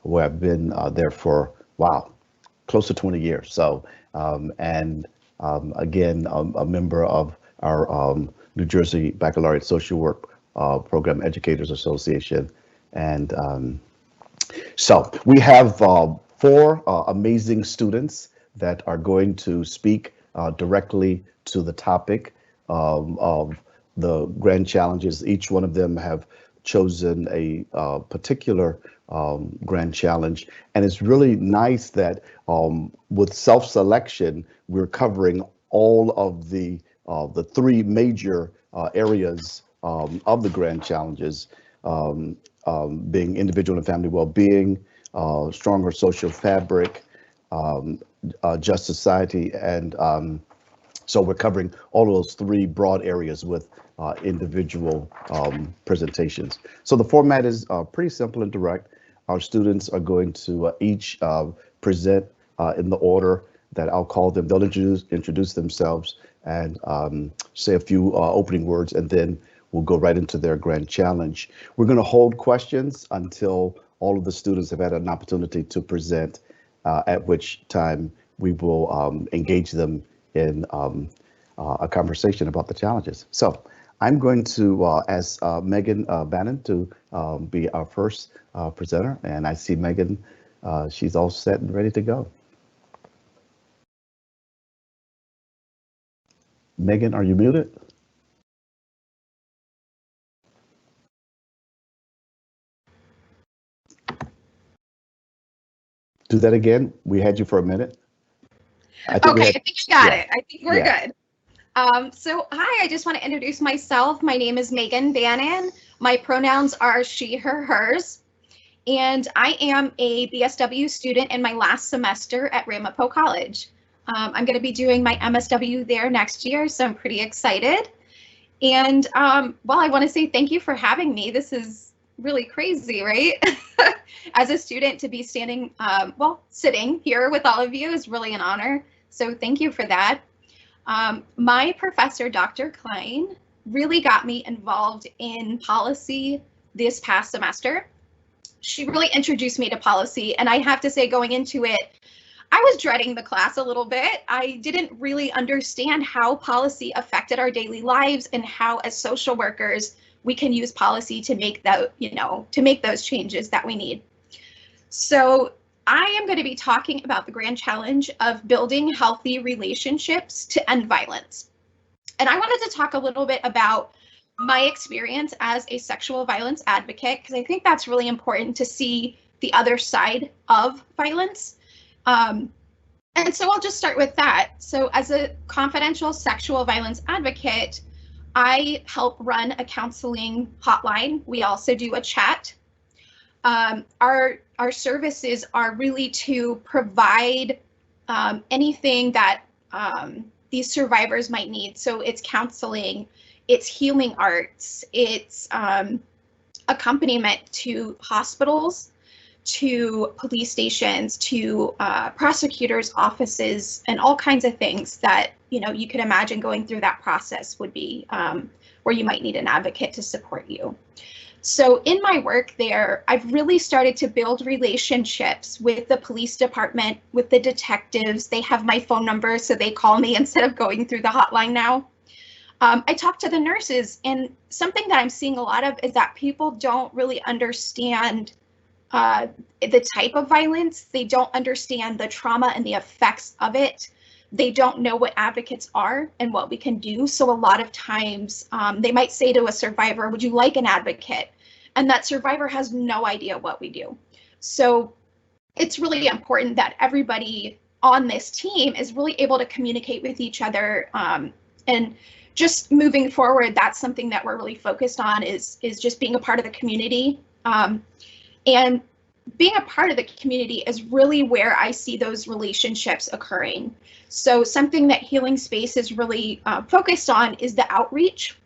where I've been there for, wow, close to 20 years. So, again, a member of our New Jersey Baccalaureate Social Work Program Educators Association. And so we have 4 amazing students that are going to speak directly to the topic of the grand challenges. Each one of them have chosen a particular grand challenge, and it's really nice that with self-selection, we're covering all of the 3 major areas of the grand challenges, being individual and family well-being, stronger social fabric, just society, and so we're covering all of those 3 broad areas with individual presentations. So the format is pretty simple and direct. Our students are going to each present in the order that I'll call them. They'll introduce themselves and say a few opening words, and then we'll go right into their grand challenge. We're going to hold questions until all of the students have had an opportunity to present, at which time we will engage them in a conversation about the challenges. So I'm going to ask Megan Bannon to be our first presenter, and I see Megan, she's all set and ready to go. Megan, are you muted? Do that again. We had you for a minute. I think I got it. I think we're good. So hi, I just want to introduce myself. My name is Megan Bannon. My pronouns are she, her, hers. And I am a BSW student in my last semester at Ramapo College. I'm going to be doing my MSW there next year, so I'm pretty excited. And well, I want to say thank you for having me. This is really crazy, right? As a student, to be standing, well, sitting here with all of you is really an honor. So thank you for that. My professor, Dr. Klein, really got me involved in policy this past semester. She really introduced me to policy, and I have to say, going into it, I was dreading the class a little bit. I didn't really understand how policy affected our daily lives and how, as social workers, we can use policy to make that, to make those changes that we need. So I am going to be talking about the grand challenge of building healthy relationships to end violence. And I wanted to talk a little bit about my experience as a sexual violence advocate, because I think that's really important to see the other side of violence. And so I'll just start with that. So as a confidential sexual violence advocate, I help run a counseling hotline. We also do a chat. Our services are really to provide anything that these survivors might need. So it's counseling, it's healing arts, it's accompaniment to hospitals, to police stations, to prosecutors' offices, and all kinds of things that you could imagine going through that process would be where you might need an advocate to support you. So in my work there, I've really started to build relationships with the police department, with the detectives. They have my phone number, so they call me instead of going through the hotline now. I talk to the nurses, and something that I'm seeing a lot of is that people don't really understand the type of violence. They don't understand the trauma and the effects of it. They don't know what advocates are and what we can do. So a lot of times they might say to a survivor, would you like an advocate? And that survivor has no idea what we do. So it's really important that everybody on this team is really able to communicate with each other. And just moving forward, that's something that we're really focused on is just being a part of the community. And being a part of the community is really where I see those relationships occurring. So something that Healing Space is really focused on is the outreach.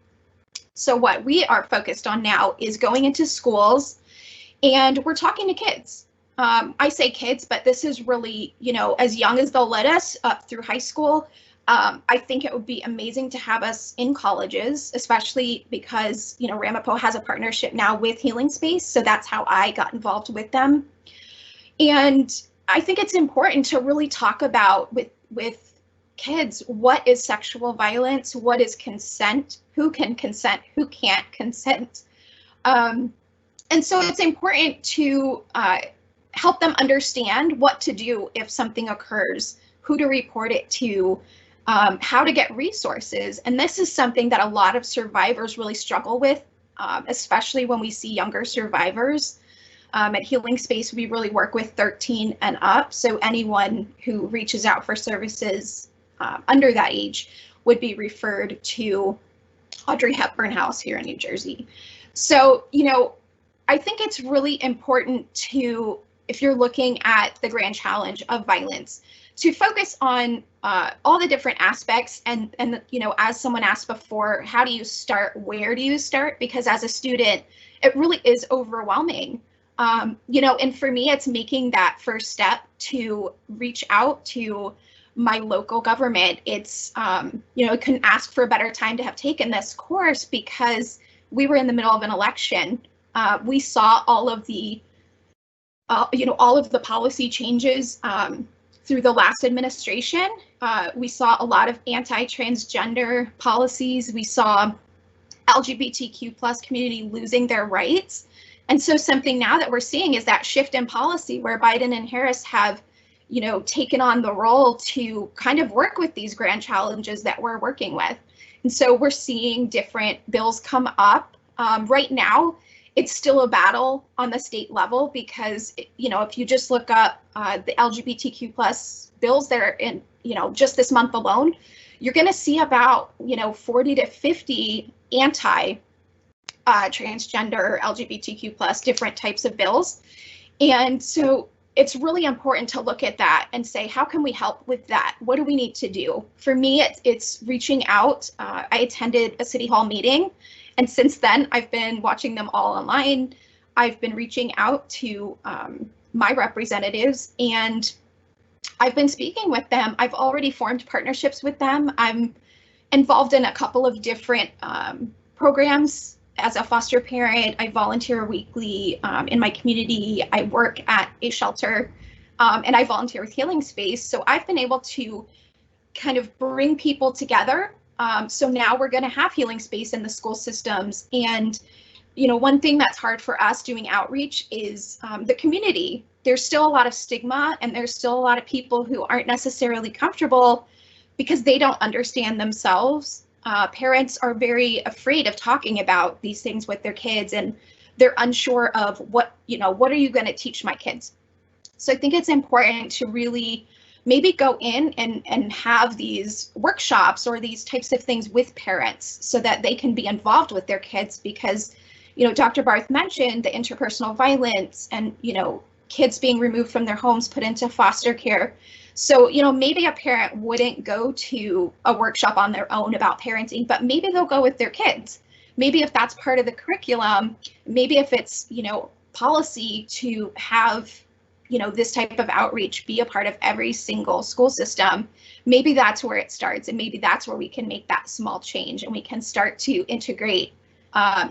So what we are focused on now is going into schools, and we're talking to kids. I say kids, but this is really, as young as they'll let us up through high school. I think it would be amazing to have us in colleges, especially because, Ramapo has a partnership now with Healing Space. So that's how I got involved with them. And I think it's important to really talk about with kids what is sexual violence, what is consent, who can consent, who can't consent. And so it's important to help them understand what to do if something occurs, who to report it to, how to get resources. And this is something that a lot of survivors really struggle with, especially when we see younger survivors. At Healing Space, we really work with 13 and up. So anyone who reaches out for services under that age would be referred to Audrey Hepburn House here in New Jersey. So, you know, I think it's really important to, if you're looking at the grand challenge of violence, to focus on all the different aspects. And you know, as someone asked before, how do you start? Where do you start? Because as a student, it really is overwhelming. You know, and for me, it's making that first step to reach out to my local government. It's, you know, I couldn't ask for a better time to have taken this course because we were in the middle of an election. We saw all of the, you know, all of the policy changes through the last administration. We saw a lot of anti-transgender policies. We saw LGBTQ+ community losing their rights. And so something now that we're seeing is that shift in policy where Biden and Harris have, you know, taken on the role to kind of work with these grand challenges that we're working with. And so we're seeing different bills come up. Right now, it's still a battle on the state level because, you know, if you just look up the LGBTQ+ bills that are in, you know, just this month alone, you're going to see about, you know, 40 to 50 anti-transgender LGBTQ+ different types of bills. And so it's really important to look at that and say, how can we help with that? What do we need to do? For me, it's reaching out. I attended a city hall meeting, and since then I've been watching them all online. I've been reaching out to my representatives and I've been speaking with them. I've already formed partnerships with them. I'm involved in a couple of different programs. As a foster parent, I volunteer weekly in my community. I work at a shelter and I volunteer with Healing Space. So I've been able to kind of bring people together. So now we're going to have Healing Space in the school systems. And, you know, one thing that's hard for us doing outreach is the community. There's still a lot of stigma and there's still a lot of people who aren't necessarily comfortable because they don't understand themselves. Parents are very afraid of talking about these things with their kids and they're unsure of what, you know, what are you going to teach my kids? So I think it's important to really maybe go in and have these workshops or these types of things with parents so that they can be involved with their kids because, you know, Dr. Barth mentioned the interpersonal violence and, you know, kids being removed from their homes, put into foster care. So, you know, maybe a parent wouldn't go to a workshop on their own about parenting, but maybe they'll go with their kids. Maybe if that's part of the curriculum, maybe if it's, you know, policy to have, you know, this type of outreach be a part of every single school system, maybe that's where it starts. And maybe that's where we can make that small change and we can start to integrate,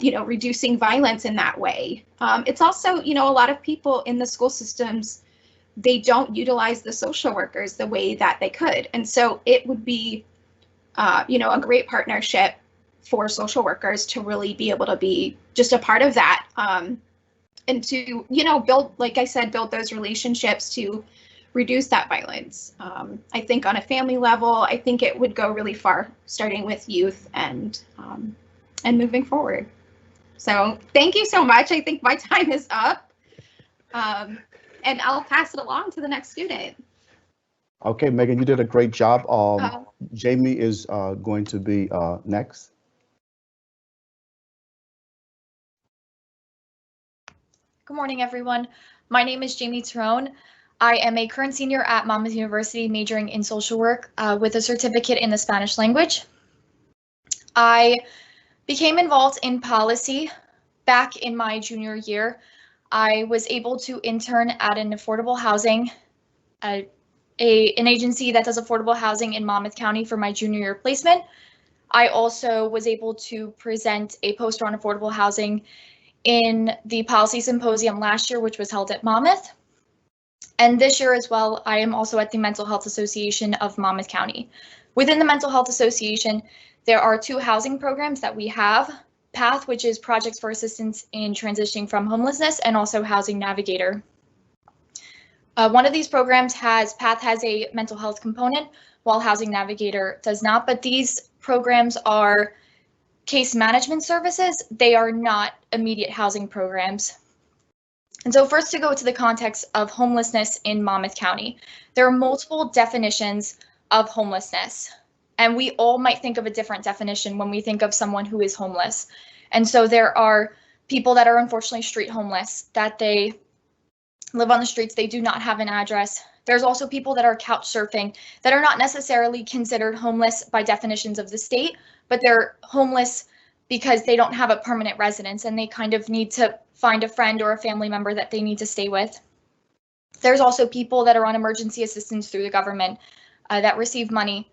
you know, reducing violence in that way. It's also, you know, a lot of people in the school systems, they don't utilize the social workers the way that they could. And so it would be, you know, a great partnership for social workers to really be able to be just a part of that and to, you know, build, like I said, build those relationships to reduce that violence. I think on a family level, I think it would go really far, starting with youth and moving forward. So thank you so much. I think my time is up. And I'll pass it along to the next student. Okay, Megan, you did a great job. Jamie is going to be next. Good morning, everyone. My name is Jamie Tyrone. I am a current senior at Monmouth University majoring in social work with a certificate in the Spanish language. I became involved in policy back in my junior year. I was able to intern at an affordable housing, an agency that does affordable housing in Monmouth County for my junior year placement. I also was able to present a poster on affordable housing in the policy symposium last year, which was held at Monmouth. And this year as well, I am also at the Mental Health Association of Monmouth County. Within the Mental Health Association, there are 2 housing programs that we have, PATH, which is Projects for Assistance in Transitioning from Homelessness, and also Housing Navigator. One of these programs PATH has a mental health component, while Housing Navigator does not, but these programs are case management services. They are not immediate housing programs. And so first, to go to the context of homelessness in Monmouth County, there are multiple definitions of homelessness, and we all might think of a different definition when we think of someone who is homeless. And so there are people that are unfortunately street homeless, that they live on the streets, they do not have an address. There's also people that are couch surfing that are not necessarily considered homeless by definitions of the state, but they're homeless because they don't have a permanent residence and they kind of need to find a friend or a family member that they need to stay with. There's also people that are on emergency assistance through the government that receive money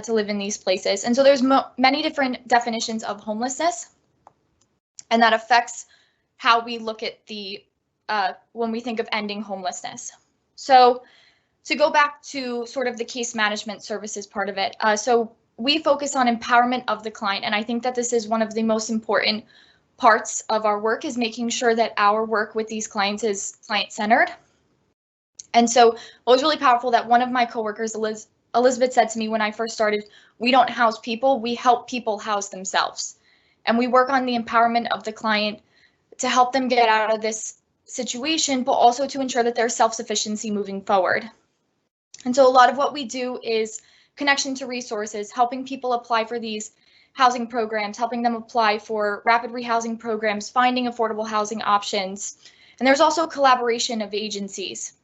to live in these places. And so there's many different definitions of homelessness, and that affects how we look at the when we think of ending homelessness. So to go back to sort of the case management services part of it, so we focus on empowerment of the client, and I think that this is one of the most important parts of our work, is making sure that our work with these clients is client-centered. And so it was really powerful that one of my coworkers, Elizabeth, said to me when I first started, we don't house people, we help people house themselves. And we work on the empowerment of the client to help them get out of this situation, but also to ensure that there's self-sufficiency moving forward. And so a lot of what we do is connection to resources, helping people apply for these housing programs, helping them apply for rapid rehousing programs, finding affordable housing options. And there's also collaboration of agencies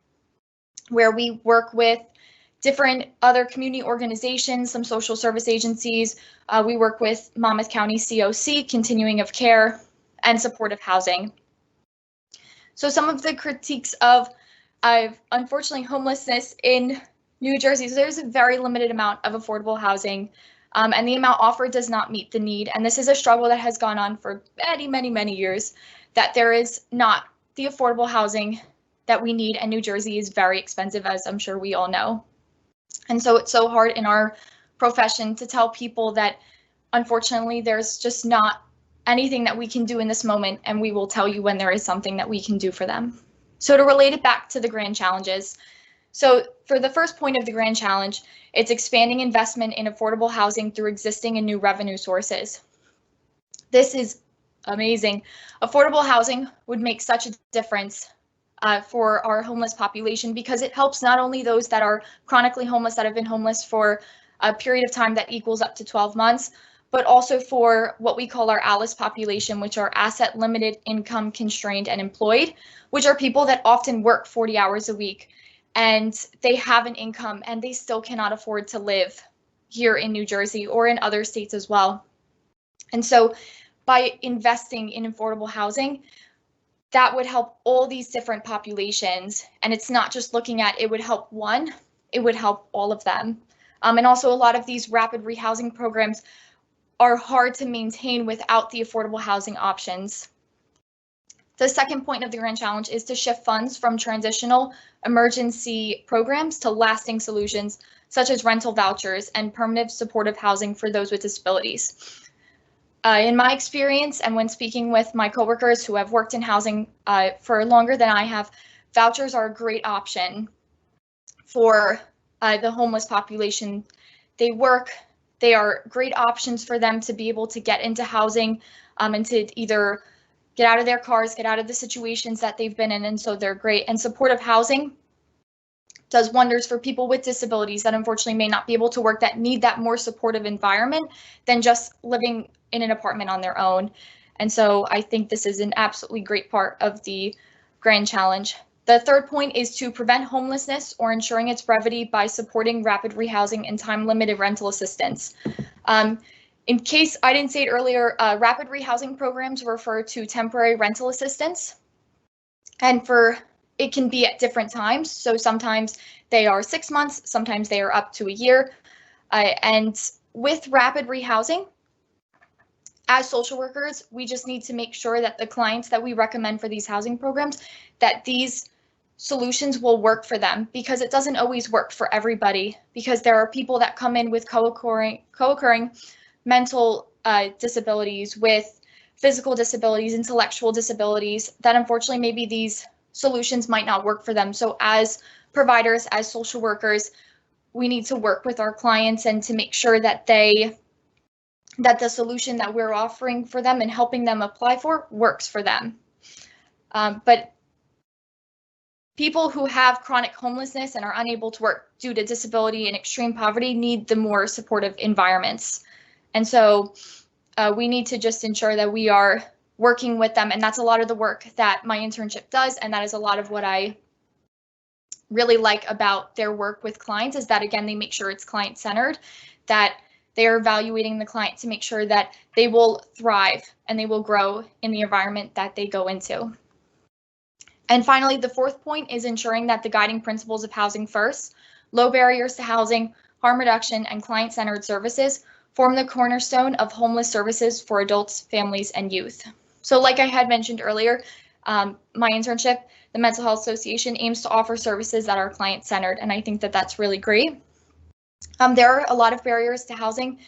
where we work with different other community organizations, some social service agencies. We work with Monmouth County COC, Continuing of Care, and supportive housing. So some of the critiques of unfortunately homelessness in New Jersey, so there's a very limited amount of affordable housing, and the amount offered does not meet the need. And this is a struggle that has gone on for many years, that there is not the affordable housing that we need, and New Jersey is very expensive, as I'm sure we all know. And so it's so hard in our profession to tell people that unfortunately there's just not anything that we can do in this moment, and we will tell you when there is something that we can do for them. So to relate it back to the grand challenges, so for the first point of the grand challenge, it's expanding investment in affordable housing through existing and new revenue sources. This is amazing. Affordable housing would make such a difference for our homeless population, because it helps not only those that are chronically homeless, that have been homeless for a period of time that equals up to 12 months, but also for what we call our ALICE population, which are asset limited, income constrained, and employed, which are people that often work 40 hours a week and they have an income and they still cannot afford to live here in New Jersey or in other states as well. And so by investing in affordable housing, that would help all these different populations. And it's not just looking at it would help one, it would help all of them. And also a lot of these rapid rehousing programs are hard to maintain without the affordable housing options. The second point of the grand challenge is to shift funds from transitional emergency programs to lasting solutions, such as rental vouchers and permanent supportive housing for those with disabilities. In my experience, and when speaking with my coworkers who have worked in housing for longer than I have, vouchers are a great option for the homeless population. They are great options for them to be able to get into housing and to either get out of their cars, get out of the situations that they've been in, and so they're great. And supportive housing does wonders for people with disabilities that unfortunately may not be able to work, that need that more supportive environment than just living in an apartment on their own. And so I think this is an absolutely great part of the grand challenge. The third point is to prevent homelessness or ensuring its brevity by supporting rapid rehousing and time-limited rental assistance. In case I didn't say it earlier, rapid rehousing programs refer to temporary rental assistance, and it can be at different times. So sometimes they are 6 months, sometimes they are up to a year. And with rapid rehousing, as social workers, we just need to make sure that the clients that we recommend for these housing programs, that these solutions will work for them, because it doesn't always work for everybody, because there are people that come in with co-occurring mental disabilities, with physical disabilities, intellectual disabilities, that unfortunately maybe these solutions might not work for them. So as providers, as social workers, we need to work with our clients and to make sure that the solution that we're offering for them and helping them apply for works for them. But people who have chronic homelessness and are unable to work due to disability and extreme poverty need the more supportive environments. And so we need to just ensure that we are working with them. And that's a lot of the work that my internship does. And that is a lot of what I really like about their work with clients, is that, again, they make sure it's client-centered, that they are evaluating the client to make sure that they will thrive and they will grow in the environment that they go into. And finally, the fourth point is ensuring that the guiding principles of housing first, low barriers to housing, harm reduction, and client-centered services form the cornerstone of homeless services for adults, families, and youth. So like I had mentioned earlier, my internship, the Mental Health Association, aims to offer services that are client-centered, and I think that that's really great. There are a lot of barriers to housing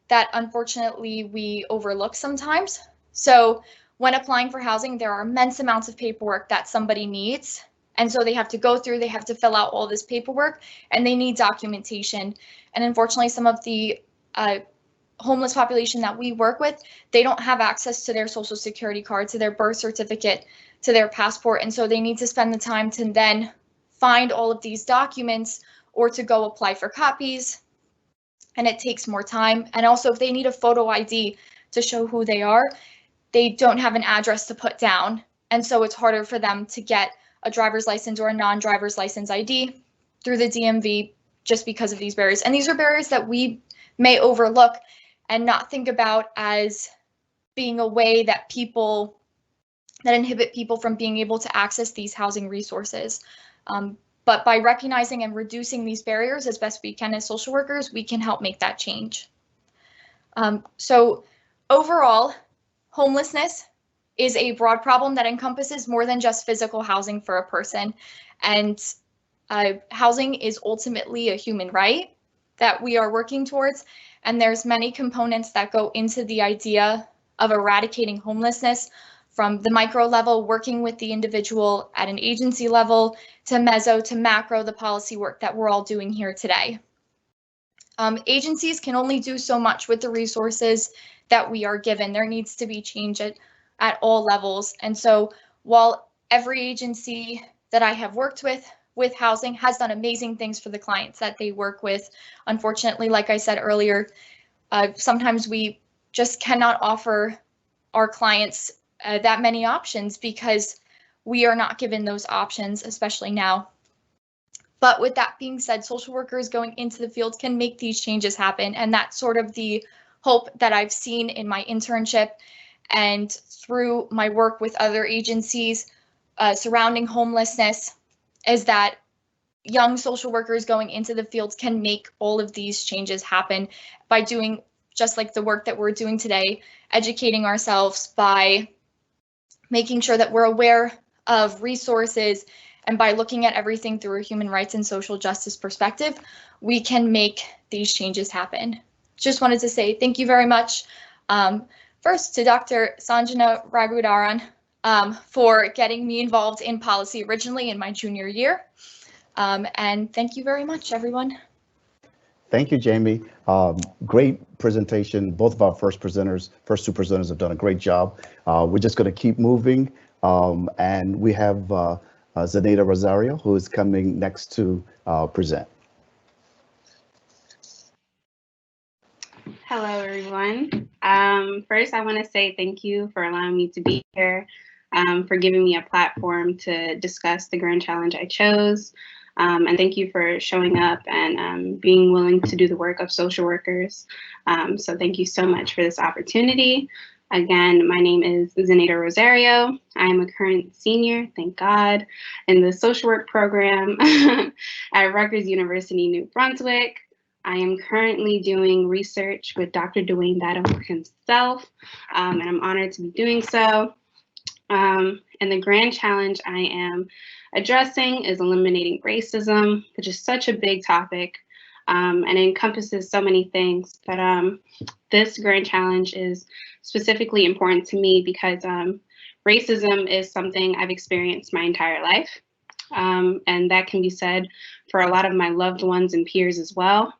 that unfortunately we overlook sometimes. So when applying for housing, there are immense amounts of paperwork that somebody needs. And so they have to go through, they have to fill out all this paperwork, and they need documentation. And unfortunately, some of the homeless population that we work with, they don't have access to their social security card, to their birth certificate, to their passport. And so they need to spend the time to then find all of these documents or to go apply for copies. And it takes more time. And also, if they need a photo ID to show who they are, they don't have an address to put down. And so it's harder for them to get a driver's license or a non-driver's license ID through the DMV just because of these barriers. And these are barriers that we may overlook and not think about as being a way that that inhibit people from being able to access these housing resources. But by recognizing and reducing these barriers as best we can as social workers, we can help make that change. So overall, homelessness is a broad problem that encompasses more than just physical housing for a person. And housing is ultimately a human right that we are working towards. And there's many components that go into the idea of eradicating homelessness, from the micro level, working with the individual at an agency level, to meso to macro, the policy work that we're all doing here today. Agencies can only do so much with the resources that we are given. There needs to be change at all levels. And so while every agency that I have worked with housing has done amazing things for the clients that they work with, unfortunately, like I said earlier, sometimes we just cannot offer our clients that many options because we are not given those options, especially now. But with that being said, social workers going into the field can make these changes happen. And that's sort of the hope that I've seen in my internship and through my work with other agencies surrounding homelessness, is that young social workers going into the field can make all of these changes happen by doing just like the work that we're doing today, educating ourselves, by making sure that we're aware of resources, and by looking at everything through a human rights and social justice perspective, we can make these changes happen. Just wanted to say thank you very much. First to Dr. Sanjana Raghudaran for getting me involved in policy originally in my junior year. And thank you very much, everyone. Thank you, Jamie. Great presentation. Both of our first two presenters have done a great job. We're just going to keep moving. And we have Zenaida Rosario, who is coming next to present. Hello, everyone. First, I want to say thank you for allowing me to be here, for giving me a platform to discuss the grand challenge I chose. And thank you for showing up and being willing to do the work of social workers. So thank you so much for this opportunity. Again, my name is Zenaida Rosario. I am a current senior, thank God, in the social work program at Rutgers University, New Brunswick. I am currently doing research with Dr. Dwayne Battle himself, and I'm honored to be doing so. And the grand challenge I am addressing is eliminating racism, which is such a big topic and encompasses so many things. But this grand challenge is specifically important to me because racism is something I've experienced my entire life. And that can be said for a lot of my loved ones and peers as well.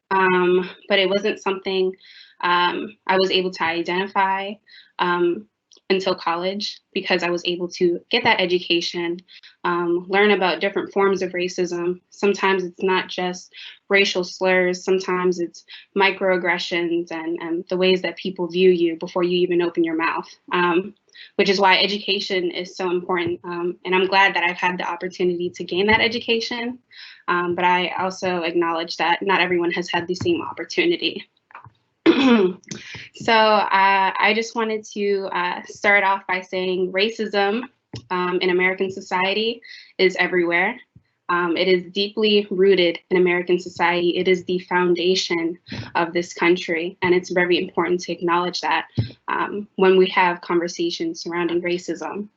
But it wasn't something I was able to identify until college, because I was able to get that education, learn about different forms of racism. Sometimes it's not just racial slurs, sometimes it's microaggressions and the ways that people view you before you even open your mouth, which is why education is so important. And I'm glad that I've had the opportunity to gain that education, but I also acknowledge that not everyone has had the same opportunity. So I just wanted to start off by saying racism in American society is everywhere. It is deeply rooted in American society. It is the foundation of this country, and it's very important to acknowledge that when we have conversations surrounding racism.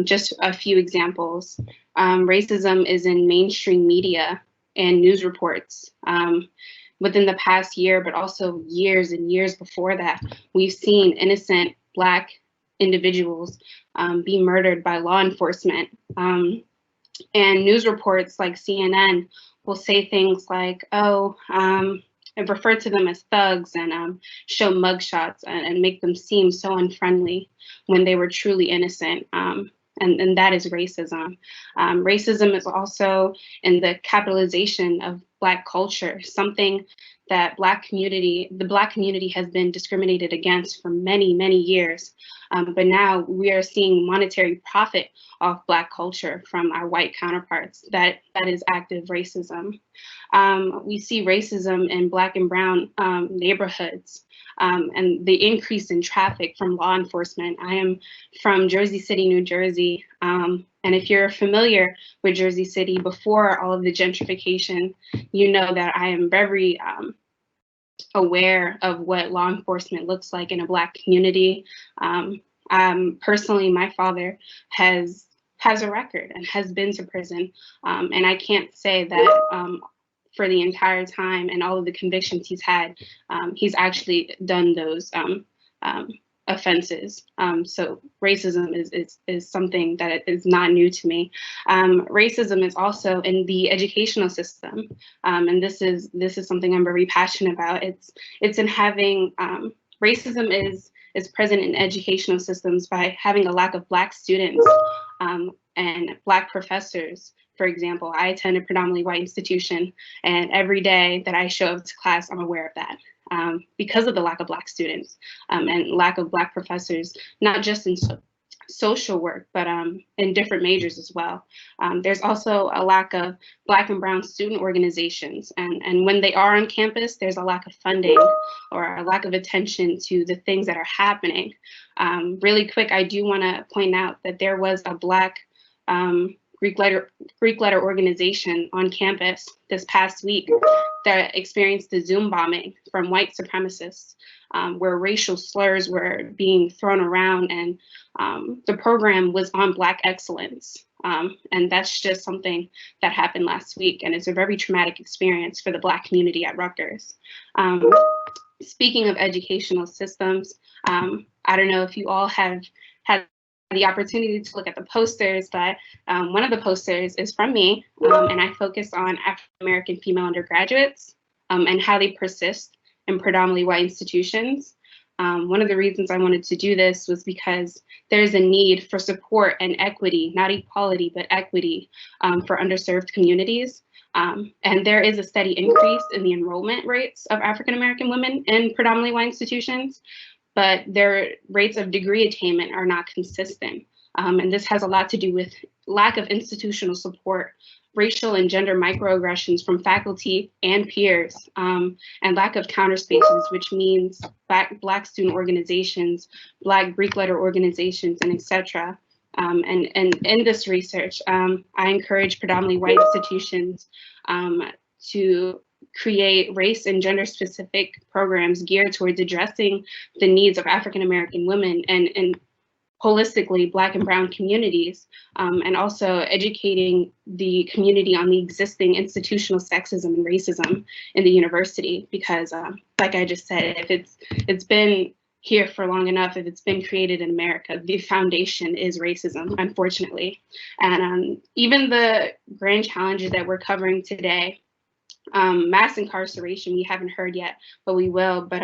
Just a few examples. Racism is in mainstream media and news reports. Within the past year, but also years and years before that, we've seen innocent Black individuals be murdered by law enforcement. And news reports like CNN will say things like, oh, and refer to them as thugs and show mugshots and make them seem so unfriendly when they were truly innocent. And that is racism. Racism is also in the capitalization of Black culture, something that the Black community has been discriminated against for many, many years. But now we are seeing monetary profit off Black culture from our white counterparts. That is active racism. We see racism in Black and brown neighborhoods. And the increase in traffic from law enforcement. I am from Jersey City, New Jersey. And if you're familiar with Jersey City before all of the gentrification, you know that I am very aware of what law enforcement looks like in a Black community. Personally, my father has a record and has been to prison. And I can't say that for the entire time and all of the convictions he's had, he's actually done those offenses. So racism is something that is not new to me. Racism is also in the educational system, and this is something I'm very passionate about. It's in having racism is present in educational systems by having a lack of Black students and Black professors. For example, I attend a predominantly white institution, and every day that I show up to class, I'm aware of that because of the lack of Black students and lack of Black professors, not just in social work, but in different majors as well. There's also a lack of Black and brown student organizations, and when they are on campus, there's a lack of funding or a lack of attention to the things that are happening. Really quick, I do want to point out that there was a Black Greek letter organization on campus this past week that experienced a Zoom bombing from white supremacists, where racial slurs were being thrown around, and the program was on Black excellence. And that's just something that happened last week, and it's a very traumatic experience for the Black community at Rutgers. Speaking of educational systems, I don't know if you all have had the opportunity to look at the posters, but one of the posters is from me, and I focus on African-American female undergraduates and how they persist in predominantly white institutions. One of the reasons I wanted to do this was because there's a need for support and equity, not equality, but equity for underserved communities. And there is a steady increase in the enrollment rates of African-American women in predominantly white institutions, but their rates of degree attainment are not consistent. And this has a lot to do with lack of institutional support, racial and gender microaggressions from faculty and peers, and lack of counter spaces, which means Black student organizations, Black Greek letter organizations, and etc. And in this research, I encourage predominantly white institutions to create race and gender specific programs geared towards addressing the needs of African-American women and holistically Black and Brown communities, and also educating the community on the existing institutional sexism and racism in the university. Because like I just said, if it's been here for long enough, if it's been created in America, the foundation is racism, unfortunately. And even the grand challenges that we're covering today, mass incarceration, we haven't heard yet, but we will. But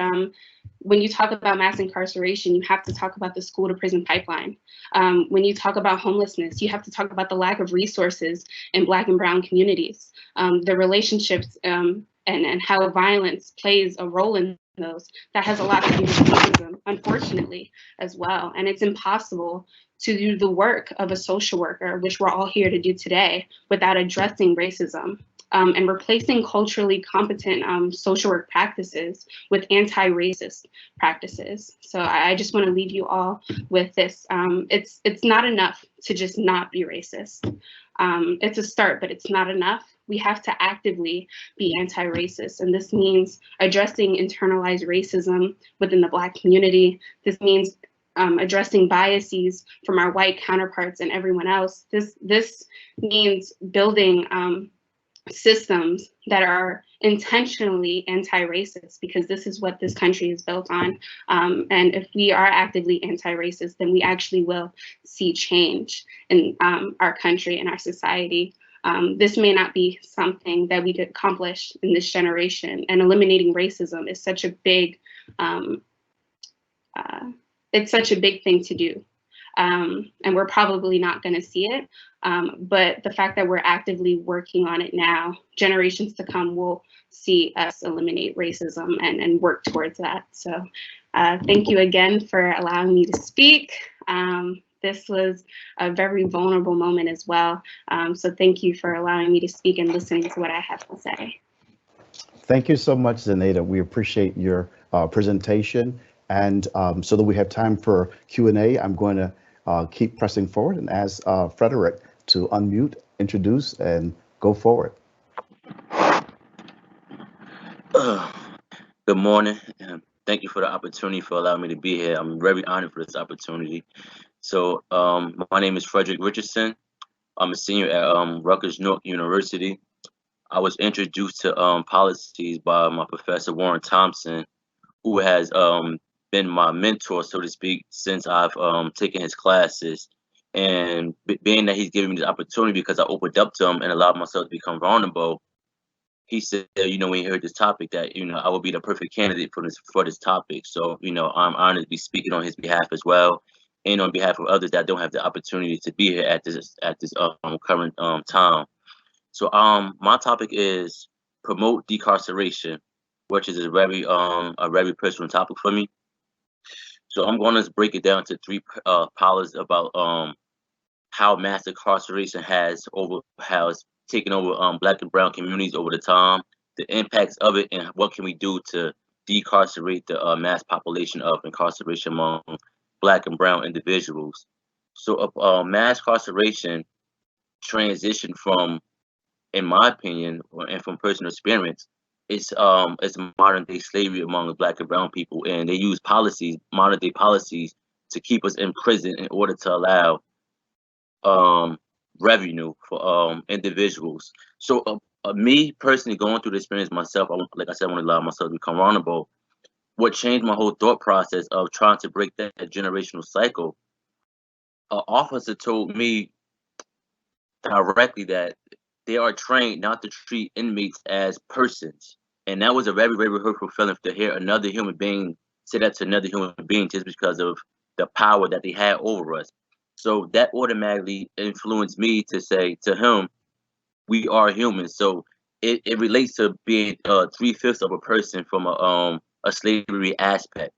when you talk about mass incarceration, you have to talk about the school to prison pipeline. When you talk about homelessness, you have to talk about the lack of resources in Black and Brown communities, the relationships and how violence plays a role in those. That has a lot to do with racism, unfortunately, as well. And it's impossible to do the work of a social worker, which we're all here to do today, without addressing racism. And replacing culturally competent social work practices with anti-racist practices. So I just want to leave you all with this. It's not enough to just not be racist. It's a start, but it's not enough. We have to actively be anti-racist. And this means addressing internalized racism within the Black community. This means addressing biases from our white counterparts and everyone else. This means building systems that are intentionally anti-racist, because this is what this country is built on. And if we are actively anti-racist, then we actually will see change in our country and our society. This may not be something that we could accomplish in this generation, and eliminating racism is such a big, it's such a big thing to do. And we're probably not going to see it. But the fact that we're actively working on it now, generations to come will see us eliminate racism and work towards that. So thank you again for allowing me to speak. This was a very vulnerable moment as well. So thank you for allowing me to speak and listening to what I have to say. Thank you so much, Zenaida. We appreciate your presentation. And so that we have time for Q&A, I'm going to keep pressing forward and ask Frederick to unmute, introduce, and go forward. Good morning, and thank you for the opportunity for allowing me to be here. I'm very honored for this opportunity. So my name is Frederick Richardson. I'm a senior at Rutgers Newark University. I was introduced to policies by my professor, Warren Thompson, who has been my mentor, so to speak, since I've taken his classes. And being that he's giving me the opportunity because I opened up to him and allowed myself to become vulnerable, he said, you know, when he heard this topic, that, you know, I would be the perfect candidate for this topic. So, you know, I'm honored to be speaking on his behalf as well, and on behalf of others that don't have the opportunity to be here at this current time. So my topic is promote decarceration, which is a very personal topic for me. So I'm going to break it down to three pillars about how mass incarceration has taken over Black and Brown communities over the time, the impacts of it, and what can we do to decarcerate the mass population of incarceration among Black and Brown individuals. So mass incarceration transition from, in my opinion, and from personal experience, it's modern day slavery among the Black and Brown people, and they use modern day policies to keep us in prison in order to allow revenue for individuals. So me personally going through the experience myself, like I said, I want to allow myself to become vulnerable. What changed my whole thought process of trying to break that generational cycle, an officer told me directly that they are trained not to treat inmates as persons. And that was a very, very hurtful feeling to hear another human being say that to another human being just because of the power that they had over us. So that automatically influenced me to say to him, we are humans. So it relates to being 3/5 of a person from a slavery aspect.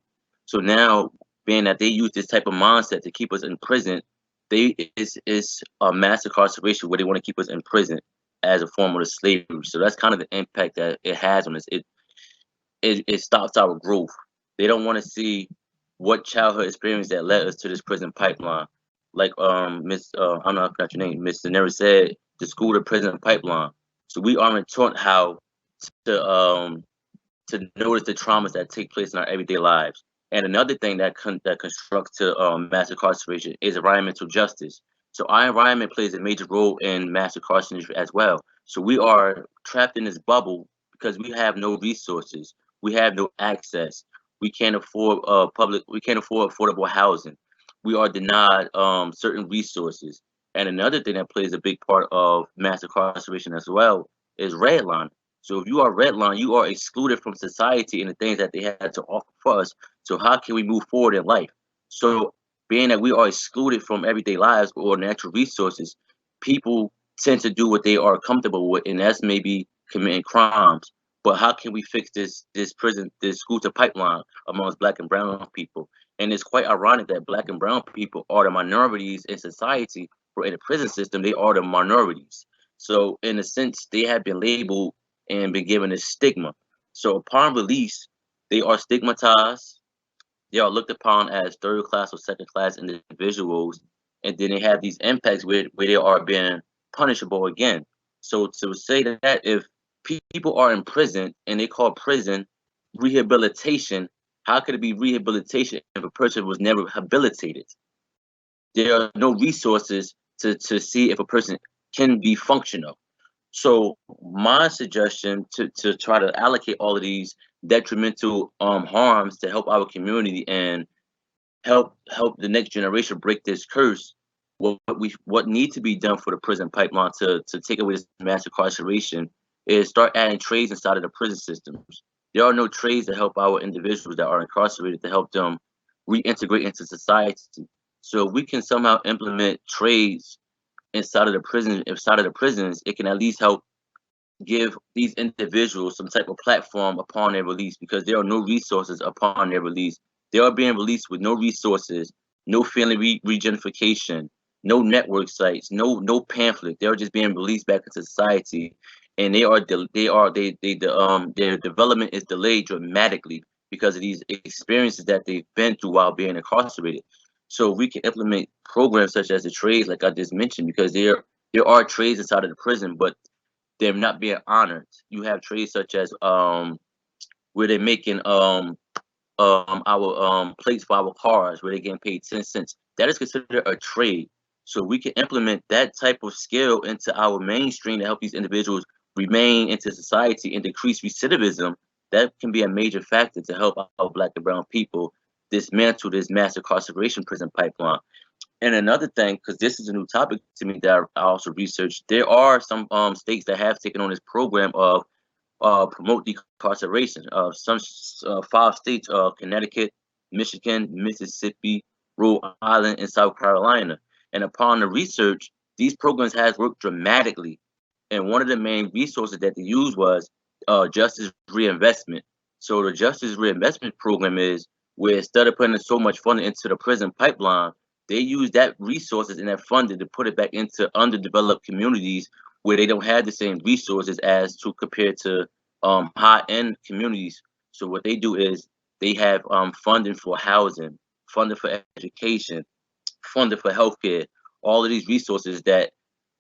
So now, being that they use this type of mindset to keep us in prison, it's a mass incarceration where they want to keep us in prison as a form of the slavery. So that's kind of the impact that it has on us. It stops our growth. They don't want to see what childhood experience that led us to this prison pipeline. Like Miss I'm not forgot your name, Miss Zanera said, the school to prison pipeline. So we aren't taught how to notice the traumas that take place in our everyday lives. And another thing that constructs to mass incarceration is environmental justice. So our environment plays a major role in mass incarceration as well. So we are trapped in this bubble because we have no resources, we have no access, we can't afford we can't afford affordable housing. We are denied certain resources. And another thing that plays a big part of mass incarceration as well is redlining. So if you are redline, you are excluded from society and the things that they had to offer for us. So how can we move forward in life? So being that we are excluded from everyday lives or natural resources, people tend to do what they are comfortable with, and that's maybe committing crimes. But how can we fix this school to pipeline amongst Black and brown people? And it's quite ironic that Black and brown people are the minorities in society, or in the prison system, they are the minorities. So in a sense, they have been labeled and been given a stigma. So upon release, they are stigmatized. They are looked upon as third class or second class individuals, and then they have these impacts where they are being punishable again. So to say that if people are in prison and they call prison rehabilitation, how could it be rehabilitation if a person was never rehabilitated? There are no resources to see if a person can be functional. So my suggestion to try to allocate all of these detrimental harms to help our community and help the next generation break this curse, what needs to be done for the prison pipeline to take away this mass incarceration is start adding trades inside of the prison systems. There are no trades to help our individuals that are incarcerated to help them reintegrate into society. So if we can somehow implement trades inside of the prisons, it can at least help give these individuals some type of platform upon their release, because there are no resources upon their release. They are being released with no resources, no family reunification, no network sites, no pamphlet. They are just being released back into society, and their development is delayed dramatically because of these experiences that they've been through while being incarcerated. So we can implement programs such as the trades, like I just mentioned, because there are trades inside of the prison, but they're not being honored. You have trades such as where they're making our plates for our cars, where they're getting paid 10 cents. That is considered a trade. So we can implement that type of skill into our mainstream to help these individuals remain into society and decrease recidivism. That can be a major factor to help our Black and brown people dismantle this mass incarceration prison pipeline. And another thing, because this is a new topic to me that I also researched, there are some states that have taken on this program of promote decarceration. Some 5 states: Connecticut, Michigan, Mississippi, Rhode Island, and South Carolina. And upon the research, these programs has worked dramatically. And one of the main resources that they used was justice reinvestment. So the justice reinvestment program is where instead of putting so much funding into the prison pipeline, they use that resources and that funding to put it back into underdeveloped communities where they don't have the same resources as to compare to high-end communities. So what they do is they have funding for housing, funding for education, funding for healthcare, all of these resources that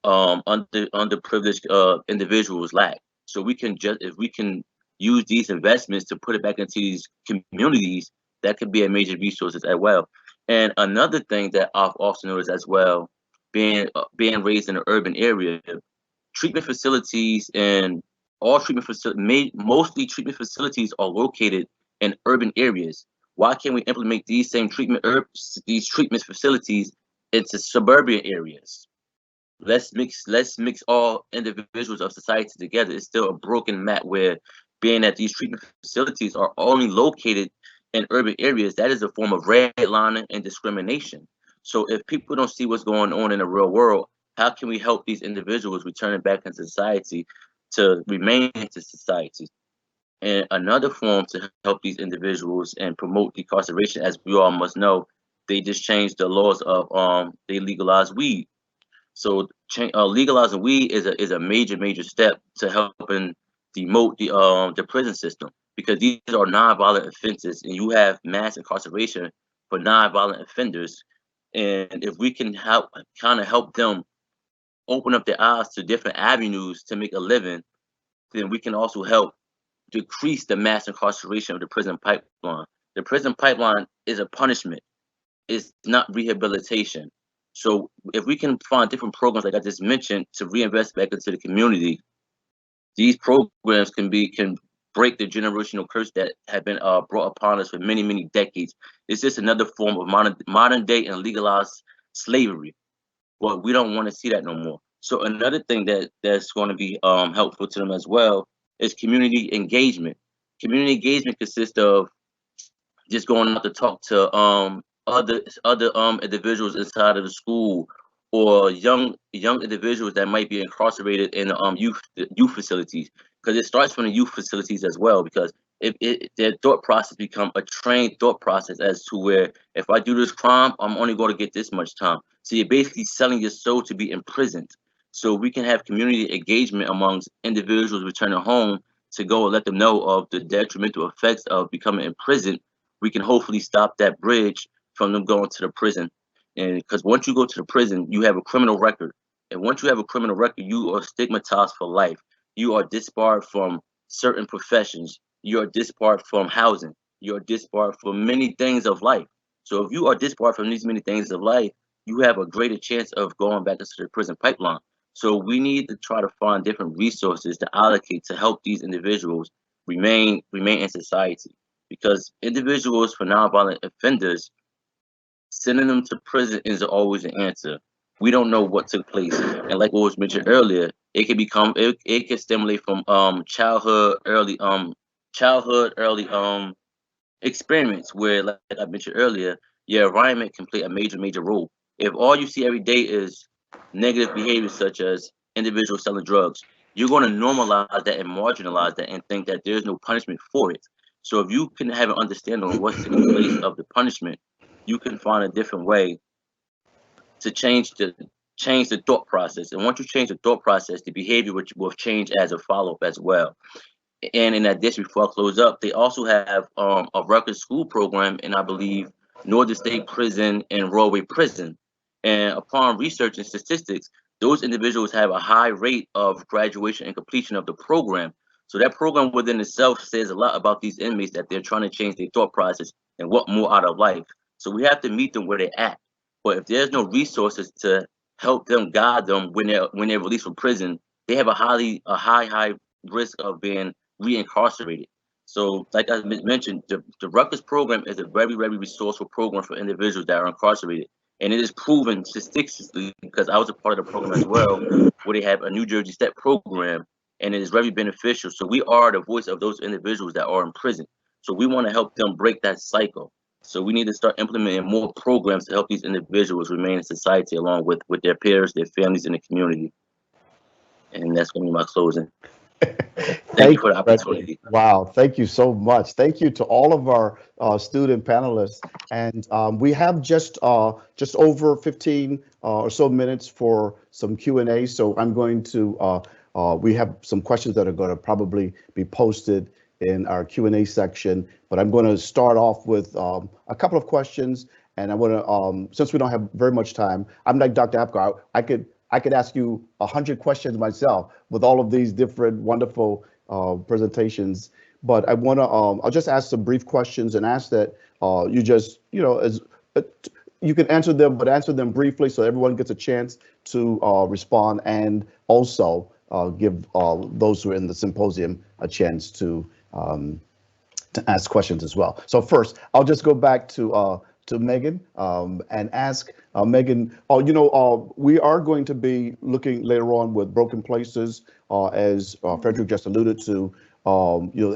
underprivileged individuals lack. So if we can use these investments to put it back into these communities, that could be a major resource as well. And another thing that I've also noticed as well, being raised in an urban area, treatment facilities and mostly treatment facilities are located in urban areas. Why can't we implement these same treatment facilities into suburban areas? Let's mix all individuals of society together. It's still a broken map where, being that these treatment facilities are only located in urban areas, that is a form of redlining and discrimination. So if people don't see what's going on in the real world, how can we help these individuals returning back into society to remain into society? And another form to help these individuals and promote decarceration, as we all must know, they just changed the laws of they legalized weed. So legalizing weed is a major step to helping demote the prison system, because these are nonviolent offenses, and you have mass incarceration for nonviolent offenders. And if we can help them open up their eyes to different avenues to make a living, then we can also help decrease the mass incarceration of the prison pipeline. The prison pipeline is a punishment. It's not rehabilitation. So if we can find different programs, like I just mentioned, to reinvest back into the community, these programs can break the generational curse that have been brought upon us for many, many decades. It's just another form of modern day and legalized slavery. But we don't want to see that no more. So another thing that's going to be helpful to them as well is community engagement. Community engagement consists of just going out to talk to other individuals inside of the school, or young individuals that might be incarcerated in youth facilities, because it starts from the youth facilities as well, because their thought process become a trained thought process as to where, if I do this crime, I'm only going to get this much time. So you're basically selling your soul to be imprisoned. So we can have community engagement amongst individuals returning home to go and let them know of the detrimental effects of becoming imprisoned. We can hopefully stop that bridge from them going to the prison. And because once you go to the prison, you have a criminal record. And once you have a criminal record, you are stigmatized for life. You are disbarred from certain professions. You are disbarred from housing. You are disbarred from many things of life. So if you are disbarred from these many things of life, you have a greater chance of going back into the prison pipeline. So we need to try to find different resources to allocate to help these individuals remain in society. Because individuals for nonviolent offenders, sending them to prison isn't always an answer. We don't know what took place, and like what was mentioned earlier, it can stimulate from childhood early experiments where, like I mentioned earlier, your environment can play a major role. If all you see every day is negative behavior such as individuals selling drugs, you're going to normalize that and marginalize that and think that there's no punishment for it. So if you can have an understanding of what's taking place of the punishment, you can find a different way to change the thought process. And once you change the thought process, the behavior will change as a follow-up as well. And in addition, before I close up, they also have a record school program in, I believe, Northern State Prison and Royal Prison. And upon research and statistics, those individuals have a high rate of graduation and completion of the program. So that program within itself says a lot about these inmates, that they're trying to change their thought process and want more out of life. So we have to meet them where they're at. But if there's no resources to help them, guide them when they're released from prison, they have a high risk of being reincarcerated. So like I mentioned, the Rutgers program is a very resourceful program for individuals that are incarcerated. And it is proven statistically, because I was a part of the program as well, where they have a New Jersey STEP program, and it is very beneficial. So we are the voice of those individuals that are in prison. So we want to help them break that cycle. So we need to start implementing more programs to help these individuals remain in society along with their peers, their families, and the community. And that's going to be my closing. Thank you for the opportunity. Wow, thank you so much. Thank you to all of our student panelists. And we have just over 15 or so minutes for some Q&A. So I'm going to, we have some questions that are going to probably be posted in our Q&A section, but I'm going to start off with a couple of questions. And I want to, since we don't have very much time, I'm like Dr. Apgar, I could ask you 100 questions myself with all of these different wonderful presentations, but I want to, I'll just ask some brief questions and ask that you just, you can answer them, but answer them briefly so everyone gets a chance to respond, and also give those who are in the symposium a chance to ask questions as well. So first, I'll just go back to Megan and ask Megan, we are going to be looking later on with broken places, as Frederick just alluded to,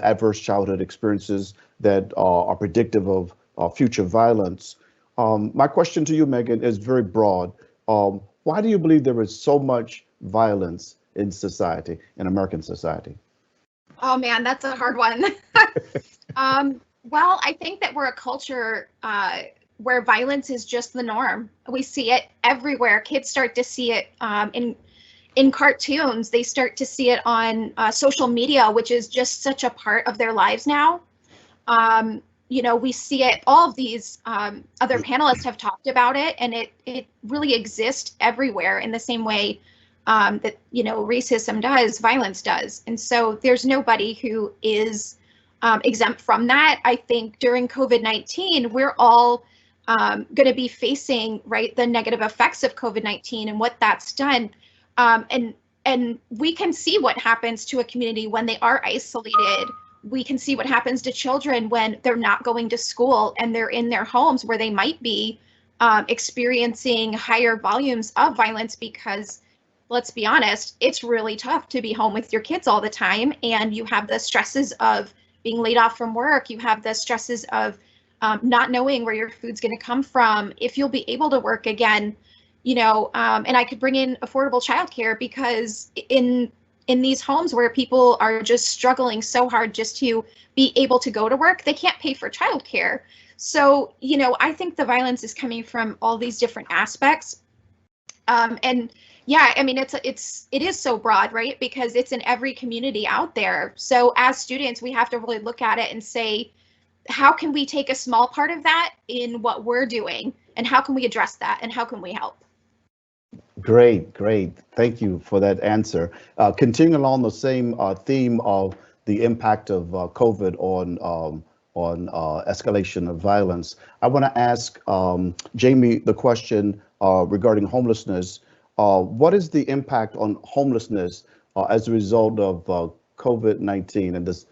adverse childhood experiences that are predictive of future violence. My question to you, Megan, is very broad. Why do you believe there is so much violence in society, in American society? Oh man, that's a hard one. Well, I think that we're a culture where violence is just the norm. We see it everywhere. Kids start to see it in cartoons. They start to see it on social media, which is just such a part of their lives now. We see it, all of these other panelists have talked about it, and it really exists everywhere in the same way that, racism does, violence does. And so there's nobody who is exempt from that. I think during COVID-19, we're all going to be facing, right, the negative effects of COVID-19 and what that's done. And we can see what happens to a community when they are isolated. We can see what happens to children when they're not going to school and they're in their homes where they might be experiencing higher volumes of violence because, let's be honest, it's really tough to be home with your kids all the time. And you have the stresses of being laid off from work. You have the stresses of not knowing where your food's going to come from, if you'll be able to work again, you know, and I could bring in affordable childcare because in these homes where people are just struggling so hard just to be able to go to work, they can't pay for childcare. So, you know, I think the violence is coming from all these different aspects. And yeah, I mean, it is so broad, right? Because it's in every community out there. So as students, we have to really look at it and say, how can we take a small part of that in what we're doing? And how can we address that? And how can we help? Great, great. Thank you for that answer. Continuing along the same theme of the impact of COVID on escalation of violence, I want to ask Jamie the question regarding homelessness. What is the impact on homelessness as a result of COVID-19 and this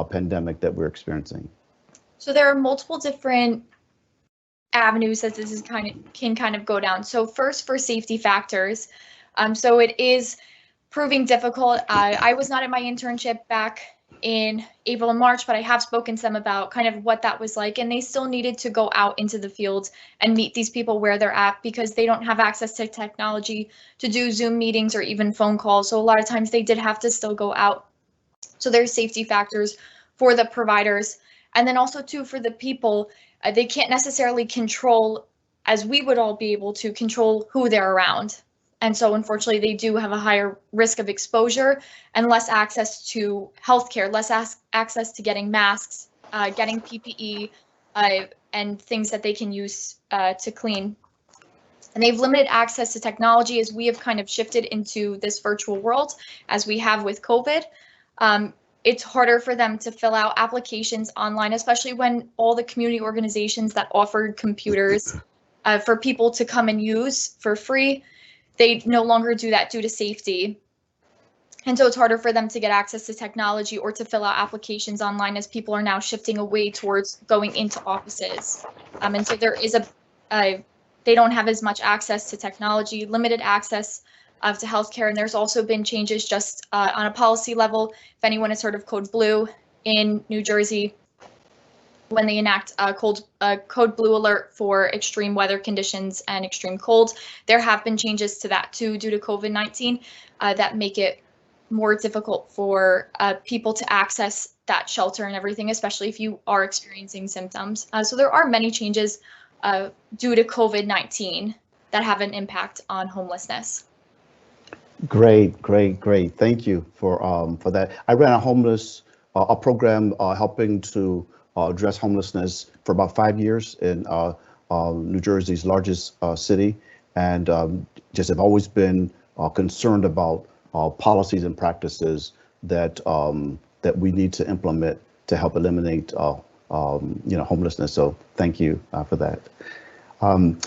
pandemic that we're experiencing? So there are multiple different avenues that this is can kind of go down. So first, for safety factors, so it is proving difficult. I was not at my internship back in April and March, but I have spoken to them about kind of what that was like, and they still needed to go out into the field and meet these people where they're at because they don't have access to technology to do Zoom meetings or even phone calls. So a lot of times they did have to still go out. So there's safety factors for the providers. And then also too, for the people, they can't necessarily control, as we would all be able to control, who they're around. And so unfortunately, they do have a higher risk of exposure and less access to healthcare, less access to getting masks, getting PPE, and things that they can use to clean. And they've limited access to technology as we have kind of shifted into this virtual world as we have with COVID. It's harder for them to fill out applications online, especially when all the community organizations that offered computers for people to come and use for free, they no longer do that due to safety. And so it's harder for them to get access to technology or to fill out applications online as people are now shifting away towards going into offices. And so there is they don't have as much access to technology, limited access to healthcare. And there's also been changes just on a policy level. If anyone has heard of Code Blue in New Jersey, when they enact Code Blue alert for extreme weather conditions and extreme cold, there have been changes to that too due to COVID-19 that make it more difficult for people to access that shelter and everything, especially if you are experiencing symptoms. So there are many changes due to COVID-19 that have an impact on homelessness. Great, great, great. Thank you for that. I ran a program helping to address homelessness for about 5 years in New Jersey's largest city, and just have always been concerned about policies and practices that that we need to implement to help eliminate homelessness. So thank you for that.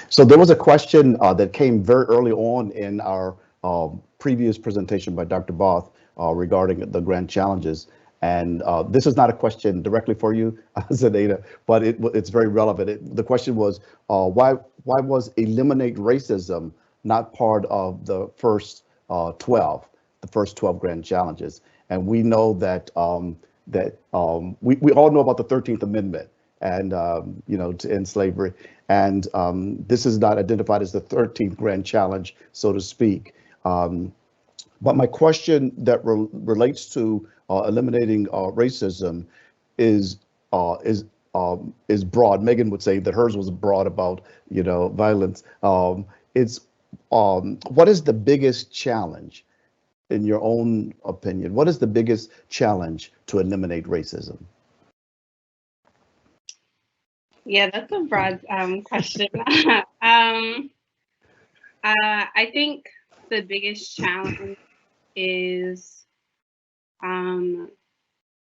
So there was a question that came very early on in our previous presentation by Dr. Both regarding the grand challenges. And this is not a question directly for you, Zenaida, but it's very relevant. The question was, why was eliminate racism not part of the first 12 grand challenges? And we know that we all know about the 13th Amendment and to end slavery, and this is not identified as the 13th grand challenge, so to speak. But my question that relates to eliminating racism is broad. Megan would say that hers was broad about violence. What is the biggest challenge, in your own opinion? What is the biggest challenge to eliminate racism? Yeah, that's a broad question. I think the biggest challenge is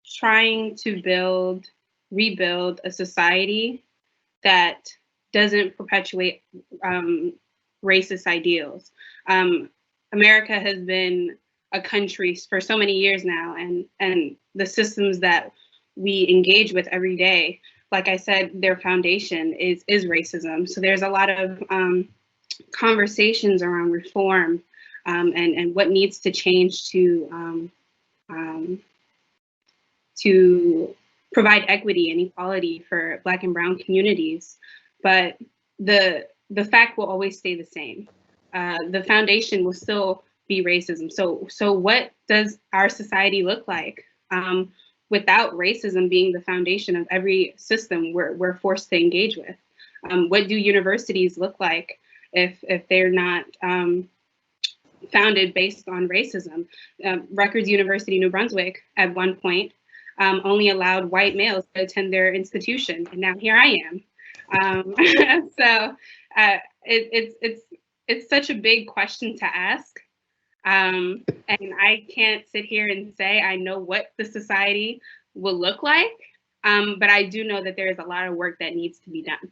trying to rebuild a society that doesn't perpetuate racist ideals. America has been a country for so many years now, and the systems that we engage with every day, like I said, their foundation is racism. So there's a lot of conversations around reform and what needs to change to provide equity and equality for Black and Brown communities. But the fact will always stay the same. The foundation will still be racism. So what does our society look like without racism being the foundation of every system we're forced to engage with? What do universities look like if they're not founded based on racism? Rutgers University, New Brunswick, at one point, only allowed white males to attend their institution, and now here I am. So it's such a big question to ask, and I can't sit here and say I know what the society will look like, but I do know that there is a lot of work that needs to be done,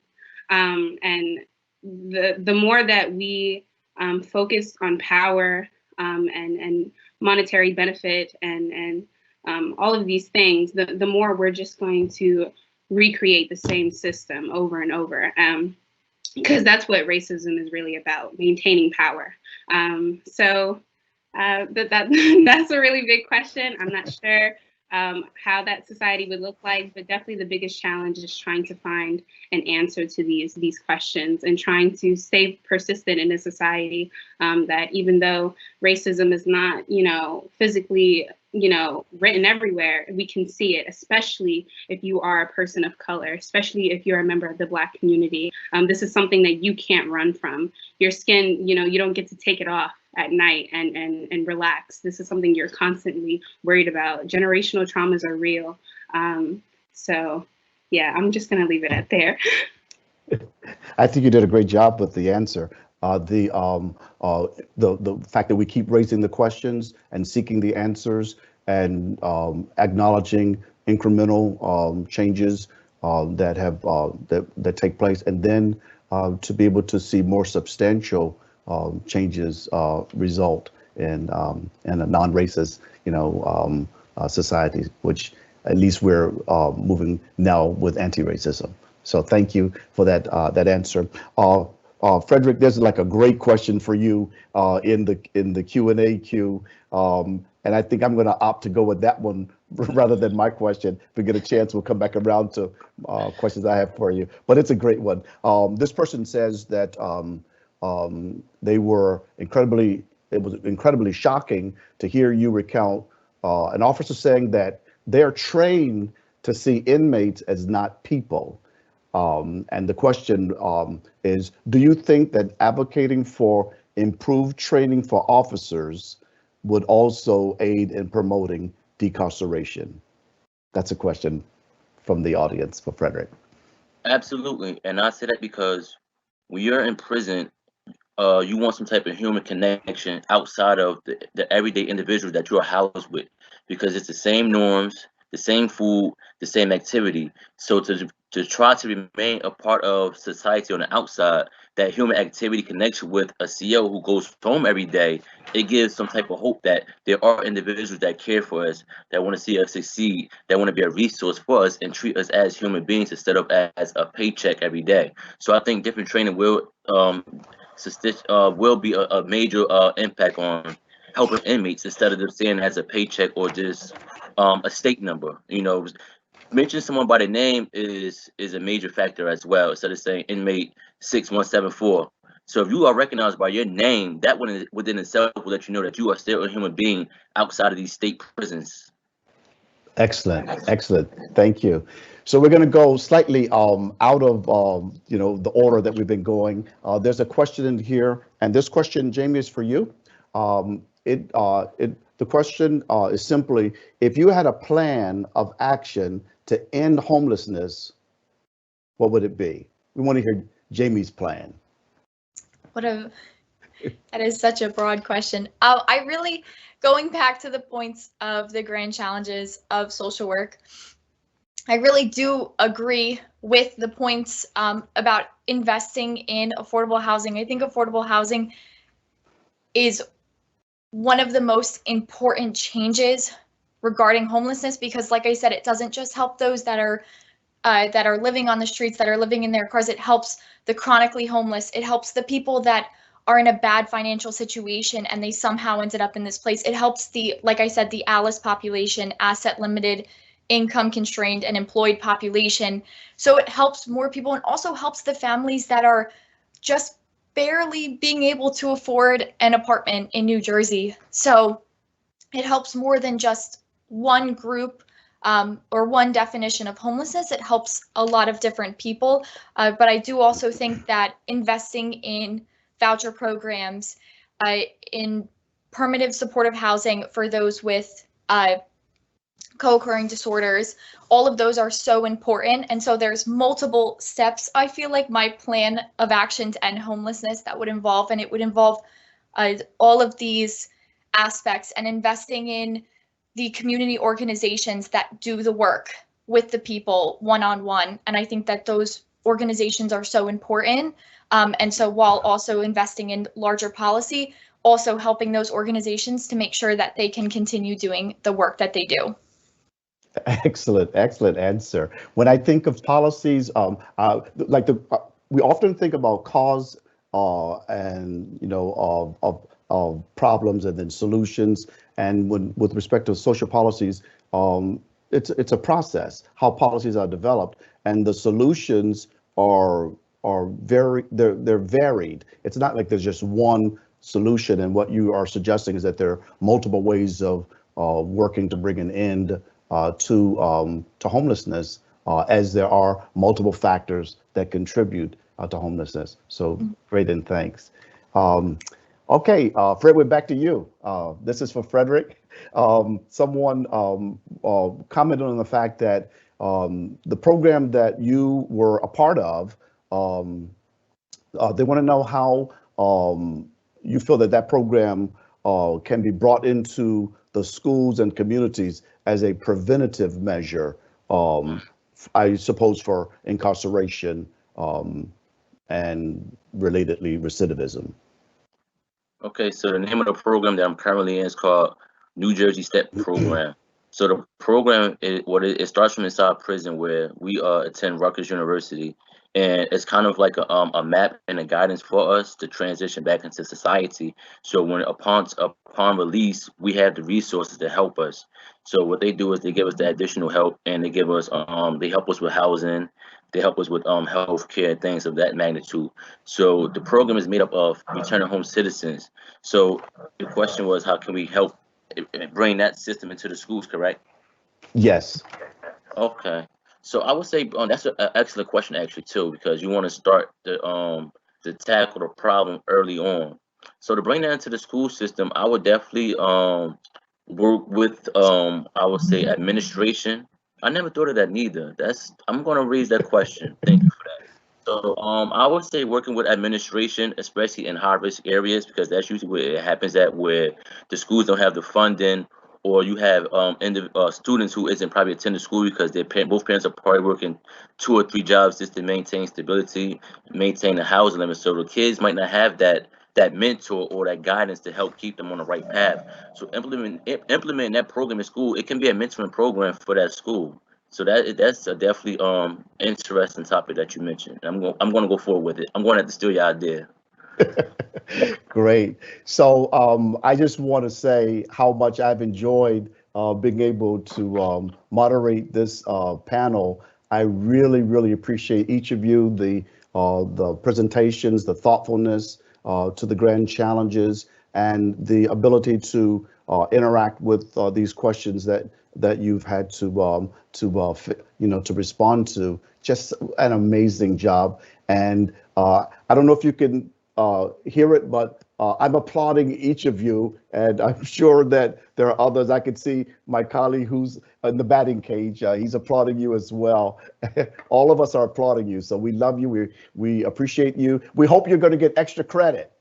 and the more that we focus on power and monetary benefit and all of these things, the more we're just going to recreate the same system over and over, because that's what racism is really about, maintaining power. So that's a really big question. I'm not sure how that society would look like, but definitely the biggest challenge is trying to find an answer to these questions and trying to stay persistent in a society that, even though racism is not, physically, written everywhere, we can see it, especially if you are a person of color, especially if you're a member of the Black community. This is something that you can't run from. Your skin, you don't get to take it off at night and relax. This is something you're constantly worried about. Generational traumas are real. So yeah, I'm just gonna leave it at there. I think you did a great job with the answer. The fact that we keep raising the questions and seeking the answers and acknowledging incremental changes that have that take place, and then to be able to see more substantial changes result in a non-racist, society, which at least we're moving now with anti-racism. So thank you for that that answer. Frederick, there's like a great question for you in the Q&A queue, and I think I'm going to opt to go with that one rather than my question. If we get a chance, we'll come back around to questions I have for you. But it's a great one. This person says that it was incredibly shocking to hear you recount an officer saying that they're trained to see inmates as not people. And the question is, do you think that advocating for improved training for officers would also aid in promoting decarceration? That's a question from the audience for Frederick. Absolutely. And I say that because when you're in prison, you want some type of human connection outside of the everyday individual that you're housed with, because it's the same norms, the same food, the same activity. So to try to remain a part of society on the outside, that human activity connection with a CO who goes home every day, it gives some type of hope that there are individuals that care for us, that want to see us succeed, that want to be a resource for us and treat us as human beings instead of as a paycheck every day. So I think different training will be a major impact on helping inmates instead of them seeing it as a paycheck or just a state number. Mentioning someone by the name is a major factor as well, instead of saying inmate 6174. So if you are recognized by your name, that within itself will let you know that you are still a human being outside of these state prisons. Excellent, excellent. Thank you. So we're going to go slightly out of the order that we've been going. There's a question in here, and this question, Jamie, is for you. The question is simply, if you had a plan of action to end homelessness, what would it be? We want to hear Jamie's plan. What a That is such a broad question. I really, going back to the points of the grand challenges of social work, I really do agree with the points about investing in affordable housing. I think affordable housing is one of the most important changes regarding homelessness, because like I said, it doesn't just help those that are living on the streets, that are living in their cars. It helps the chronically homeless. It helps the people that are in a bad financial situation and they somehow ended up in this place. It helps the, like I said, the ALICE population, asset limited, income constrained, and employed population. So it helps more people, and also helps the families that are just barely being able to afford an apartment in New Jersey. So it helps more than just one group or one definition of homelessness. It helps a lot of different people. But I do also think that investing in voucher programs, in permanent supportive housing for those with co-occurring disorders, all of those are so important. And so there's multiple steps, I feel like, my plan of action to end homelessness that would involve, and it would involve all of these aspects, and investing in the community organizations that do the work with the people one-on-one. And I think that those organizations are so important. And so while also investing in larger policy, also helping those organizations to make sure that they can continue doing the work that they do. Excellent answer. When I think of policies, we often think about cause and of problems and then solutions. And with respect to social policies, it's a process, how policies are developed, and the solutions are they're varied. It's not like there's just one solution, and what you are suggesting is that there are multiple ways of working to bring an end to homelessness, as there are multiple factors that contribute to homelessness. So great, and thanks. Okay, Fred, we're back to you. This is for Frederick. Someone commented on the fact that the program that you were a part of, they want to know how you feel that program can be brought into the schools and communities as a preventative measure, I suppose, for incarceration and relatedly recidivism. Okay, so the name of the program that I'm currently in is called New Jersey STEP Program. So the program, it starts from inside prison, where we attend Rutgers University, and it's kind of like a map and a guidance for us to transition back into society. So when upon release, we have the resources to help us. So what they do is they give us the additional help, and they give us they help us with housing, they help us with health care, things of that magnitude. So the program is made up of returning home citizens. So the question was, how can we help bring that system into the schools, correct? Yes. Okay. So I would say that's an excellent question, actually, too, because you want to start to tackle the problem early on. So to bring that into the school system, I would definitely work with I would say administration. I never thought of that neither. I'm gonna raise that question. Thank you for that. So I would say working with administration, especially in high-risk areas, because that's usually where it happens at, where the schools don't have the funding, or you have students who isn't probably attending school because both parents are probably working 2 or 3 jobs just to maintain stability, maintain the housing limit. So the kids might not have that mentor or that guidance to help keep them on the right path. So implementing that program in school, it can be a mentoring program for that school. So that's a definitely interesting topic that you mentioned. I'm going to go forward with it. I'm going to have to steal your idea. Great. So I just want to say how much I've enjoyed being able to moderate this panel. I really, really appreciate each of you, the presentations, the thoughtfulness to the grand challenges, and the ability to interact with these questions that you've had to respond to. Just an amazing job. And I don't know if you can hear it, but I'm applauding each of you, and I'm sure that there are others. I could see my colleague who's in the batting cage. He's applauding you as well. All of us are applauding you. So we love you. We appreciate you. We hope you're going to get extra credit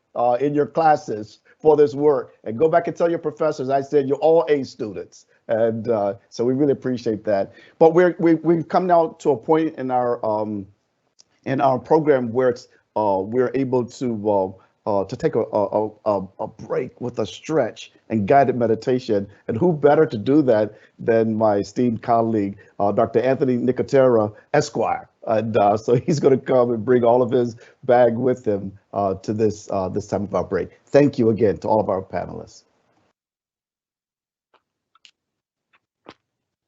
in your classes for this work. And go back and tell your professors I said you're all A students. And so we really appreciate that. But we've come now to a point in our program where it's we're able to take a break with a stretch and guided meditation. And who better to do that than my esteemed colleague, Dr. Anthony Nicotera, Esquire. And so he's going to come and bring all of his bag with him to this time of our break. Thank you again to all of our panelists.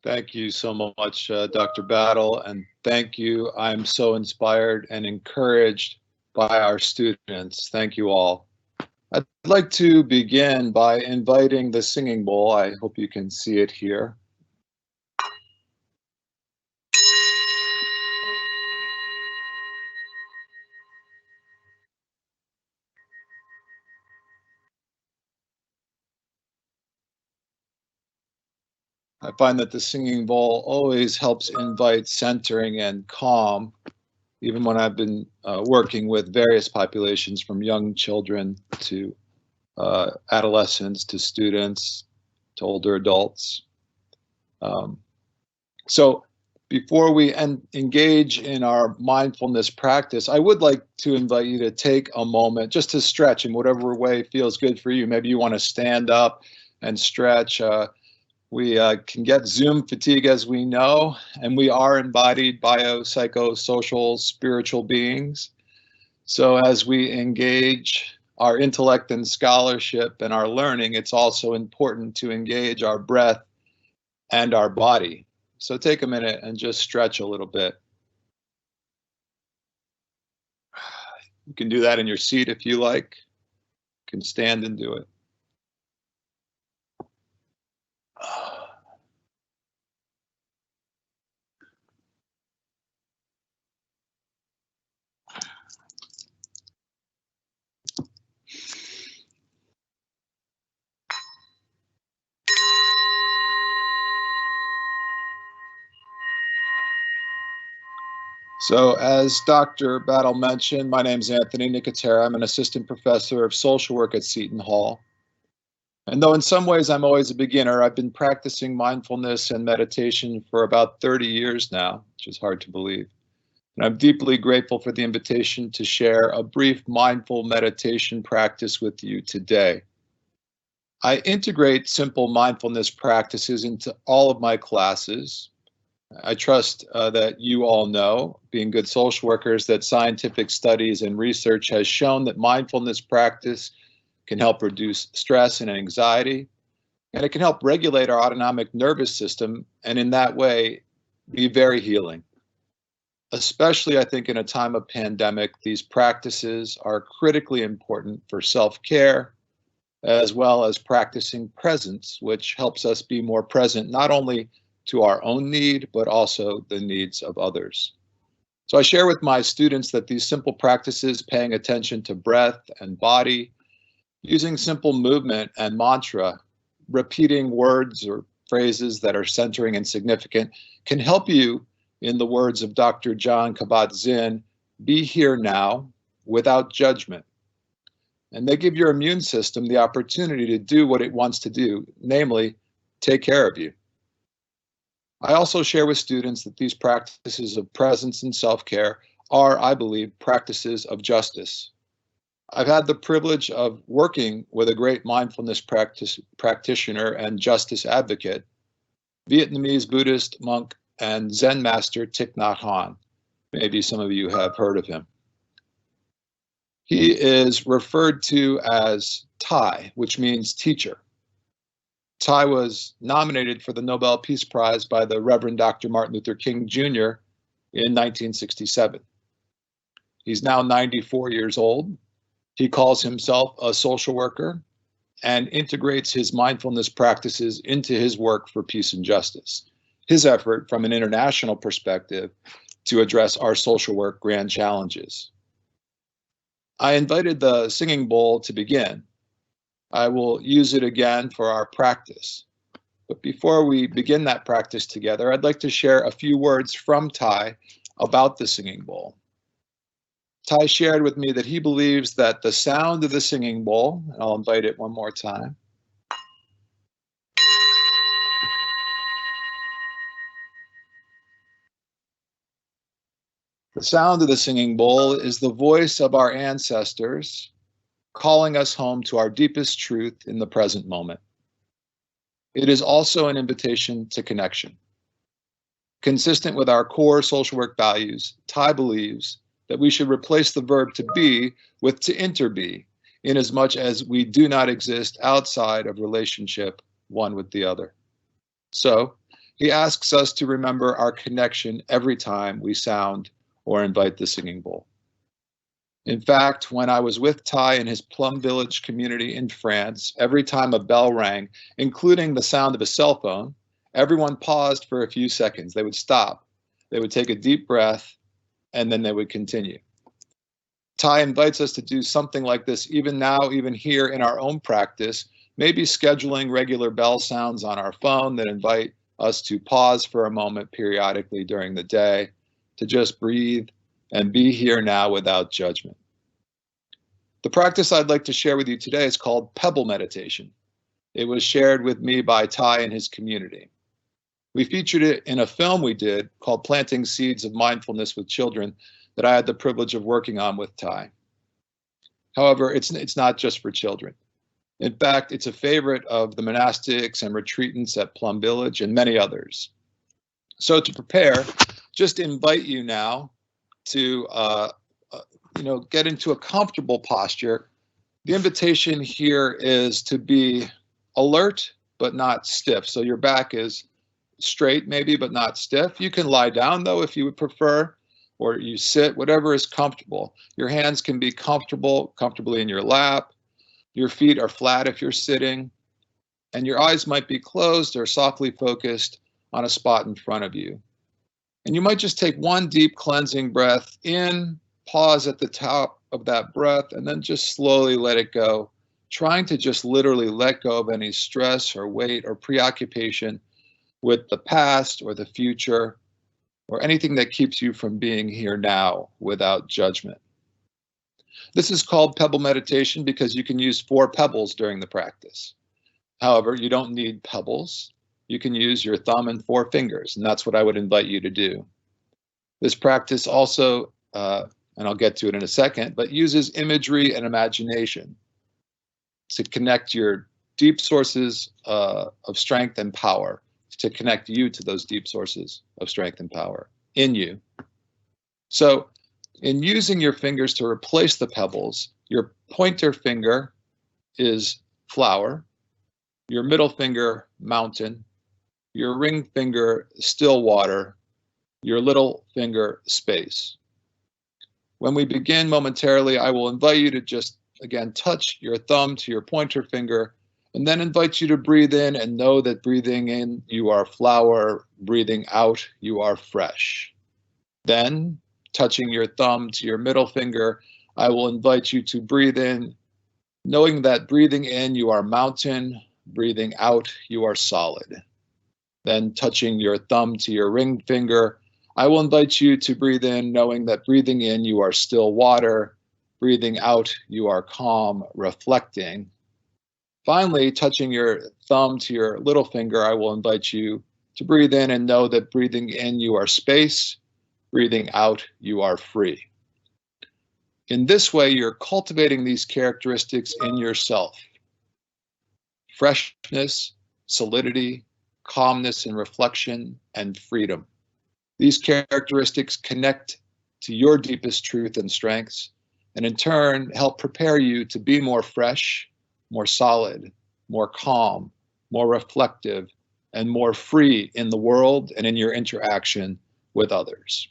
Thank you so much, Dr. Battle, and thank you. I'm so inspired and encouraged by our students. Thank you all. I'd like to begin by inviting the singing bowl. I hope you can see it here. I find that the singing bowl always helps invite centering and calm, even when I've been working with various populations from young children to adolescents to students to older adults. So before we engage in our mindfulness practice, I would like to invite you to take a moment just to stretch in whatever way feels good for you. Maybe you want to stand up and stretch. We can get Zoom fatigue, as we know, and we are embodied biopsychosocial spiritual beings. So as we engage our intellect and scholarship and our learning, it's also important to engage our breath and our body. So take a minute and just stretch a little bit. You can do that in your seat if you like. You can stand and do it. So as Dr. Battle mentioned, my name is Anthony Nicotera. I'm an assistant professor of social work at Seton Hall. And though in some ways I'm always a beginner, I've been practicing mindfulness and meditation for about 30 years now, which is hard to believe. And I'm deeply grateful for the invitation to share a brief mindful meditation practice with you today. I integrate simple mindfulness practices into all of my classes. I trust that you all know, being good social workers, that scientific studies and research has shown that mindfulness practice can help reduce stress and anxiety, and it can help regulate our autonomic nervous system, and in that way, be very healing. Especially, I think, in a time of pandemic, these practices are critically important for self-care, as well as practicing presence, which helps us be more present, not only to our own need, but also the needs of others. So I share with my students that these simple practices, paying attention to breath and body, using simple movement and mantra, repeating words or phrases that are centering and significant, can help you, in the words of Dr. John Kabat-Zinn, be here now without judgment. And they give your immune system the opportunity to do what it wants to do, namely, take care of you. I also share with students that these practices of presence and self-care are, I believe, practices of justice. I've had the privilege of working with a great mindfulness practitioner and justice advocate, Vietnamese Buddhist monk and Zen master Thich Nhat Hanh. Maybe some of you have heard of him. He is referred to as Thai, which means teacher. Thai was nominated for the Nobel Peace Prize by the Reverend Dr. Martin Luther King Jr. in 1967. He's now 94 years old. He calls himself a social worker and integrates his mindfulness practices into his work for peace and justice. His effort from an international perspective to address our social work grand challenges. I invited the singing bowl to begin. I will use it again for our practice. But before we begin that practice together, I'd like to share a few words from Thai about the singing bowl. Ty shared with me that he believes that the sound of the singing bowl, and I'll invite it one more time, the sound of the singing bowl is the voice of our ancestors calling us home to our deepest truth in the present moment. It is also an invitation to connection. Consistent with our core social work values, Ty believes that we should replace the verb to be with to interbe, inasmuch as we do not exist outside of relationship one with the other. So he asks us to remember our connection every time we sound or invite the singing bowl. In fact, when I was with Ty in his Plum Village community in France, every time a bell rang, including the sound of a cell phone, everyone paused for a few seconds. They would stop, they would take a deep breath, and then they would continue. Ty invites us to do something like this even now, even here in our own practice, maybe scheduling regular bell sounds on our phone that invite us to pause for a moment periodically during the day, to just breathe and be here now without judgment. The practice I'd like to share with you today is called Pebble Meditation. It was shared with me by Ty and his community. We featured it in a film we did called Planting Seeds of Mindfulness with Children that I had the privilege of working on with Ty. However, it's not just for children. In fact, it's a favorite of the monastics and retreatants at Plum Village and many others. So to prepare, just invite you now to get into a comfortable posture. The invitation here is to be alert but not stiff. So your back is straight maybe but not stiff. You can lie down though if you would prefer, or you sit, whatever is comfortable. Your hands can be comfortably in your lap. Your feet are flat if you're sitting, and your eyes might be closed or softly focused on a spot in front of you. And you might just take one deep cleansing breath in, pause at the top of that breath, and then just slowly let it go, trying to just literally let go of any stress or weight or preoccupation with the past or the future or anything that keeps you from being here now without judgment. This is called Pebble Meditation because you can use 4 pebbles during the practice. However, you don't need pebbles. You can use your thumb and 4 fingers, and that's what I would invite you to do. This practice also, and I'll get to it in a second, but uses imagery and imagination to connect your deep sources of strength and power, to connect you to those deep sources of strength and power in you. So in using your fingers to replace the pebbles, your pointer finger is flower, your middle finger, mountain, your ring finger, still water, your little finger, space. When we begin momentarily, I will invite you to just, again, touch your thumb to your pointer finger, and then invite you to breathe in and know that breathing in, you are flower, breathing out, you are fresh. Then, touching your thumb to your middle finger, I will invite you to breathe in, knowing that breathing in, you are mountain, breathing out, you are solid. Then touching your thumb to your ring finger, I will invite you to breathe in, knowing that breathing in, you are still water, breathing out, you are calm, reflecting. Finally, touching your thumb to your little finger, I will invite you to breathe in and know that breathing in, you are space, breathing out, you are free. In this way, you're cultivating these characteristics in yourself. Freshness, solidity, calmness and reflection, and freedom. These characteristics connect to your deepest truth and strengths, and in turn, help prepare you to be more fresh, more solid, more calm, more reflective, and more free in the world and in your interaction with others.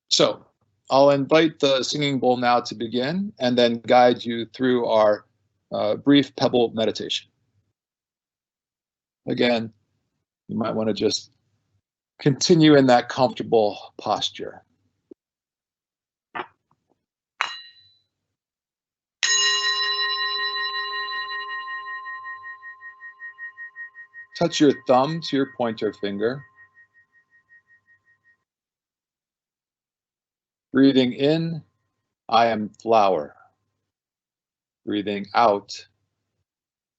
So I'll invite the singing bowl now to begin and then guide you through our brief pebble meditation. Again, you might want to just continue in that comfortable posture. Touch your thumb to your pointer finger. Breathing in, I am flower. Breathing out,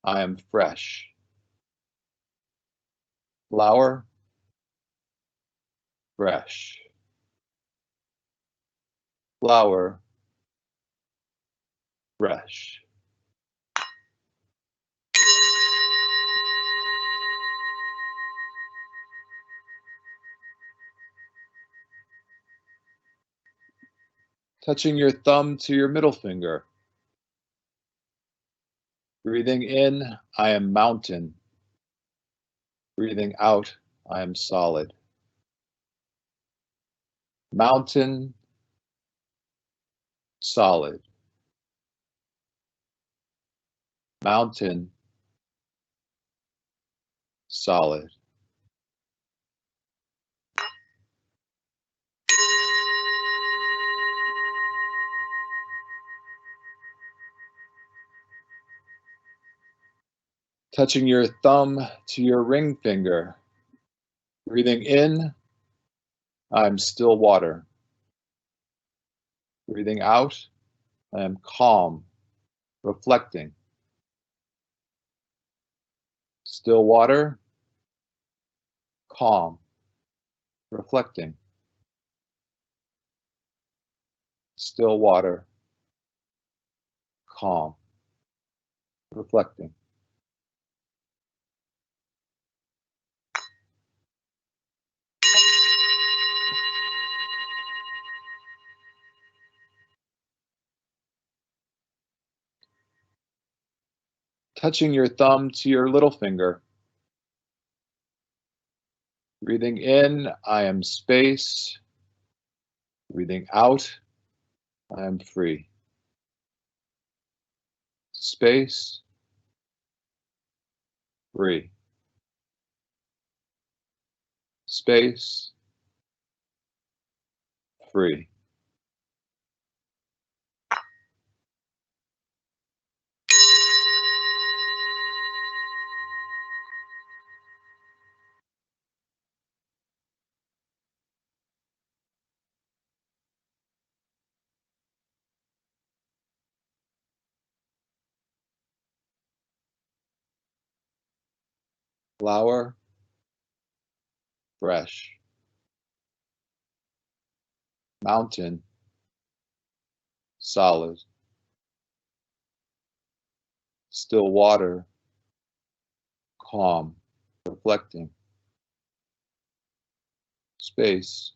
I am fresh. Flower, fresh. Flower, fresh. Touching your thumb to your middle finger. Breathing in, I am mountain. Breathing out, I am solid. Mountain, solid. Mountain, solid. Touching your thumb to your ring finger. Breathing in, I'm still water. Breathing out, I am calm, reflecting. Still water, calm, reflecting. Still water, calm, reflecting. Touching your thumb to your little finger. Breathing in, I am space. Breathing out, I am free. Space, free. Space, free. Flower, fresh. Mountain, solid. Still water, calm, reflecting. Space,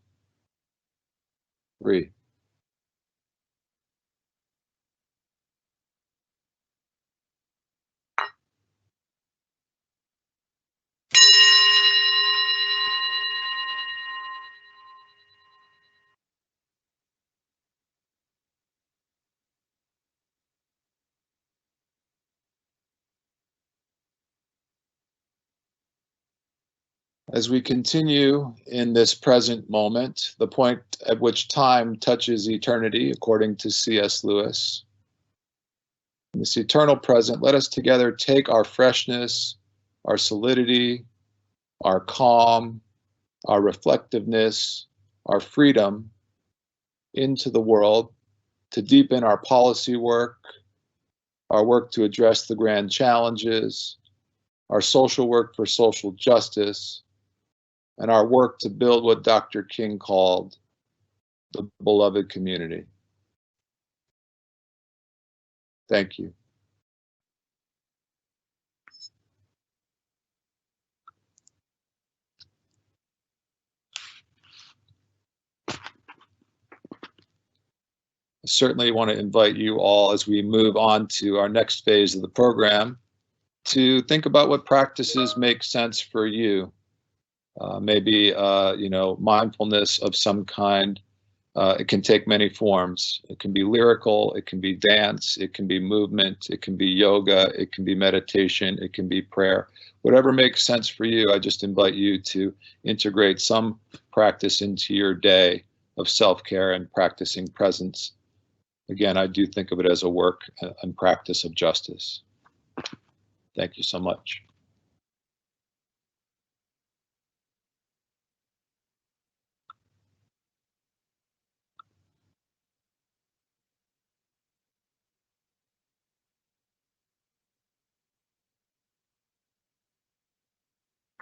free. As we continue in this present moment, the point at which time touches eternity, according to C.S. Lewis, in this eternal present, let us together take our freshness, our solidity, our calm, our reflectiveness, our freedom into the world to deepen our policy work, our work to address the grand challenges, our social work for social justice, and our work to build what Dr. King called the beloved community. Thank you. I certainly want to invite you all as we move on to our next phase of the program to think about what practices make sense for you. Maybe, mindfulness of some kind. It can take many forms. It can be lyrical, it can be dance, it can be movement, it can be yoga, it can be meditation, it can be prayer. Whatever makes sense for you, I just invite you to integrate some practice into your day of self-care and practicing presence. Again, I do think of it as a work and practice of justice. Thank you so much.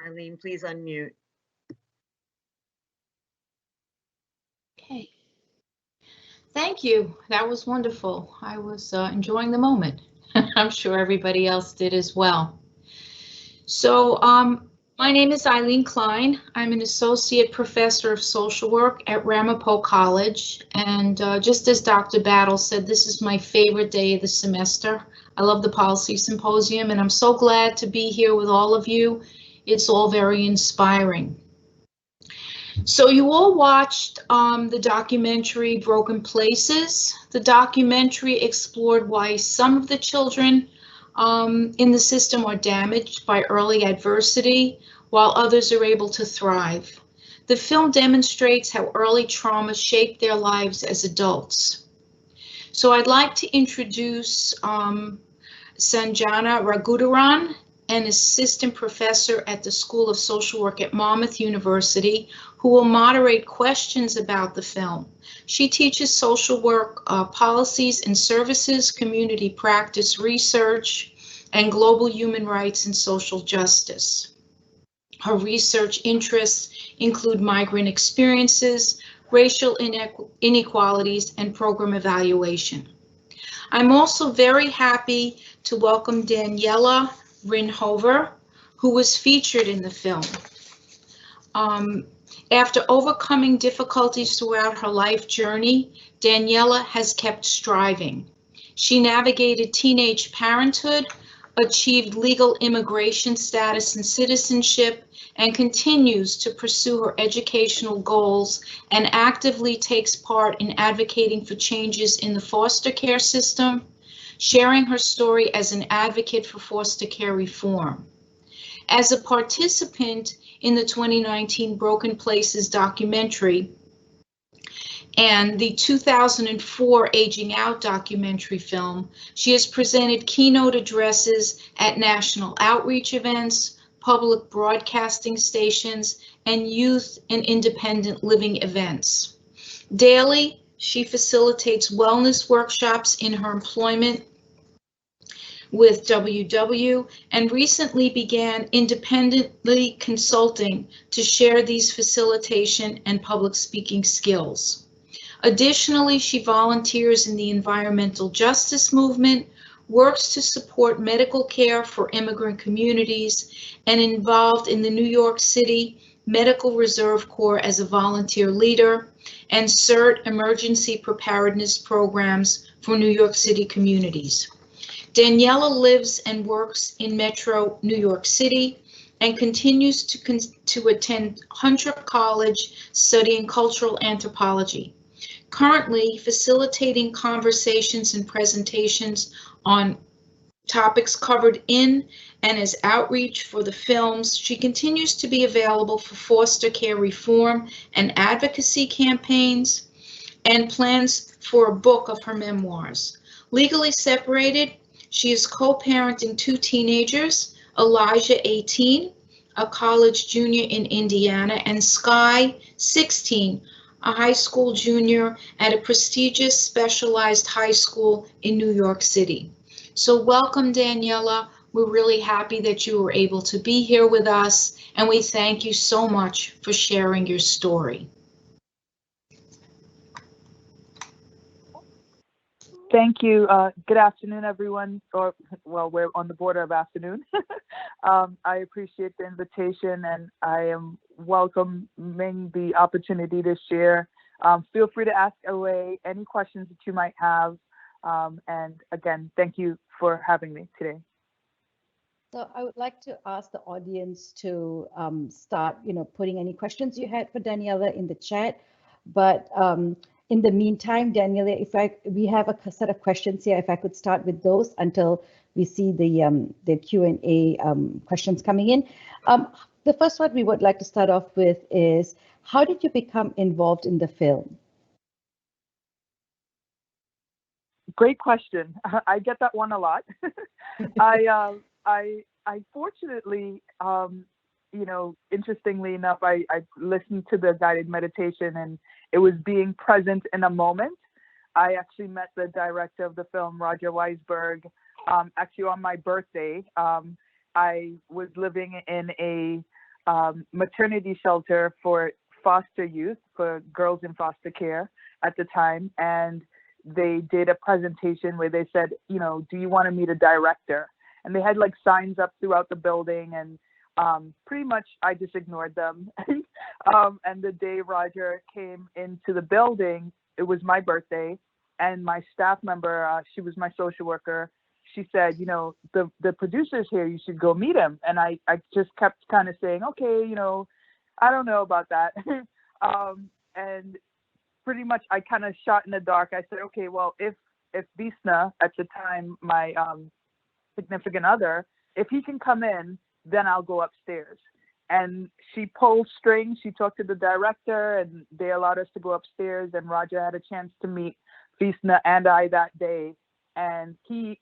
Eileen, please unmute. Okay. Thank you. That was wonderful. I was enjoying the moment. I'm sure everybody else did as well. So my name is Eileen Klein. I'm an associate professor of social work at Ramapo College. And just as Dr. Battle said, this is my favorite day of the semester. I love the Policy Symposium, and I'm so glad to be here with all of you. It's all very inspiring. So you all watched the documentary Broken Places. The documentary explored why some of the children in the system are damaged by early adversity, while others are able to thrive. The film demonstrates how early trauma shaped their lives as adults. So I'd like to introduce Sanjana Raghudaran, an assistant professor at the School of Social Work at Monmouth University, who will moderate questions about the film. She teaches social work policies and services, community practice research, and global human rights and social justice. Her research interests include migrant experiences, racial inequalities, and program evaluation. I'm also very happy to welcome Daniela Rinhover, who was featured in the film. After overcoming difficulties throughout her life journey, Daniela has kept striving. She navigated teenage parenthood, achieved legal immigration status and citizenship, and continues to pursue her educational goals and actively takes part in advocating for changes in the foster care system, sharing her story as an advocate for foster care reform. As a participant in the 2019 Broken Places documentary and the 2004 Aging Out documentary film, she has presented keynote addresses at national outreach events, public broadcasting stations, and youth and independent living events. Daily, she facilitates wellness workshops in her employment with WW and recently began independently consulting to share these facilitation and public speaking skills. Additionally, she volunteers in the environmental justice movement, works to support medical care for immigrant communities, and involved in the New York City Medical Reserve Corps as a volunteer leader, and CERT emergency preparedness programs for New York City communities. Daniela lives and works in Metro New York City and continues to attend Hunter College studying cultural anthropology. Currently facilitating conversations and presentations on topics covered in and as outreach for the films, she continues to be available for foster care reform and advocacy campaigns and plans for a book of her memoirs. Legally separated, she is co-parenting two teenagers, Elijah, 18, a college junior in Indiana, and Sky, 16, a high school junior at a prestigious specialized high school in New York City. So welcome, Daniela. We're really happy that you were able to be here with us, and we thank you so much for sharing your story. Thank you. Good afternoon, everyone. Or, well, we're on the border of afternoon. I appreciate the invitation, and I am welcoming the opportunity to share. Feel free to ask away any questions that you might have. And again, thank you for having me today. So I would like to ask the audience to start, putting any questions you had for Daniela in the chat. But in the meantime, Daniela, we have a set of questions here, if I could start with those until we see the Q&A questions coming in. The first one we would like to start off with is, how did you become involved in the film? Great question. I get that one a lot. I fortunately, interestingly enough, I listened to the guided meditation, and it was being present in a moment. I actually met the director of the film, Roger Weisberg, actually on my birthday. I was living in a maternity shelter for foster youth, for girls in foster care at the time. And they did a presentation where they said, you know, do you want to meet a director? And they had like signs up throughout the building, and pretty much I just ignored them. And the day Roger came into the building, it was my birthday, and my staff member, she was my social worker, she said, you know, the producer's here, you should go meet him. And I just kept kind of saying, okay, you know, I don't know about that. And pretty much I kind of shot in the dark. I said, okay, well, if Bisna, at the time, my significant other, if he can come in, then I'll go upstairs. And she pulled strings. She talked to the director, and they allowed us to go upstairs. And Roger had a chance to meet Bisna and I that day. And he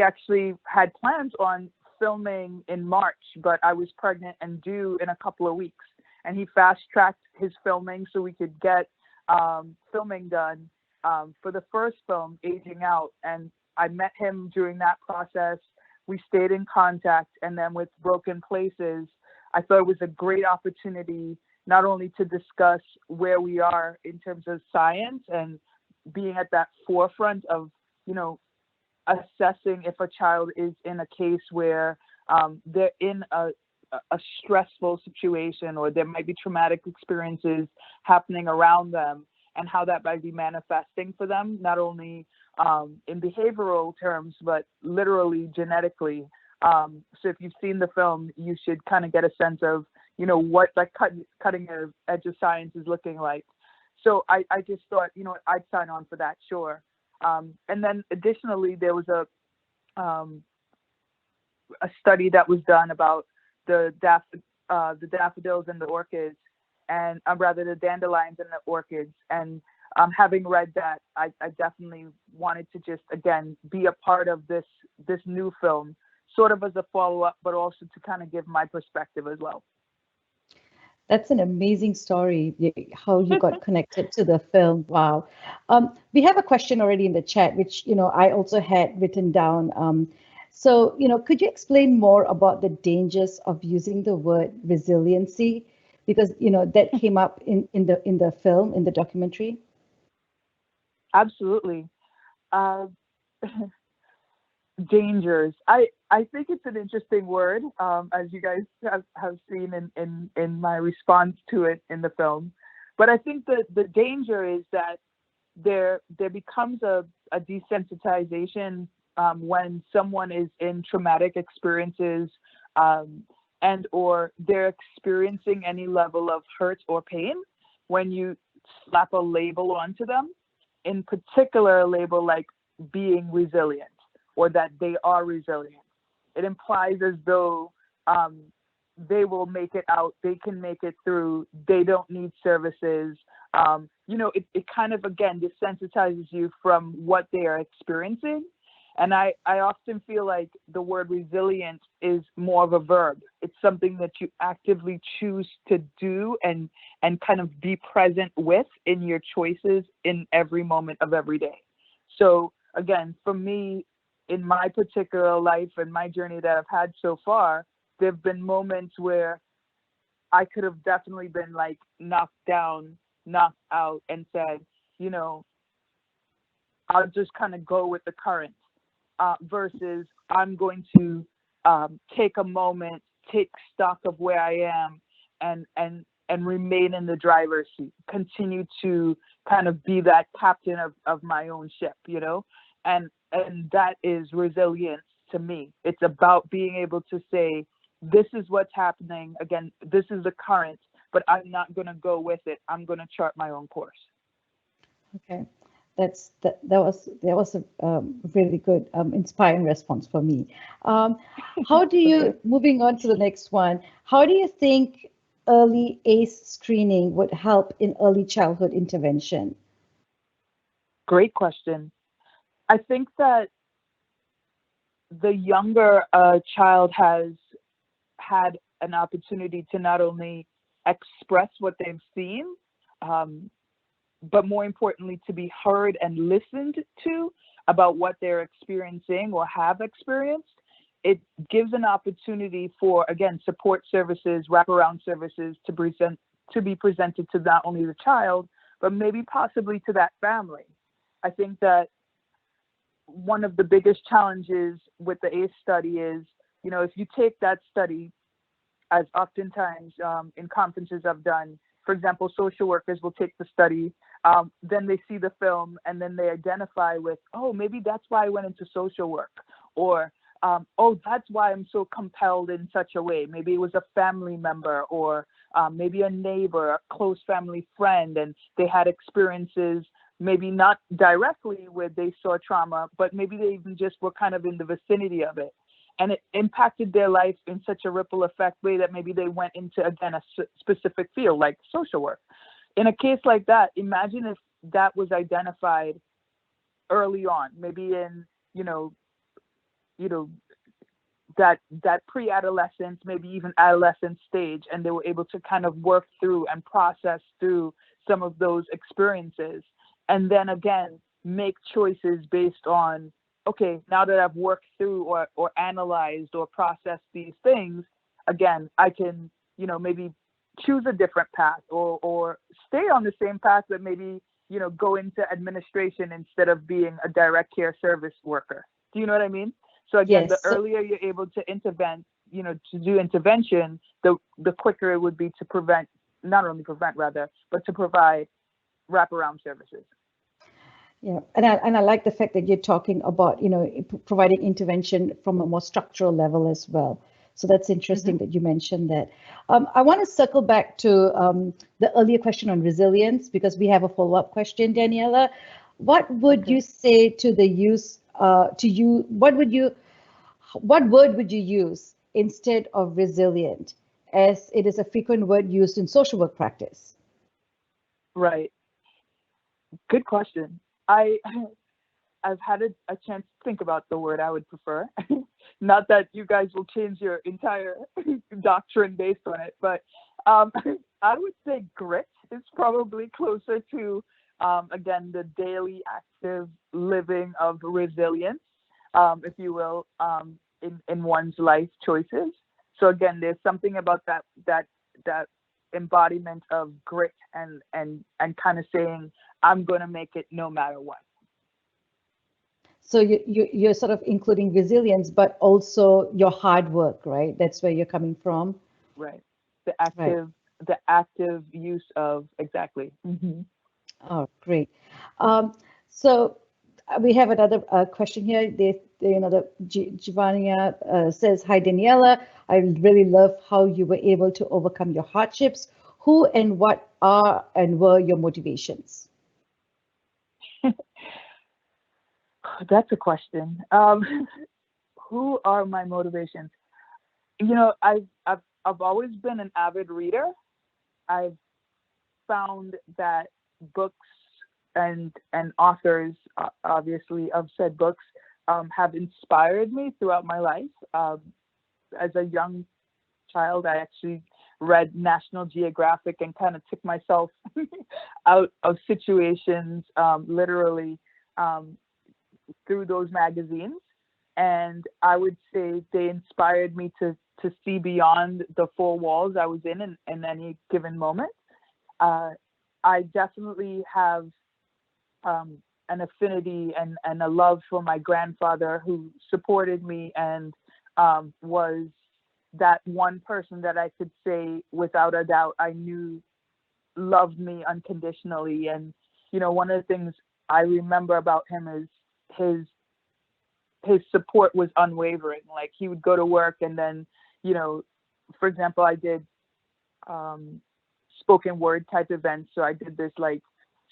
actually had plans on filming in March, but I was pregnant and due in a couple of weeks. And he fast-tracked his filming so we could get filming done for the first film, Aging Out. And I met him during that process. We stayed in contact. And then with Broken Places, I thought it was a great opportunity not only to discuss where we are in terms of science and being at that forefront of, you know, assessing if a child is in a case where they're in a stressful situation, or there might be traumatic experiences happening around them, and how that might be manifesting for them, not only in behavioral terms, but literally genetically. So if you've seen the film, you should kind of get a sense of, you know, what that cutting edge of science is looking like. So I just thought, you know, I'd sign on for that, sure. And then additionally, there was a study that was done about the daffodils and the orchids, and rather the dandelions and the orchids. And having read that, I definitely wanted to just, again, be a part of this new film, sort of as a follow-up, but also to kind of give my perspective as well. That's an amazing story, how you got connected to the film. Wow. We have a question already in the chat, which, you know, I also had written down. So, you know, could you explain more about the dangers of using the word resiliency? Because, you know, that came up in the film, in the documentary. Absolutely. Dangers. I think it's an interesting word, as you guys have seen in my response to it in the film. But I think that the danger is that there becomes a desensitization when someone is in traumatic experiences, and or they're experiencing any level of hurt or pain. When you slap a label onto them, in particular a label like being resilient, or that they are resilient, it implies as though they will make it out, they can make it through, they don't need services. You know, it kind of, again, desensitizes you from what they are experiencing. And I often feel like the word resilient is more of a verb. It's something that you actively choose to do and kind of be present with in your choices in every moment of every day. So again, for me, in my particular life and my journey that I've had so far, there have been moments where I could have definitely been like knocked down, knocked out, and said, you know, I'll just kind of go with the current, versus I'm going to take a moment, take stock of where I am, and remain in the driver's seat, continue to kind of be that captain of my own ship, you know, and that is resilience to me. It's about being able to say, this is what's happening. Again, this is the current, but I'm not going to go with it. I'm going to chart my own course. Okay, that was a really good, inspiring response for me. How do you, moving on to the next one, how do you think early ACE screening would help in early childhood intervention? Great question. I think that the younger a child has had an opportunity to not only express what they've seen, but more importantly, to be heard and listened to about what they're experiencing or have experienced, it gives an opportunity for, again, support services, wraparound services to be presented to not only the child, but maybe possibly to that family. I think that one of the biggest challenges with the ACE study is, you know, if you take that study, as oftentimes in conferences I've done, for example, social workers will take the study, then they see the film, and then they identify with, oh, maybe that's why I went into social work, or oh, that's why I'm so compelled in such a way. Maybe it was a family member, or maybe a neighbor, a close family friend, and they had experiences, maybe not directly where they saw trauma, but maybe they even just were kind of in the vicinity of it. And it impacted their life in such a ripple effect way that maybe they went into, again, a specific field like social work. In a case like that, imagine if that was identified early on, maybe in, that pre-adolescence, maybe even adolescent stage, and they were able to kind of work through and process through some of those experiences. And then again, make choices based on, okay, now that I've worked through or analyzed or processed these things, again, I can, maybe choose a different path or stay on the same path, but maybe, go into administration instead of being a direct care service worker. Do you know what I mean? So again, Yes. the earlier you're able to intervene, to do intervention, the quicker it would be to prevent, not only prevent rather, but to provide wraparound services. Yeah, and I like the fact that you're talking about, providing intervention from a more structural level as well. So that's interesting that you mentioned that. I want to circle back to the earlier question on resilience, because we have a follow-up question, Daniela. What would you say to the use, what word would you use instead of resilient, as it is a frequent word used in social work practice? Right. Good question. I've had a chance to think about the word I would prefer. Not that you guys will change your entire doctrine based on it, but I would say grit is probably closer to, again, the daily active living of resilience, if you will, in one's life choices. So again, there's something about that embodiment of grit and kind of saying, I'm going to make it no matter what. So you're sort of including resilience, but also your hard work, right? That's where you're coming from. Right. The active use of, exactly. Mm-hmm. Oh, great. So we have another question here. Giovannia says, hi, Daniela. I really love how you were able to overcome your hardships. Who and what are and were your motivations? That's a question. Who are my motivations? I've always been an avid reader. I've found that books and authors, obviously, of said books have inspired me throughout my life. As a young child, I actually read National Geographic and kind of took myself out of situations, literally, through those magazines. And I would say they inspired me to see beyond the four walls I was in any given moment. I definitely have an affinity and a love for my grandfather, who supported me and was that one person that I could say without a doubt I knew loved me unconditionally. And one of the things I remember about him is his support was unwavering. Like, he would go to work, and then, for example, I did spoken word type events. So I did this like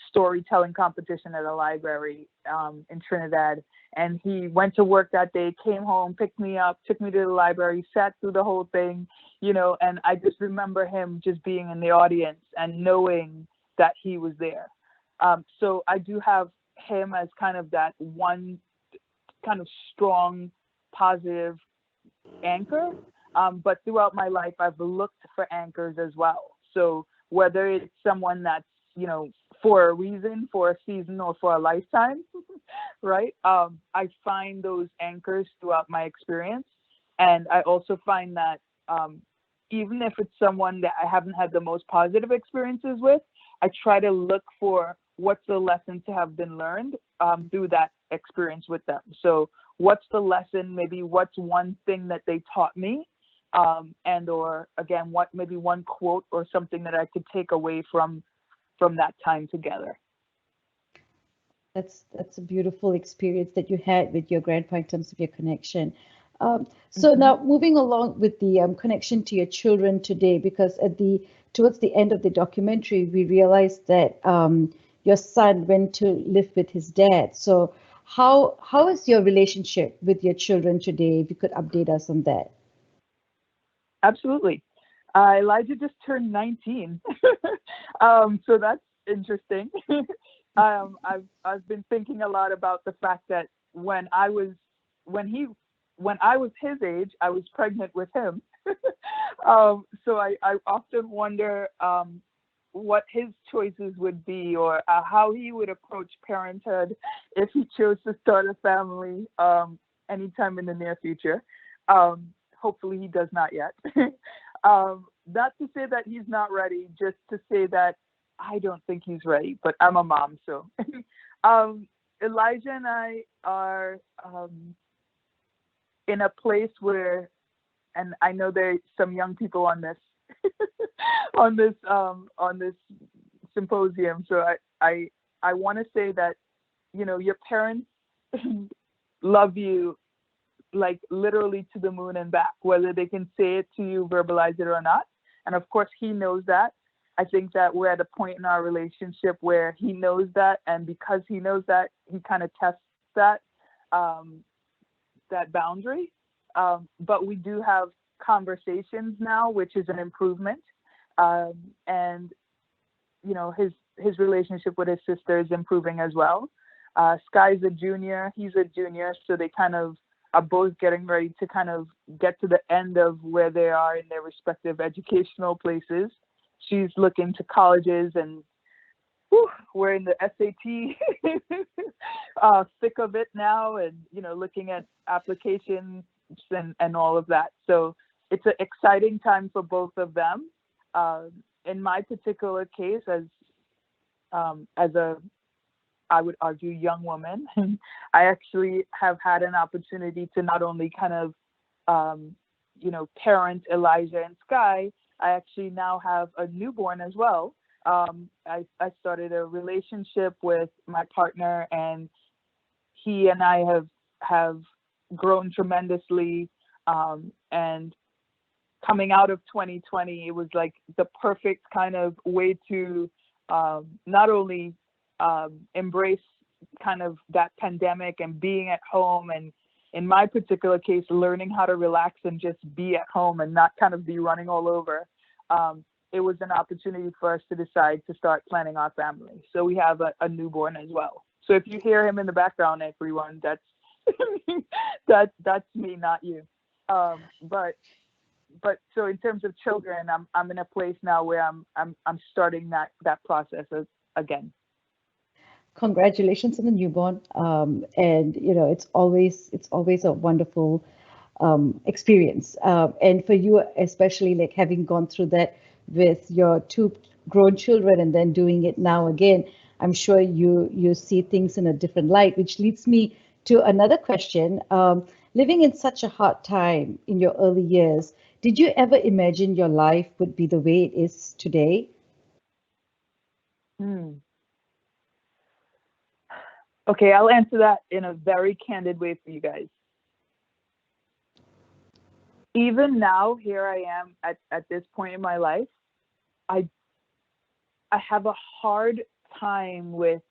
storytelling competition at a library in Trinidad, and he went to work that day, came home, picked me up, took me to the library, sat through the whole thing, and I just remember him just being in the audience and knowing that he was there. So I do have him as kind of that one kind of strong, positive anchor. But throughout my life, I've looked for anchors as well. So whether it's someone that's, for a reason, for a season, or for a lifetime, right? I find those anchors throughout my experience. And I also find that even if it's someone that I haven't had the most positive experiences with, I try to look for what's the lesson to have been learned through that experience with them. So what's the lesson, maybe what's one thing that they taught me, and or again, what maybe one quote or something that I could take away from that time together. That's a beautiful experience that you had with your grandpa in terms of your connection. So now moving along with the connection to your children today, because towards the end of the documentary, we realized that your son went to live with his dad. So how is your relationship with your children today? If you could update us on that. Absolutely. Elijah just turned 19, so that's interesting. I've been thinking a lot about the fact that when I was his age, I was pregnant with him. So I often wonder what his choices would be, or how he would approach parenthood if he chose to start a family anytime in the near future. Hopefully he does not yet. Not to say that he's not ready, just to say that I don't think he's ready, but I'm a mom, so. Elijah and I are in a place where, and I know there's some young people on this on this symposium, so I want to say that, you know, your parents love you like literally to the moon and back, whether they can say it to you, verbalize it or not. And of course he knows that. I think that we're at a point in our relationship where he knows that, and because he knows that, he kind of tests that that boundary. But we do have conversations now, which is an improvement. And you know, his relationship with his sister is improving as well. Sky's a junior, he's a junior, so they kind of are both getting ready to kind of get to the end of where they are in their respective educational places. She's looking to colleges, and we're in the SAT thick of it now, and you know, looking at applications and all of that. So it's an exciting time for both of them. In my particular case, as a, I would argue, young woman, I actually have had an opportunity to not only kind of you know, parent Elijah and Sky. I actually now have a newborn as well. I started a relationship with my partner, and he and I have grown tremendously. And coming out of 2020, it was like the perfect kind of way to not only embrace kind of that pandemic and being at home, and in my particular case, learning how to relax and just be at home and not kind of be running all over. It was an opportunity for us to decide to start planning our family. So we have a newborn as well. So if you hear him in the background, everyone, that's that's me, not you. But so in terms of children, I'm in a place now where I'm starting that process again. Congratulations on the newborn. And you know, it's always a wonderful experience. And for you, especially, like having gone through that with your two grown children and then doing it now again, I'm sure you see things in a different light, which leads me to another question. Living in such a hard time in your early years, did you ever imagine your life would be the way it is today? Okay, I'll answer that in a very candid way for you guys. Even now, here I am at this point in my life, I have a hard time with,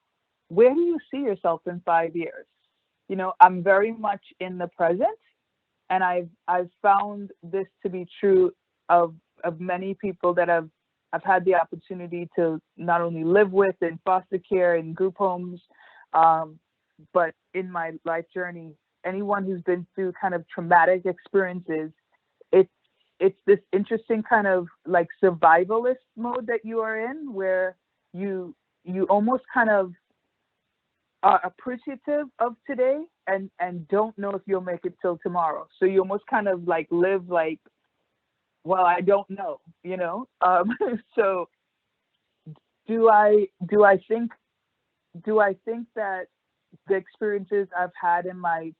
where do you see yourself in 5 years? You know, I'm very much in the present, and I've found this to be true of many people that I've had the opportunity to not only live with in foster care and group homes, but in my life journey. Anyone who's been through kind of traumatic experiences, it's this interesting kind of like survivalist mode that you are in, where you almost kind of are appreciative of today and don't know if you'll make it till tomorrow. So you almost kind of like live like, well, I don't know, you know? So do I think that the experiences I've had in my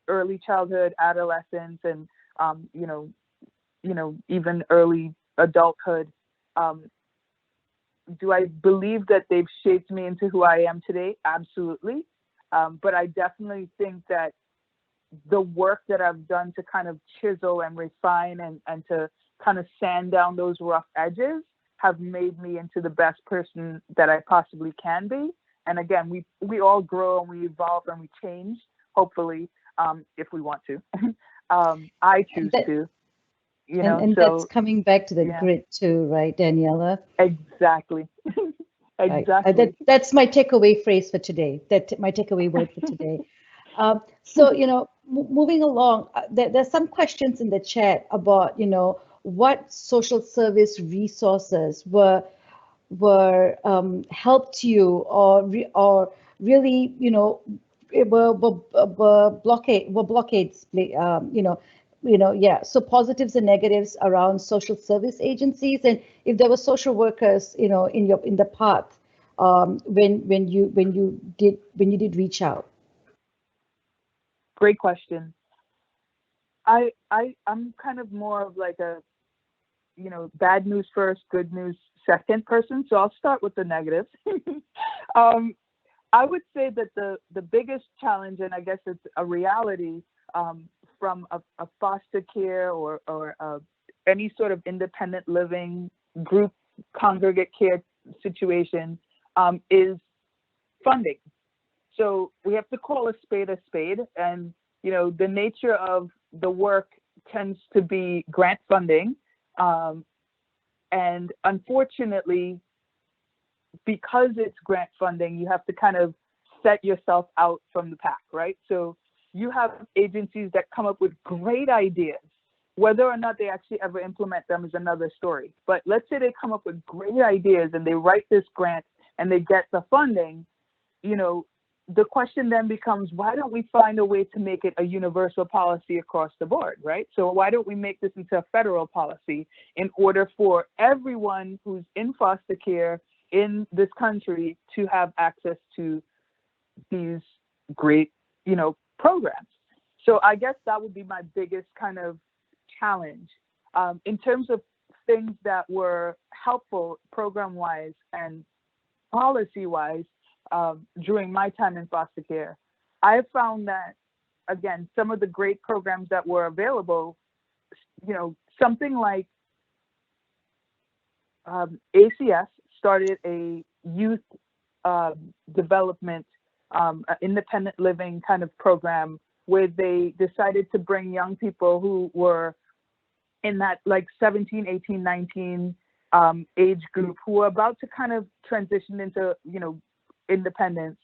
early childhood, adolescence, and you know, even early adulthood, do I believe that they've shaped me into who I am today? Absolutely. But I definitely think that the work that I've done to kind of chisel and refine and to kind of sand down those rough edges have made me into the best person that I possibly can be. And again, we all grow and we evolve and we change, hopefully, if we want to. I choose to. You know, and so, that's coming back to the grit too, right, Daniela? Exactly. Exactly. That's my takeaway phrase for today. My takeaway word for today. So, you know, moving along, there's some questions in the chat about, you know, what social service resources were helped you or really, you know, were blockades, yeah. So positives and negatives around social service agencies, and if there were social workers, you know, in the path when you did reach out. Great question. I'm kind of more of like a, you know, bad news first, good news second person. So I'll start with the negatives. I would say that the biggest challenge, and I guess it's a reality, from a foster care or any sort of independent living group congregate care situation, is funding. So we have to call a spade, and you know, the nature of the work tends to be grant funding, and unfortunately, because it's grant funding, you have to kind of set yourself out from the pack, right? So you have agencies that come up with great ideas. Whether or not they actually ever implement them is another story. But let's say they come up with great ideas and they write this grant and they get the funding, you know, the question then becomes, why don't we find a way to make it a universal policy across the board, right? So why don't we make this into a federal policy in order for everyone who's in foster care in this country to have access to these great, you know, programs? So I guess that would be my biggest kind of challenge. In terms of things that were helpful program-wise and policy-wise, during my time in foster care, I have found that, again, some of the great programs that were available, you know, something like ACS started a youth development, independent living kind of program where they decided to bring young people who were in that like 17, 18, 19 age group who were about to kind of transition into, you know, independence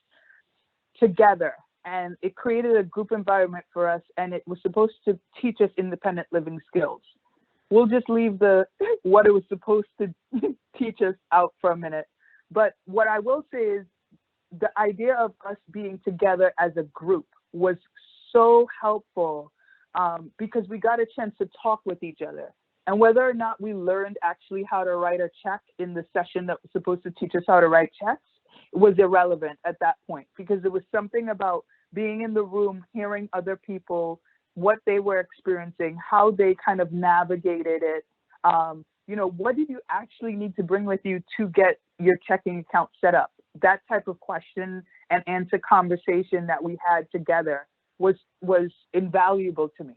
together. And it created a group environment for us, and it was supposed to teach us independent living skills. We'll just leave the what it was supposed to teach us out for a minute. But what I will say is the idea of us being together as a group was so helpful, because we got a chance to talk with each other. And whether or not we learned actually how to write a check in the session that was supposed to teach us how to write checks was irrelevant at that point, because there was something about being in the room, hearing other people, what they were experiencing, how they kind of navigated it. You know, what did you actually need to bring with you to get your checking account set up? That type of question and answer conversation that we had together was invaluable to me.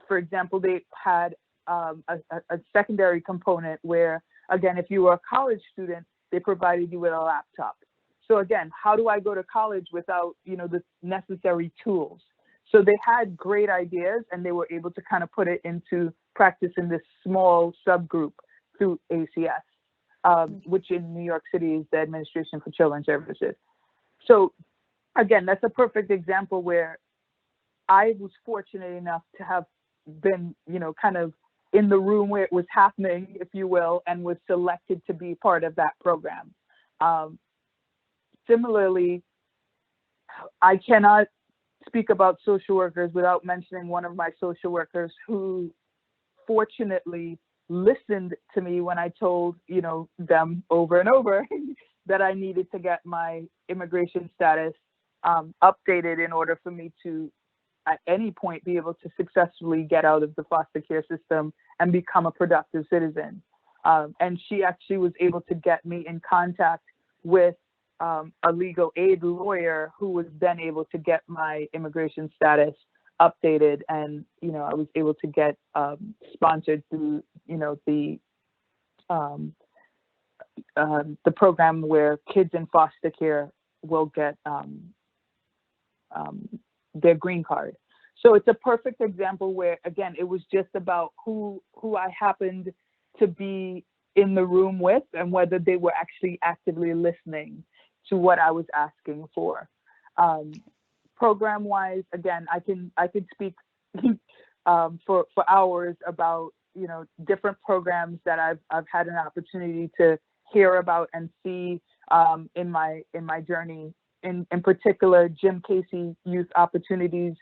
For example, they had a secondary component where, again, if you were a college student, they provided you with a laptop. So again, how do I go to college without, you know, the necessary tools? So they had great ideas, and they were able to kind of put it into practice in this small subgroup through ACS, which in New York City is the Administration for Children's Services. So again, that's a perfect example where I was fortunate enough to have been, you know, kind of in the room where it was happening, if you will, and was selected to be part of that program. Similarly, I cannot speak about social workers without mentioning one of my social workers who fortunately listened to me when I told, them over and over that I needed to get my immigration status updated in order for me to, at any point, be able to successfully get out of the foster care system and become a productive citizen. And she actually was able to get me in contact with a legal aid lawyer who was then able to get my immigration status updated. And, I was able to get sponsored through, the program where kids in foster care will get their green card. So it's a perfect example where, again, it was just about who I happened to be in the room with and whether they were actually actively listening to what I was asking for. Program-wise, again, I could speak for hours about different programs that I've had an opportunity to hear about and see in my journey. In particular, Jim Casey Youth Opportunities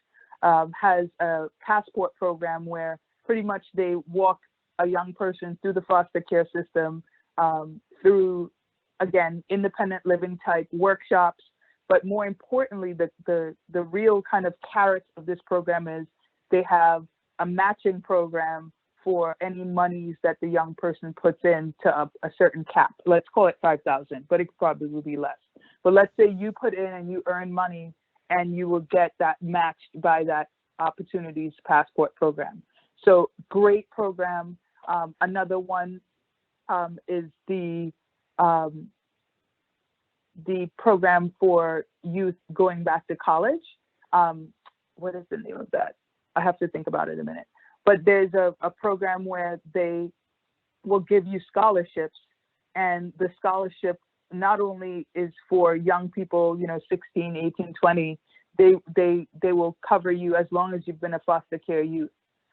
has a passport program where pretty much they walk a young person through the foster care system, through, again, independent living type workshops. But more importantly, the real kind of carrot of this program is they have a matching program for any monies that the young person puts in to a certain cap. Let's call it 5,000, but it probably will be less. But let's say you put in and you earn money and you will get that matched by that Opportunities Passport program. So great program. Another one is the program for youth going back to college. What is the name of that? I have to think about it a minute. But there's a program where they will give you scholarships, and the scholarship not only is for young people, 16, 18, 20, they will cover you as long as you've been a foster care youth.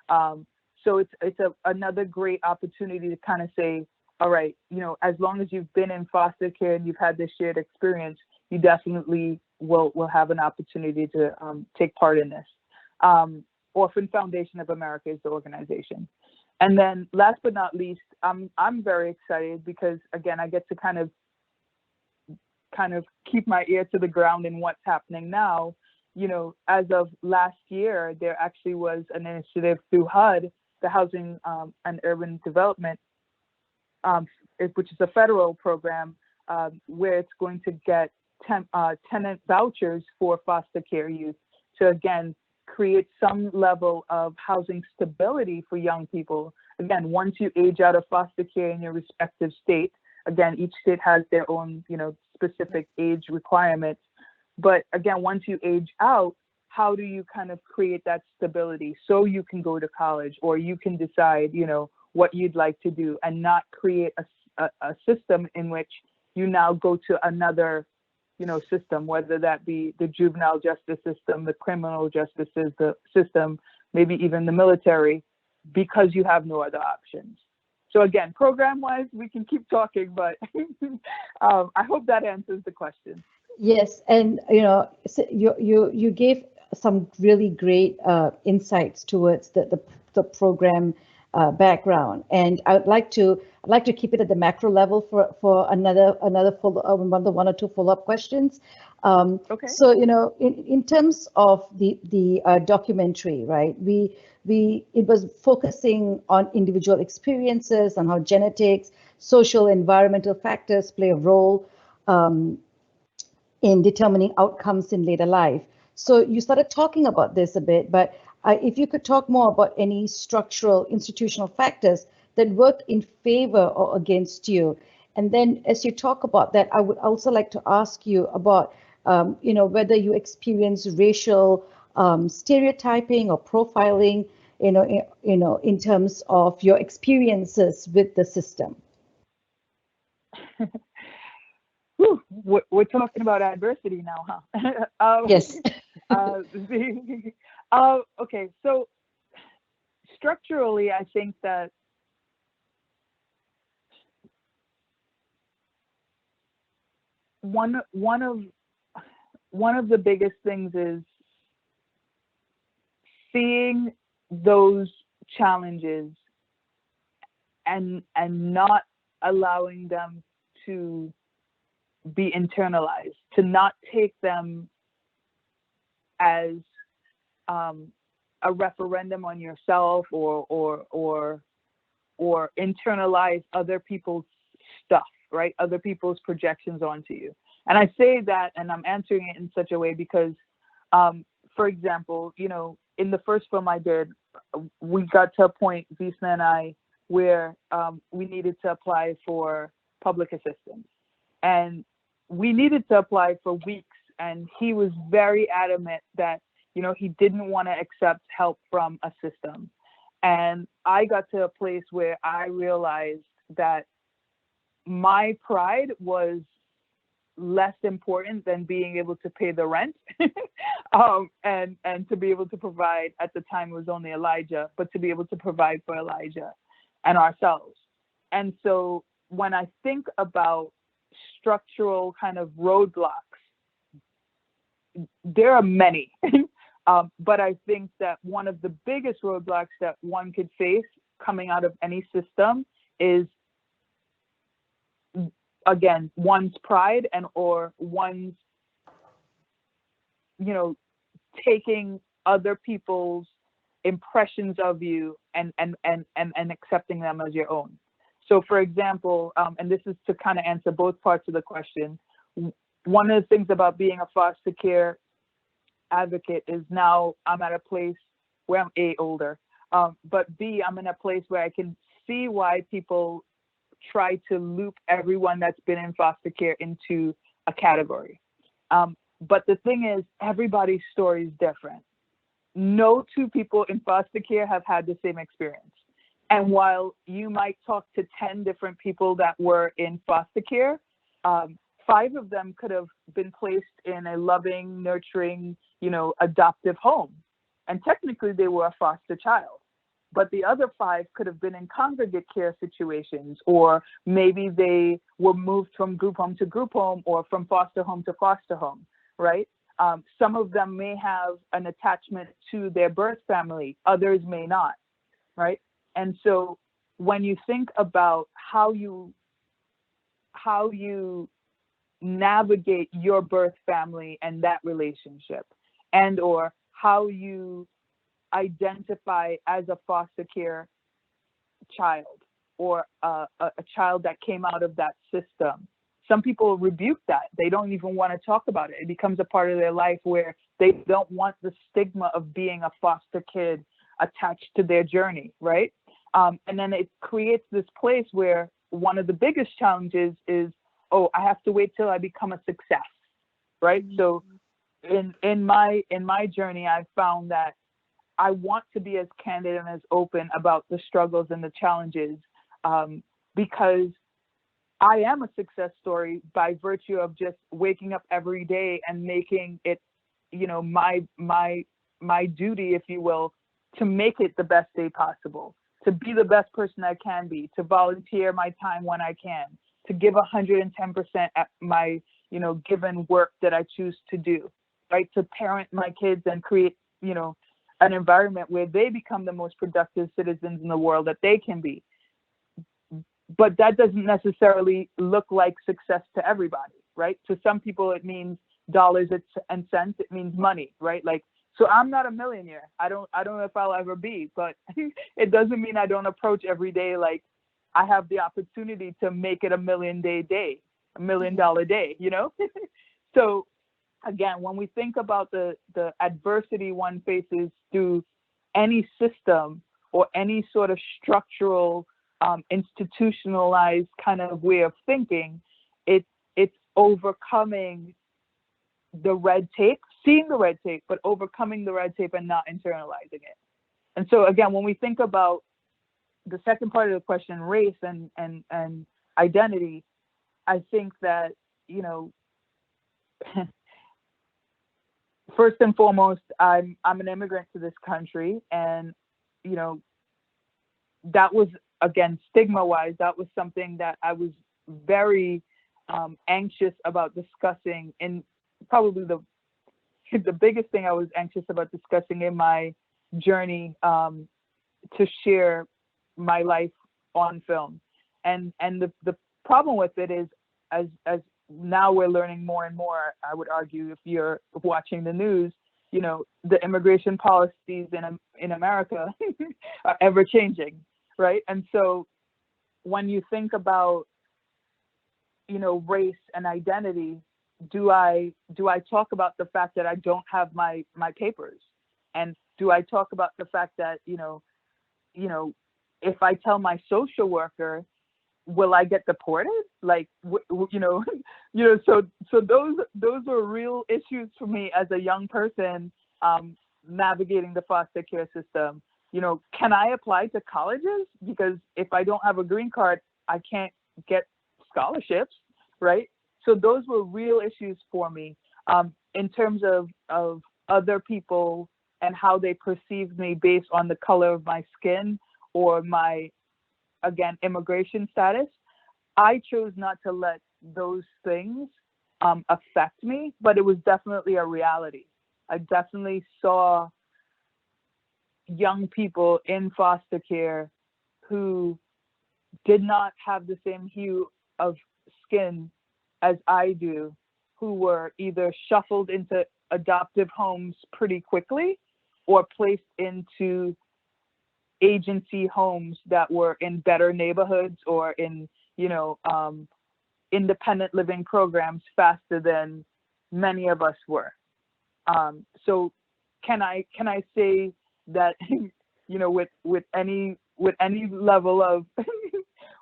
So it's another great opportunity to kind of say, all right, as long as you've been in foster care and you've had this shared experience, you definitely will have an opportunity to take part in this. Orphan Foundation of America is the organization. And then last but not least, I'm very excited because, again, I get to kind of keep my ear to the ground in what's happening now. As of last year, there actually was an initiative through HUD, the Housing and Urban Development, which is a federal program where it's going to get tenant vouchers for foster care youth to, again, create some level of housing stability for young people. Again, once you age out of foster care in your respective state, again, each state has their own, specific age requirements. But again, once you age out, how do you kind of create that stability so you can go to college or you can decide, what you'd like to do and not create a system in which you now go to another system, whether that be the juvenile justice system, the criminal justice system, maybe even the military, because you have no other options. So again, program-wise, we can keep talking, but I hope that answers the question. Yes, and you gave some really great insights towards the program background, and I'd like to keep it at the macro level for another one or two follow-up questions. Okay. So in terms of the documentary, right? It was focusing on individual experiences and how genetics, social, environmental factors play a role in determining outcomes in later life. So you started talking about this a bit, but if you could talk more about any structural institutional factors that work in favor or against you. And then as you talk about that, I would also like to ask you about, whether you experience racial stereotyping or profiling, in terms of your experiences with the system. Whew, we're talking about adversity now, huh? Yes. Okay, so structurally, I think that one of one of the biggest things is seeing those challenges and not allowing them to be internalized, to not take them as a referendum on yourself or internalize other people's stuff, right? Other people's projections onto you. And I say that, and I'm answering it in such a way because, for example, you know, in the first film I did, we got to a point, Visna and I, where we needed to apply for public assistance. And we needed to apply for weeks. And he was very adamant that, you know, he didn't want to accept help from a system. And I got to a place where I realized that my pride was less important than being able to pay the rent and to be able to provide, at the time it was only Elijah, but to be able to provide for Elijah and ourselves. And so when I think about structural kind of roadblocks, there are many, but I think that one of the biggest roadblocks that one could face coming out of any system is, again, one's pride and or one's, you know, taking other people's impressions of you and accepting them as your own. So for example, and this is to kind of answer both parts of the question, one of the things about being a foster care advocate is now I'm at a place where I'm A, older, but B, I'm in a place where I can see why people try to loop everyone that's been in foster care into a category. But the thing is, everybody's story is different. No two people in foster care have had the same experience. And while you might talk to 10 different people that were in foster care, 5 of them could have been placed in a loving, nurturing, you know, adoptive home. And technically they were a foster child. But the other 5 could have been in congregate care situations, or maybe they were moved from group home to group home or from foster home to foster home, right? Some of them may have an attachment to their birth family, others may not, right? And so when you think about how you navigate your birth family and that relationship, and or how you identify as a foster care child or a child that came out of that system. Some people rebuke that. They don't even want to talk about it. It becomes a part of their life where they don't want the stigma of being a foster kid attached to their journey, right? And then it creates this place where one of the biggest challenges is, oh, I have to wait till I become a success, right? So in my journey, I've found that I want to be as candid and as open about the struggles and the challenges because I am a success story by virtue of just waking up every day and making it, you know, my duty, if you will, to make it the best day possible, to be the best person I can be, to volunteer my time when I can, to give 110% at my, you know, given work that I choose to do, right? To parent my kids and create, you know, an environment where they become the most productive citizens in the world that they can be. But that doesn't necessarily look like success to everybody, right? To some people, it means dollars and cents. It means money, right? Like, so I'm not a millionaire. I don't know if I'll ever be, but it doesn't mean I don't approach every day like I have the opportunity to make it $1 million day, $1 million day, you know? So again, when we think about the adversity one faces through any system or any sort of structural, institutionalized kind of way of thinking, it's overcoming the red tape, seeing the red tape, but overcoming the red tape and not internalizing it. And so again, when we think about the second part of the question, race and identity, I think that, you know, first and foremost, I'm an immigrant to this country, and, you know, that was, again, stigma-wise, that was something that I was very anxious about discussing in probably the the biggest thing I was anxious about discussing in my journey to share my life on film. And the problem with it is, as now we're learning more and more, I would argue, if you're watching the news, you know, the immigration policies in America are ever changing, right? And so when you think about, you know, race and identity, do I talk about the fact that I don't have my papers? And do I talk about the fact that, you know, if I tell my social worker, will I get deported? Like, you know, so those were real issues for me as a young person, navigating the foster care system. You know, can I apply to colleges? Because if I don't have a green card, I can't get scholarships, right? So those were real issues for me, in terms of other people and how they perceived me based on the color of my skin or my, again, immigration status. I chose not to let those things affect me, but it was definitely a reality. I definitely saw young people in foster care who did not have the same hue of skin as I do, who were either shuffled into adoptive homes pretty quickly or placed into agency homes that were in better neighborhoods or in, you know, independent living programs faster than many of us were. So can I say that, you know, with any level of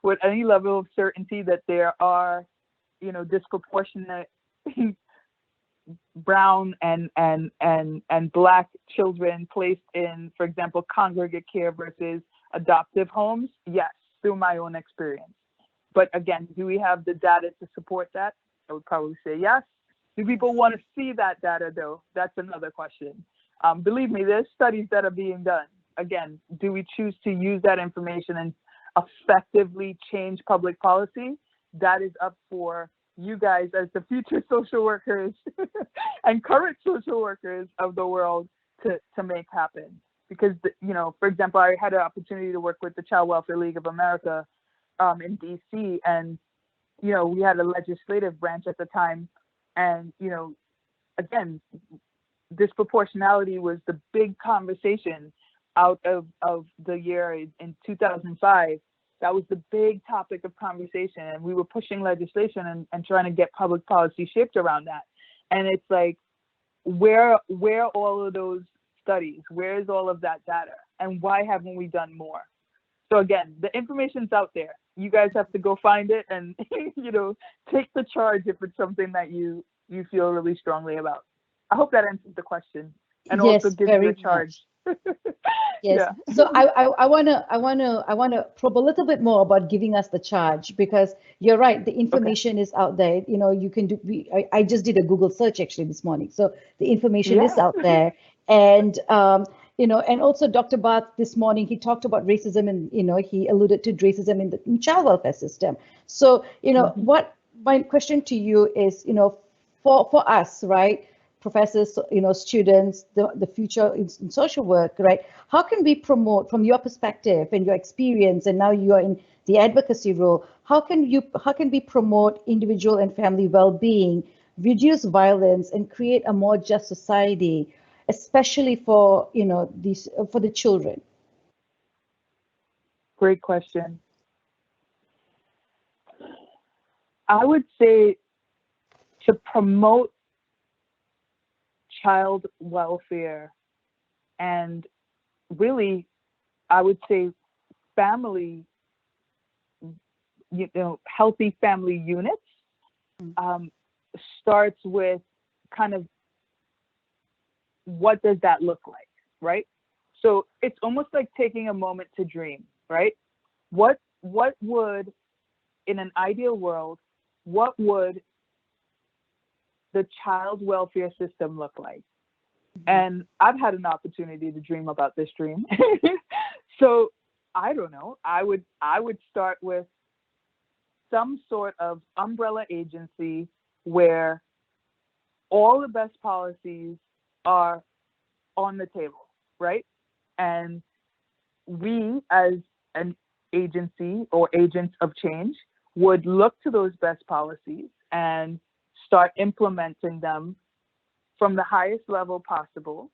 with any level of certainty that there are, you know, disproportionate brown and Black children placed in, for example, congregate care versus adoptive homes? Yes, through my own experience. But again, do we have the data to support that? I would probably say yes. Do people want to see that data though? That's another question. Believe me, there's studies that are being done. Again, do we choose to use that information and effectively change public policy? That is up for you guys as the future social workers and current social workers of the world to make happen. Because, you know, for example, I had an opportunity to work with the Child Welfare League of America in DC, and, you know, we had a legislative branch at the time, and, you know, again, disproportionality was the big conversation out of the year in 2005. That was the big topic of conversation, and we were pushing legislation and trying to get public policy shaped around that. And it's like, where all of those studies? Where is all of that data? And why haven't we done more? So again, the information's out there. You guys have to go find it and, you know, take the charge if it's something that you feel really strongly about. I hope that answers the question, and Yes, also gives you a charge. Yes. Yeah. So I wanna probe a little bit more about giving us the charge, because you're right. The information is out there. You know, you can do. I just did a Google search actually this morning, so the information is out there. And you know, and also Dr. Barth this morning, he talked about racism, and, you know, he alluded to racism in the child welfare system. So, you know, what my question to you is, you know, for us, right? Professors, you know, students, the future in social work, right? How can we promote, from your perspective and your experience, and now you are in the advocacy role, how can we promote individual and family well-being, reduce violence, and create a more just society, especially for, you know, for the children? Great question. I would say to promote child welfare, and really, I would say family, you know, healthy family units, starts with kind of, what does that look like, right? So it's almost like taking a moment to dream, right? What would, in an ideal world, what would the child welfare system look like? And I've had an opportunity to dream about this dream. So I don't know, I would start with some sort of umbrella agency where all the best policies are on the table, right? And we as an agency or agents of change would look to those best policies and start implementing them from the highest level possible.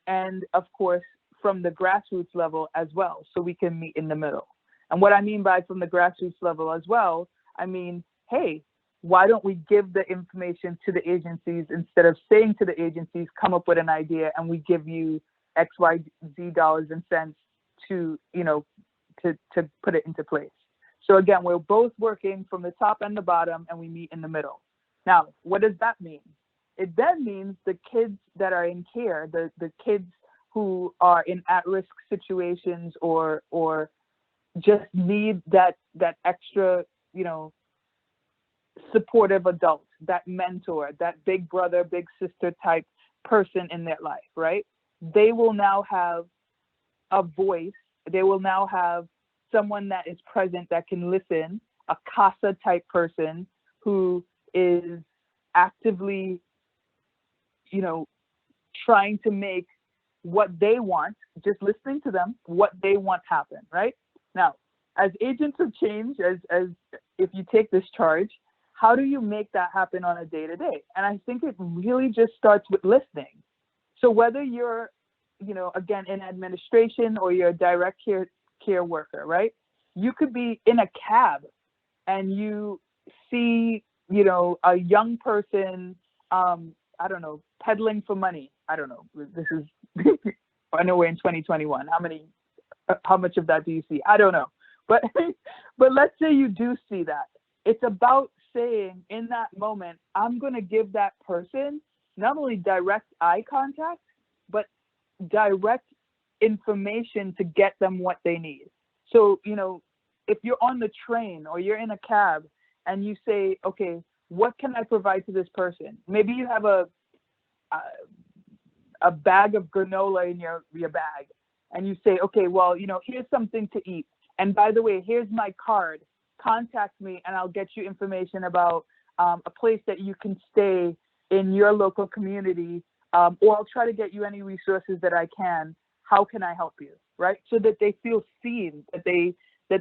And of course, from the grassroots level as well, so we can meet in the middle. And what I mean by from the grassroots level as well, I mean, hey, why don't we give the information to the agencies instead of saying to the agencies, come up with an idea and we give you X, Y, Z dollars and cents to, you know, to put it into place. So again, we're both working from the top and the bottom and we meet in the middle. Now, what does that mean? It then means the kids that are in care, the kids who are in at-risk situations or just need that extra, you know, supportive adult, that mentor, that big brother, big sister type person in their life, right? They will now have a voice. They will now have someone that is present that can listen, a CASA type person who is actively, you know, trying to make what they want, just listening to them, what they want happen, right? Now, as agents of change, as if you take this charge, how do you make that happen on a day-to-day? And I think it really just starts with listening. So whether you're, you know, again, in administration or you're a direct care worker, right? You could be in a cab and you see, you know, a young person, I don't know, peddling for money. I don't know. This is, I know we're in 2021. How much of that do you see? I don't know. But let's say you do see that. It's about saying in that moment, I'm going to give that person not only direct eye contact, but direct information to get them what they need. So, you know, if you're on the train or you're in a cab and you say, okay, what can I provide to this person? Maybe you have a bag of granola in your bag and you say, okay, well, you know, here's something to eat. And by the way, here's my card. Contact me and I'll get you information about a place that you can stay in your local community, or I'll try to get you any resources that I can. How can I help you, right? So that they feel seen, that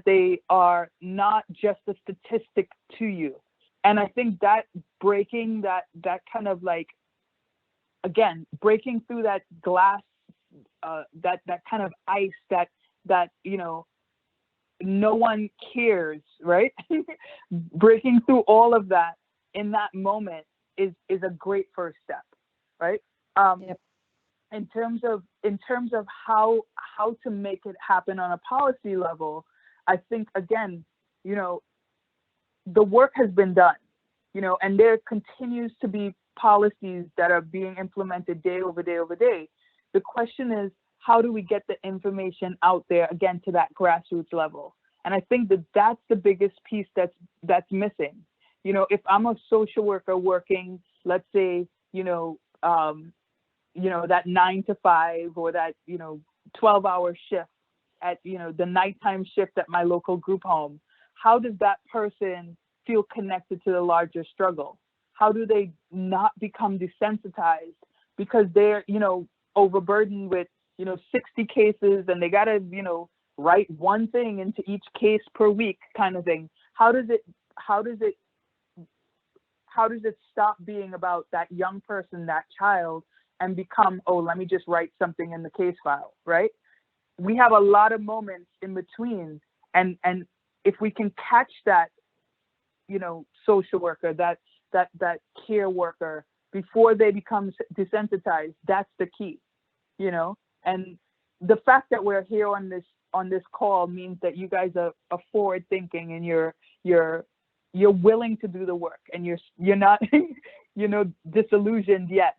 they are not just a statistic to you. And I think that breaking that kind of like, again, breaking through that glass, that kind of ice that you know, no one cares, right? Breaking through all of that in that moment is a great first step, right? Yep. In terms of how to make it happen on a policy level, I think again, you know, the work has been done, you know, and there continues to be policies that are being implemented day over day over day. The question is, how do we get the information out there again to that grassroots level? And I think that's the biggest piece that's missing. You know, if I'm a social worker working, let's say, that 9 to 5 or that, 12-hour shift at, the nighttime shift at my local group home, how does that person feel connected to the larger struggle? How do they not become desensitized because they're, overburdened with, 60 cases and they got to, write one thing into each case per week kind of thing? How does it stop being about that young person, that child, and become, oh, let me just write something in the case file, right? We have a lot of moments in between, and if we can catch that, social worker, that care worker before they become desensitized, that's the key, and the fact that we're here on this call means that you guys are forward thinking and you're willing to do the work, and you're not disillusioned yet.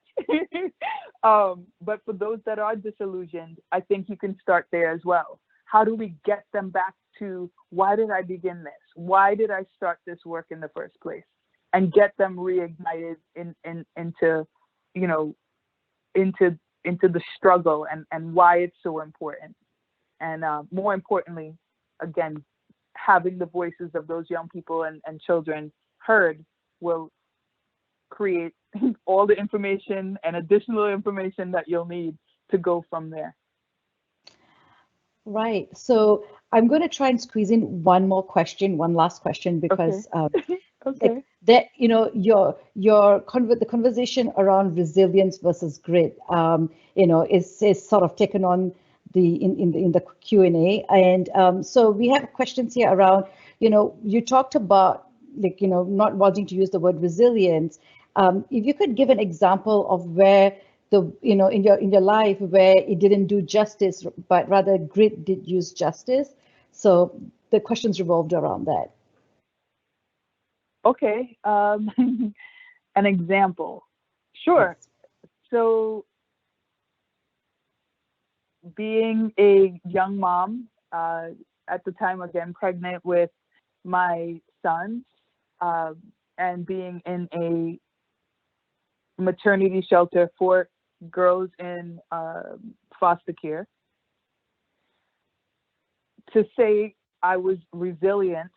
But for those that are disillusioned, I think you can start there as well. How do we get them back to, why did I begin this? Why did I start this work in the first place? And get them reignited into the struggle and why it's so important. And more importantly, again, having the voices of those young people and children heard will create all the information and additional information that you'll need to go from there. Right. So I'm going to try and squeeze in one more question, one last question, because Okay. that the conversation around resilience versus grit, is sort of taken on in the Q&A, and so we have questions here around. You talked about not wanting to use the word resilience. If you could give an example of where in your life where it didn't do justice, but rather grit did use justice. So the questions revolved around that. Okay, an example. Sure. Yes. So being a young mom, at the time, again, pregnant with my son, and being in a maternity shelter for girls in foster care, to say I was resilient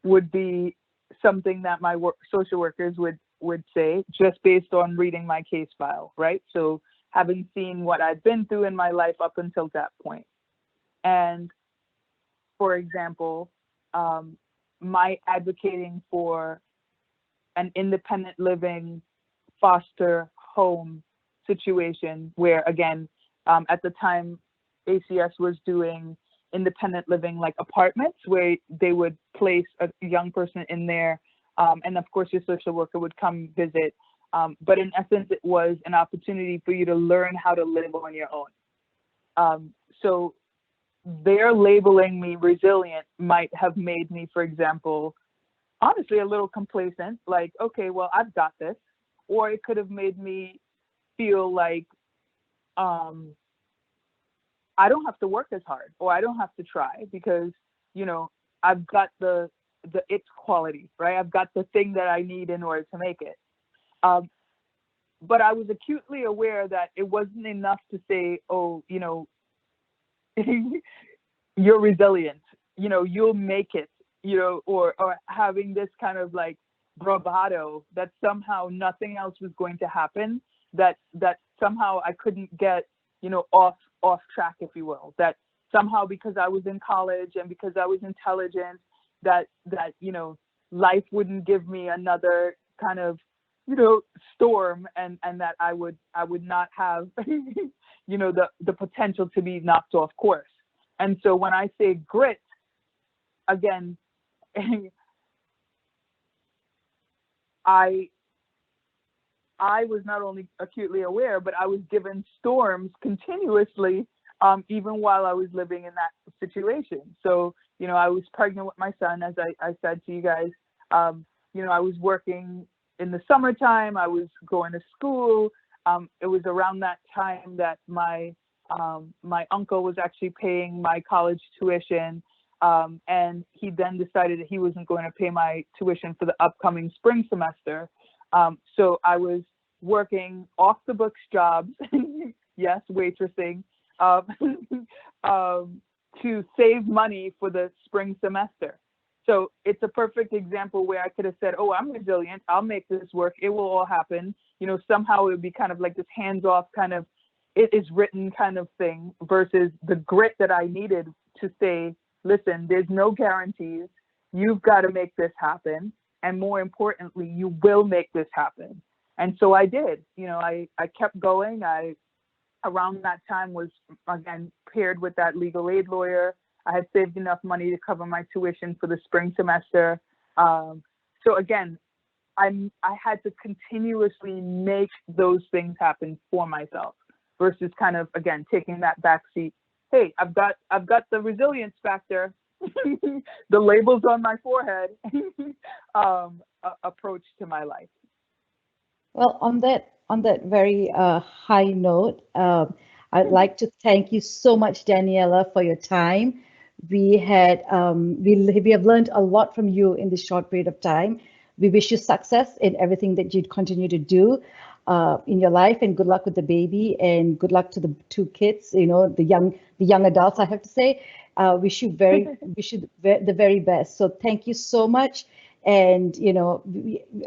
would be something that my social workers would say, just based on reading my case file, right? So having seen what I've been through in my life up until that point. And for example, my advocating for an independent living foster home situation where, again, at the time, ACS was doing independent living like apartments where they would place a young person in there, and of course your social worker would come visit, but in essence it was an opportunity for you to learn how to live on your own. So their labeling me resilient might have made me, for example, honestly a little complacent, like, okay, well, I've got this. Or it could have made me feel like I don't have to work as hard, or I don't have to try because, I've got the it quality, right? I've got the thing that I need in order to make it. But I was acutely aware that it wasn't enough to say, oh, you're resilient, you'll make it, or having this kind of like bravado that somehow nothing else was going to happen, that somehow I couldn't get, off track, if you will, that somehow because I was in college and because I was intelligent, that life wouldn't give me another kind of, storm, and that I would not have, the potential to be knocked off course. And so when I say grit, again, I was not only acutely aware, but I was given storms continuously, even while I was living in that situation. So, I was pregnant with my son, as I said to you guys. I was working in the summertime. I was going to school. It was around that time that my uncle was actually paying my college tuition. And he then decided that he wasn't going to pay my tuition for the upcoming spring semester. So I was working off the books jobs, yes, waitressing, to save money for the spring semester. So it's a perfect example where I could have said, oh, I'm resilient, I'll make this work, it will all happen. Somehow it would be kind of like this hands-off kind of, it is written kind of thing, versus the grit that I needed to say, listen, there's no guarantees, you've got to make this happen. And more importantly, you will make this happen. And so I did. I kept going. Around that time was, again, paired with that legal aid lawyer. I had saved enough money to cover my tuition for the spring semester. So again, I had to continuously make those things happen for myself, versus kind of, again, taking that back seat. Hey, I've got the resilience factor, the labels on my forehead, approach to my life. Well, on that very high note, I'd like to thank you so much, Daniela, for your time. We have learned a lot from you in this short period of time. We wish you success in everything that you continue to do in your life, and good luck with the baby, and good luck to the two kids. The young adults, I have to say. Wish you the very best. So thank you so much, And,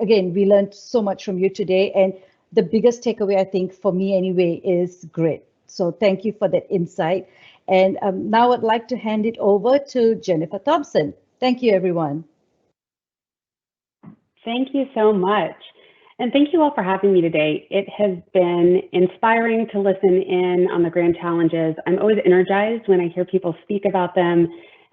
again, we learned so much from you today. And the biggest takeaway, I think, for me anyway, is grit. So thank you for that insight. And now I'd like to hand it over to Jennifer Thompson. Thank you, everyone. Thank you so much. And thank you all for having me today. It has been inspiring to listen in on the grand challenges. I'm always energized when I hear people speak about them.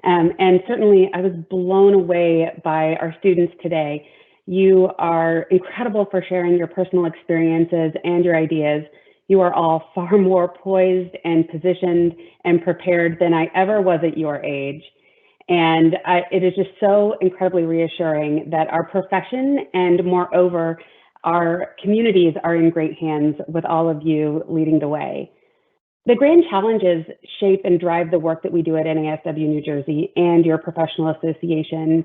And certainly I was blown away by our students today. You are incredible for sharing your personal experiences and your ideas. You are all far more poised and positioned and prepared than I ever was at your age. And it is just so incredibly reassuring that our profession and moreover, our communities are in great hands with all of you leading the way. The grand challenges shape and drive the work that we do at NASW New Jersey and your professional association.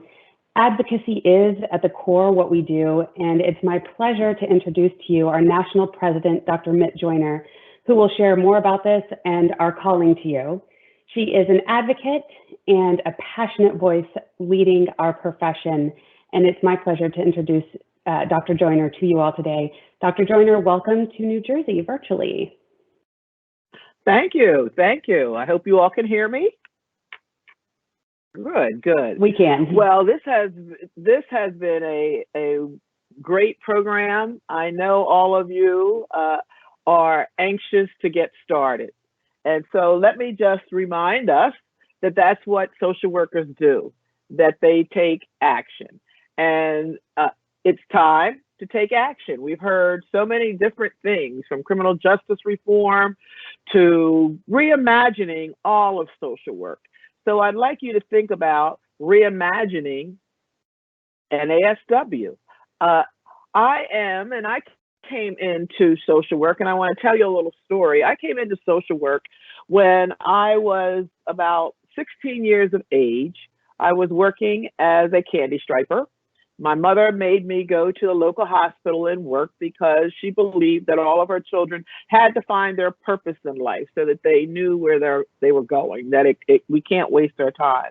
Advocacy is at the core what we do, and it's my pleasure to introduce to you our national president, Dr. Mitt Joyner, who will share more about this and our calling to you. She is an advocate and a passionate voice leading our profession, and it's my pleasure to introduce Dr. Joyner to you all today. Dr. Joyner, welcome to New Jersey virtually. Thank you. Thank you. I hope you all can hear me. Good, good. We can. Well, this has been a great program. I know all of you are anxious to get started. And so let me just remind us that that's what social workers do, that they take action. And it's time to take action. We've heard so many different things, from criminal justice reform to reimagining all of social work. So I'd like you to think about reimagining NASW. I came into social work, and I want to tell you a little story. I came into social work when I was about 16 years of age. I was working as a candy striper. My mother made me go to the local hospital and work because she believed that all of her children had to find their purpose in life so that they knew where they were going, that we can't waste our time.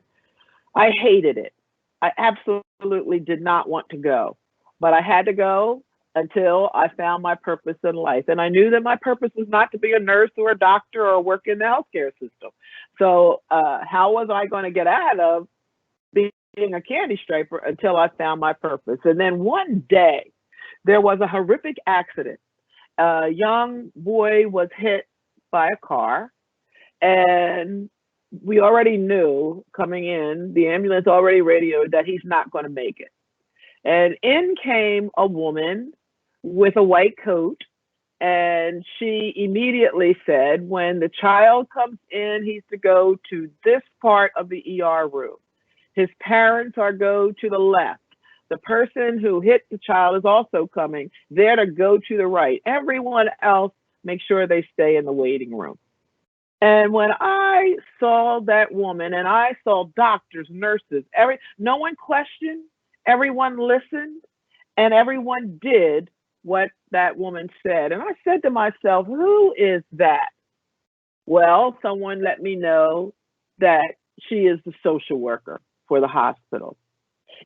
I hated it. I absolutely did not want to go, but I had to go until I found my purpose in life. And I knew that my purpose was not to be a nurse or a doctor or work in the healthcare system. So how was I going to get out of being a candy striper until I found my purpose? And then one day there was a horrific accident. A young boy was hit by a car, and we already knew coming in, the ambulance already radioed that he's not going to make it. And in came a woman with a white coat, and she immediately said, when the child comes in, he's to go to this part of the ER room. His parents are go to the left. The person who hit the child is also coming. They're to go to the right. Everyone else, make sure they stay in the waiting room. And when I saw that woman, and I saw doctors, nurses, no one questioned, everyone listened, and everyone did what that woman said. And I said to myself, who is that? Well, someone let me know that she is the social worker for the hospital.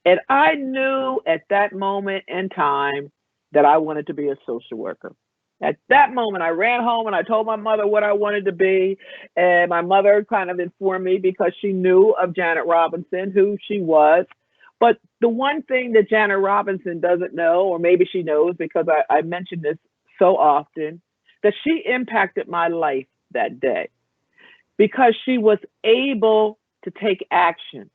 And I knew at that moment in time that I wanted to be a social worker. At that moment, I ran home and I told my mother what I wanted to be. And my mother kind of informed me because she knew of Janet Robinson, who she was. But the one thing that Janet Robinson doesn't know, or maybe she knows because I mention this so often, that she impacted my life that day because she was able to take action.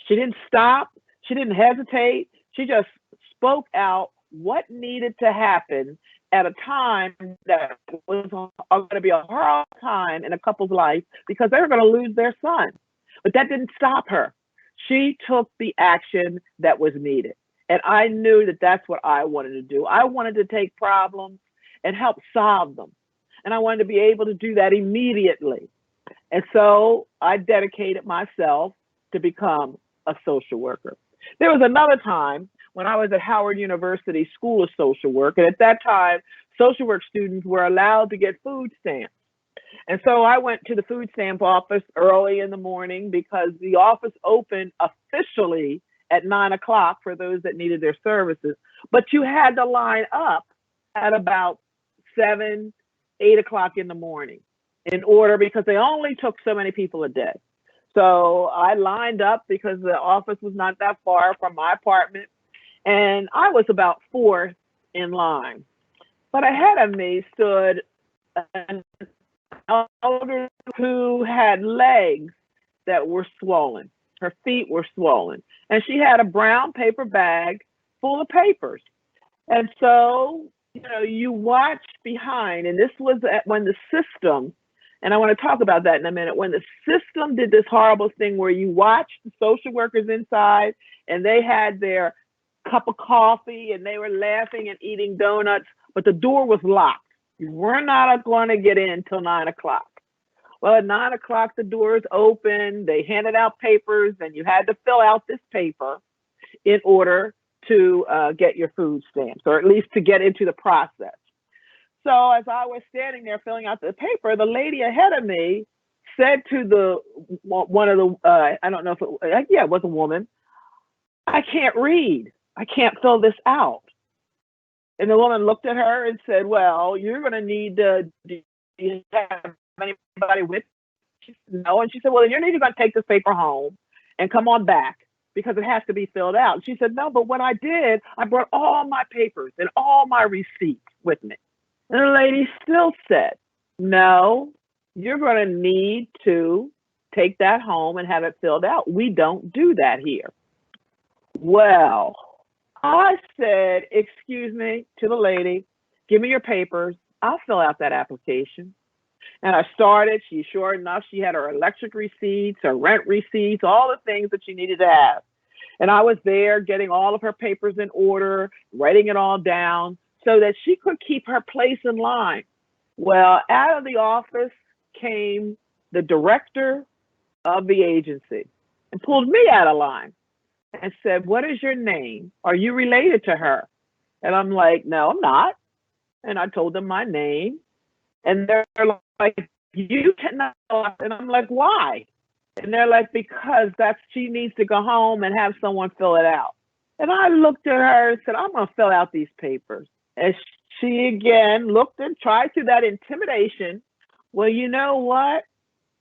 She didn't stop. She didn't hesitate. She just spoke out what needed to happen at a time that was going to be a hard time in a couple's life because they were going to lose their son. But that didn't stop her. She took the action that was needed. And I knew that that's what I wanted to do. I wanted to take problems and help solve them. And I wanted to be able to do that immediately. And so I dedicated myself to become a social worker. There was another time when I was at Howard University School of Social Work. And at that time, social work students were allowed to get food stamps. And so I went to the food stamp office early in the morning because the office opened officially at 9 o'clock for those that needed their services, but you had to line up at about 7, 8 o'clock in the morning in order, because they only took so many people a day. So I lined up because the office was not that far from my apartment, and I was about 4th in line. But ahead of me stood an elder who had legs that were swollen. Her feet were swollen, and she had a brown paper bag full of papers. And so, you know, you watch behind, and this was when the system, and I want to talk about that in a minute, when the system did this horrible thing where you watched the social workers inside and they had their cup of coffee and they were laughing and eating donuts, but the door was locked. You were not going to get in till 9 o'clock. Well, at 9 o'clock, the doors opened, they handed out papers, and you had to fill out this paper in order to get your food stamps, or at least to get into the process. So as I was standing there filling out the paper, the lady ahead of me said to one of the, I don't know if it was a woman, "I can't read. I can't fill this out." And the woman looked at her and said, "Well, you're going to need to, do you have anybody with you?" She said, "No." And she said, "Well, then you're going to take this paper home and come on back because it has to be filled out." And she said, "No, but when I did, I brought all my papers and all my receipts with me." And the lady still said, "No, you're going to need to take that home and have it filled out. We don't do that here." Well, I said, "Excuse me," to the lady, "give me your papers. I'll fill out that application." And I started. Sure enough, she had her electric receipts, her rent receipts, all the things that she needed to have. And I was there getting all of her papers in order, writing it all down so that she could keep her place in line. Well, out of the office came the director of the agency and pulled me out of line and said, "What is your name? Are you related to her?" And I'm like, "No, I'm not." And I told them my name, and they're like, "You cannot." And I'm like, "Why?" And they're like, "Because she needs to go home and have someone fill it out." And I looked at her and said, "I'm going to fill out these papers." And she again looked and tried through that intimidation. "Well, you know what?"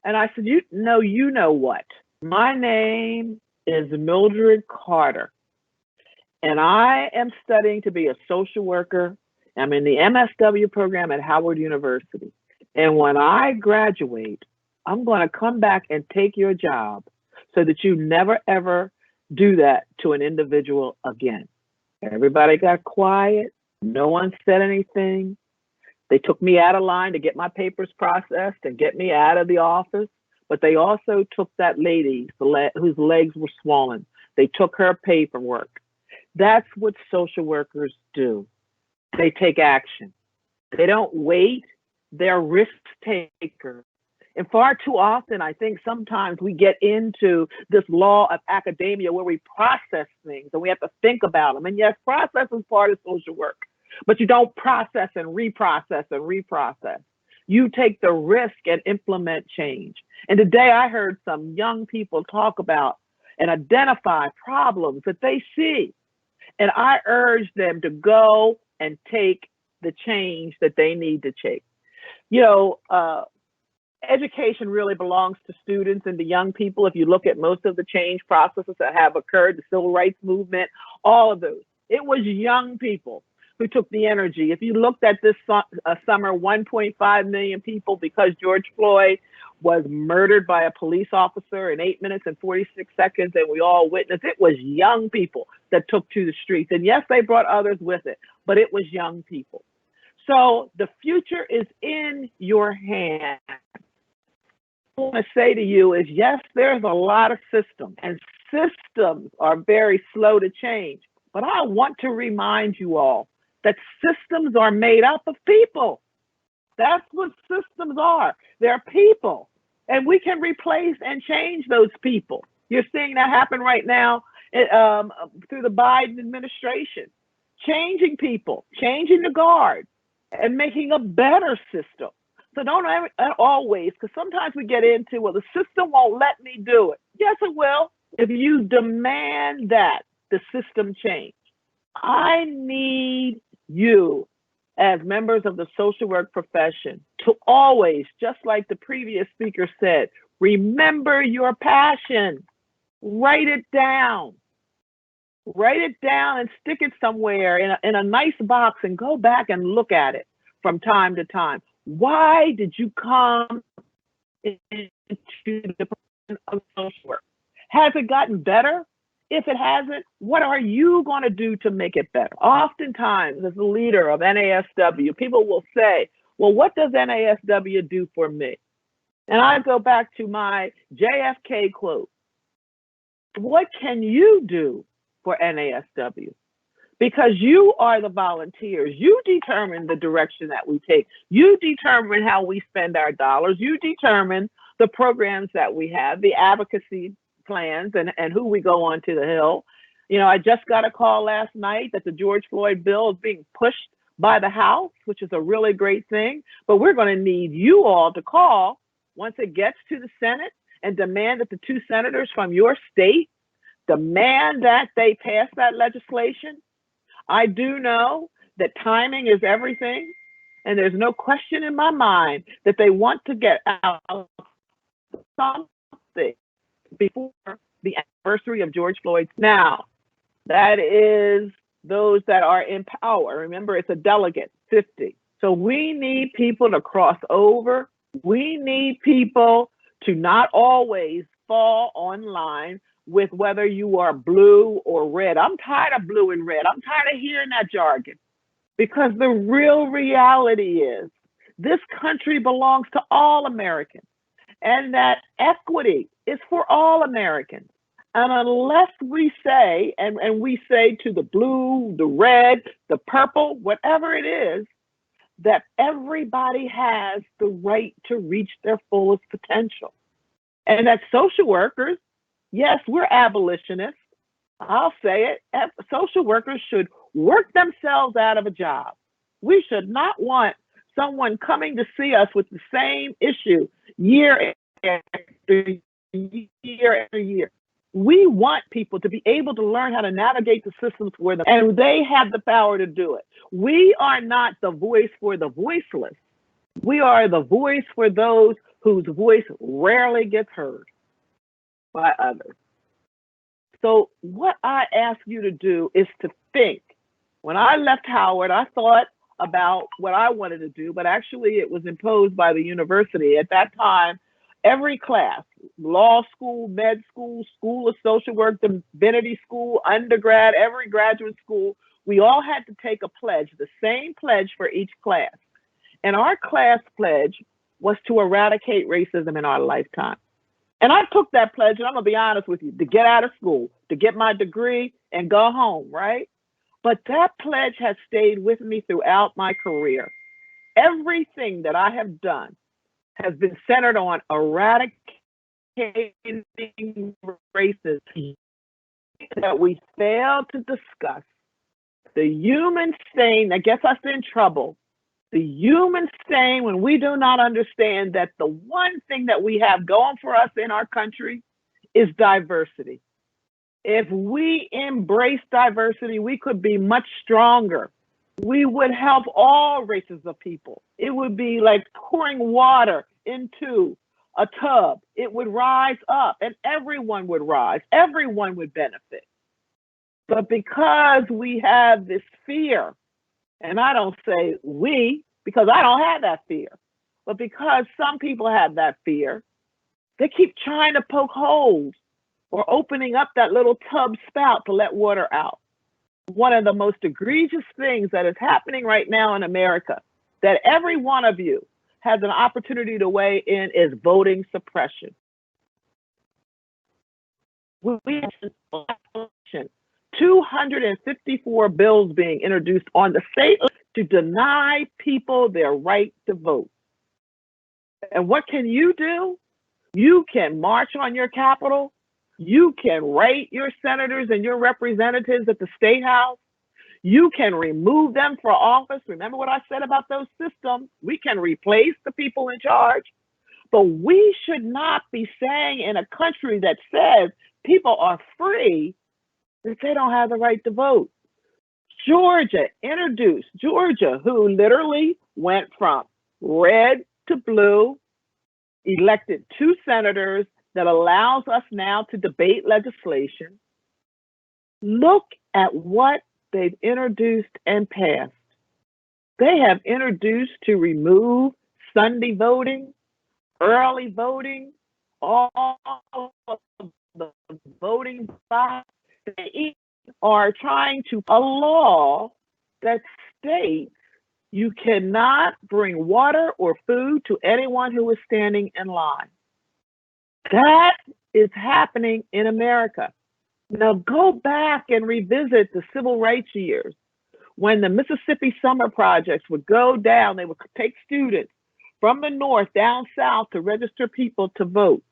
And I said, "You know what? My name is Mildred Carter, and I am studying to be a social worker. I'm in the MSW program at Howard University. And when I graduate, I'm going to come back and take your job so that you never, ever do that to an individual again." Everybody got quiet. No one said anything. They took me out of line to get my papers processed and get me out of the office. But they also took that lady whose legs were swollen. They took her paperwork. That's what social workers do. They take action. They don't wait. They're risk takers. And far too often, I think sometimes we get into this law of academia where we process things and we have to think about them. And yes, process is part of social work, but you don't process and reprocess and reprocess. You take the risk and implement change. And today I heard some young people talk about and identify problems that they see. And I urge them to go and take the change that they need to take. You know, education really belongs to students and to young people. If you look at most of the change processes that have occurred, the civil rights movement, all of those, it was young people who took the energy. If you looked at this summer, 1.5 million people, because George Floyd was murdered by a police officer in 8 minutes and 46 seconds, and we all witnessed, it was young people that took to the streets. And yes, they brought others with it, but it was young people. So the future is in your hands. What I want to say to you is, yes, there's a lot of systems, and systems are very slow to change. But I want to remind you all that systems are made up of people. That's what systems are. They're people, and we can replace and change those people. You're seeing that happen right now through the Biden administration, changing people, changing the guard, and making a better system. So don't always, because sometimes we get into, well, the system won't let me do it. Yes, it will. if you demand that the system change, I need you as members of the social work profession to always, just like the previous speaker said, remember your passion. Write it down. Write it down and stick it somewhere in a nice box and go back and look at it from time to time. Why did you come into the profession of social work? Has it gotten better? If it hasn't, what are you going to do to make it better? Oftentimes, as a leader of NASW, people will say, well, what does NASW do for me? And I go back to my JFK quote. What can you do for NASW? Because you are the volunteers. You determine the direction that we take. You determine how we spend our dollars. You determine the programs that we have, the advocacy plans, and who we go on to the Hill. You know, I just got a call last night that the George Floyd bill is being pushed by the House, which is a really great thing. But we're going to need you all to call once it gets to the Senate and demand that the 2 senators from your state demand that they pass that legislation. I do know that timing is everything, and there's no question in my mind that they want to get out something before the anniversary of George Floyd's. Now, that is those that are in power. Remember, it's a delegate, 50. So we need people to cross over. We need people to not always fall on line with whether you are blue or red. I'm tired of blue and red. I'm tired of hearing that jargon, because the real reality is this country belongs to all Americans, and that equity is for all Americans. And unless we say, and we say to the blue, the red, the purple, whatever it is, that everybody has the right to reach their fullest potential. And that social workers, yes, we're abolitionists. I'll say it. Social workers should work themselves out of a job. We should not want someone coming to see us with the same issue year after year after year. We want people to be able to learn how to navigate the systems for them, and they have the power to do it. We are not the voice for the voiceless. We are the voice for those whose voice rarely gets heard by others. So what I ask you to do is to think. When I left Howard, I thought about what I wanted to do, but actually it was imposed by the university. At that time, every class, law school, med school, school of social work, divinity school, undergrad, every graduate school, we all had to take a pledge, the same pledge for each class. And our class pledge was to eradicate racism in our lifetime. And I took that pledge, and I'm gonna be honest with you, to get out of school, to get my degree and go home, right? But that pledge has stayed with me throughout my career. Everything that I have done has been centered on eradicating racism. That we fail to discuss the human stain that gets us in trouble. The human stain when we do not understand that the one thing that we have going for us in our country is diversity. If we embrace diversity, we could be much stronger. We would help all races of people. It would be like pouring water into a tub. It would rise up and everyone would rise. Everyone would benefit. But because we have this fear, and I don't say we, because I don't have that fear, but because some people have that fear, they keep trying to poke holes or opening up that little tub spout to let water out. One of the most egregious things that is happening right now in America that every one of you has an opportunity to weigh in is voting suppression. We have 254 bills being introduced on the state to deny people their right to vote. And what can you do? You can march on your Capitol. You can write your senators and your representatives at the State House. You can remove them from office. Remember what I said about those systems? We can replace the people in charge. But we should not be saying in a country that says people are free that they don't have the right to vote. Georgia, who literally went from red to blue, elected 2 senators that allows us now to debate legislation. Look at what they've introduced and passed. They have introduced to remove Sunday voting, early voting, all of the voting spots. They are trying to a law that states you cannot bring water or food to anyone who is standing in line. That is happening in America. Now go back and revisit the civil rights years when the Mississippi summer projects would go down. They would take students from the north down south to register people to vote.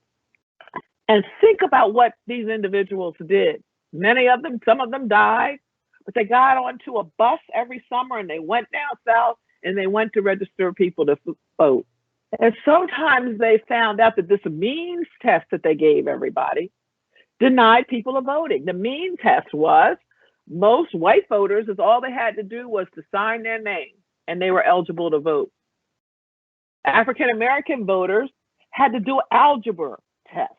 And think about what these individuals did. Many of them, some of them died, but they got onto a bus every summer and they went down south and they went to register people to vote. And sometimes they found out that this means test that they gave everybody denied people of voting. The mean test was most white voters, is all they had to do was to sign their name and they were eligible to vote. African American voters had to do an algebra test.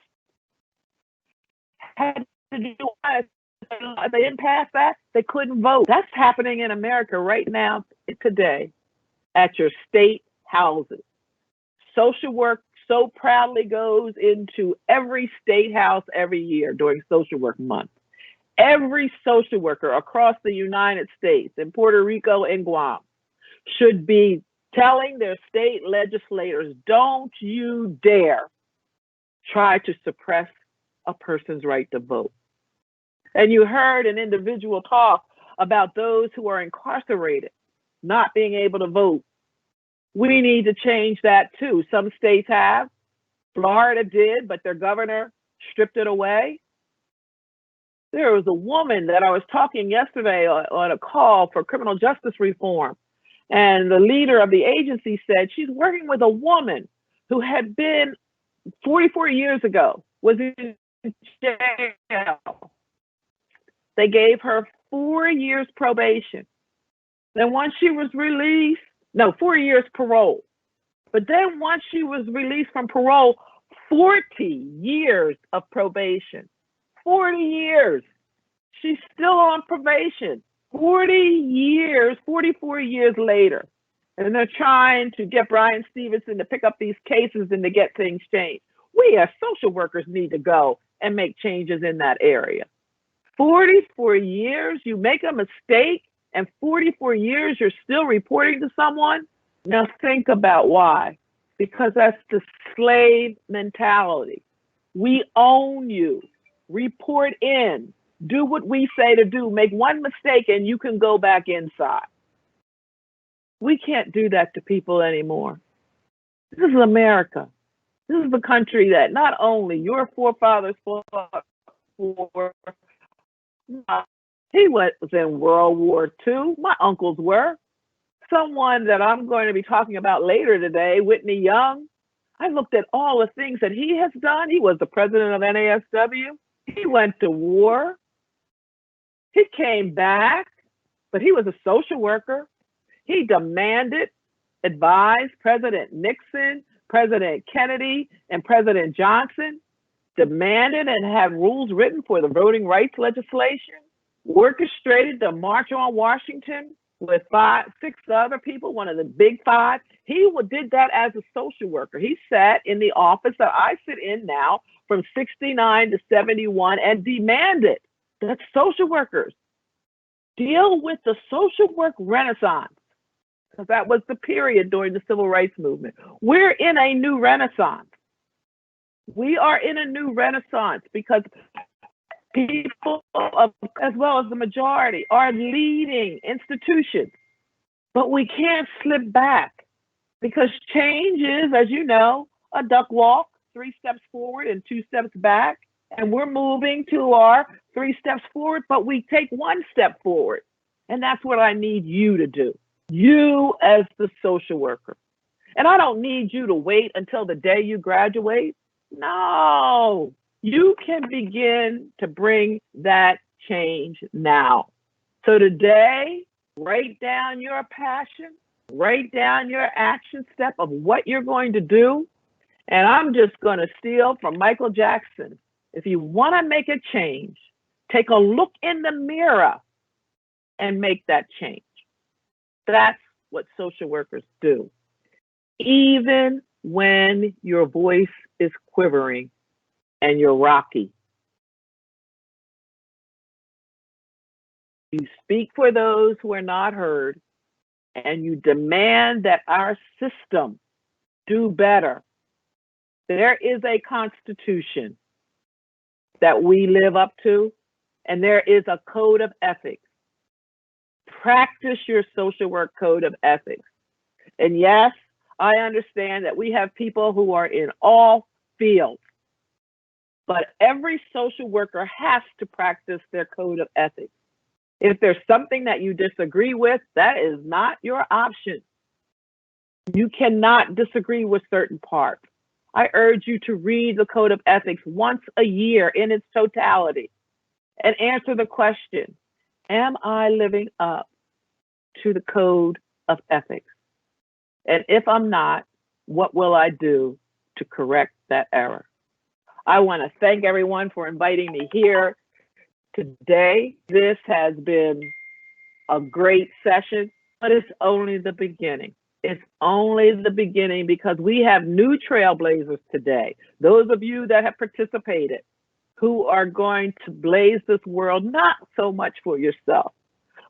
Had to do, if they didn't pass that, they couldn't vote. That's happening in America right now, today, at your state houses. Social work so proudly goes into every state house every year during Social Work Month. Every social worker across the United States, in Puerto Rico and Guam, should be telling their state legislators, don't you dare try to suppress a person's right to vote. And you heard an individual talk about those who are incarcerated not being able to vote. We need to change that too. Some states have. Florida did, but their governor stripped it away. There was a woman that I was talking yesterday on a call for criminal justice reform. And the leader of the agency said she's working with a woman who had been 44 years ago, was in jail. They gave her 4 years probation. Then once she was released, 4 years parole. But then once she was released from parole, 40 years of probation. 40 years. She's still on probation. 40 years, 44 years later. And they're trying to get Brian Stevenson to pick up these cases and to get things changed. We as social workers need to go and make changes in that area. 44 years, you make a mistake, and 44 years you're still reporting to someone? Now think about why. Because that's the slave mentality. We own you. Report in. Do what we say to do. Make one mistake and you can go back inside. We can't do that to people anymore. This is America. This is the country that not only your forefathers fought for, he was in World War II. My uncles were. Someone that I'm going to be talking about later today, Whitney Young, I looked at all the things that he has done. He was the president of NASW. He went to war. He came back, but he was a social worker. He demanded, advised President Nixon, President Kennedy, and President Johnson, demanded and had rules written for the voting rights legislation, orchestrated the March on Washington with 6 other people, one of the big 5. He did that as a social worker. He sat in the office that I sit in now from 69 to 71 and demanded that social workers deal with the social work renaissance, because that was the period during the civil rights movement. We're in a new renaissance. We are in a new renaissance because people, as well as the majority, are leading institutions. But we can't slip back because change is, as you know, a duck walk, 3 steps forward and 2 steps back. And we're moving to our 3 steps forward, but we take 1 step forward. And that's what I need you to do. You as the social worker. And I don't need you to wait until the day you graduate. No, You can begin to bring that change now. So today, write down your passion, write down your action step of what you're going to do. And I'm just going to steal from Michael Jackson. If you want to make a change, take a look in the mirror and make that change. That's what social workers do. Even when your voice is quivering and you're rocky, you speak for those who are not heard, and you demand that our system do better. There is a constitution that we live up to, and there is a code of ethics. Practice your social work code of ethics. And yes, I understand that we have people who are in all fields, but every social worker has to practice their code of ethics. If there's something that you disagree with, that is not your option. You cannot disagree with certain parts. I urge you to read the Code of Ethics once a year in its totality and answer the question, am I living up to the Code of Ethics? And if I'm not, what will I do to correct that error? I want to thank everyone for inviting me here today. This has been a great session, but it's only the beginning. It's only the beginning, because we have new trailblazers today. Those of you that have participated, who are going to blaze this world, not so much for yourself,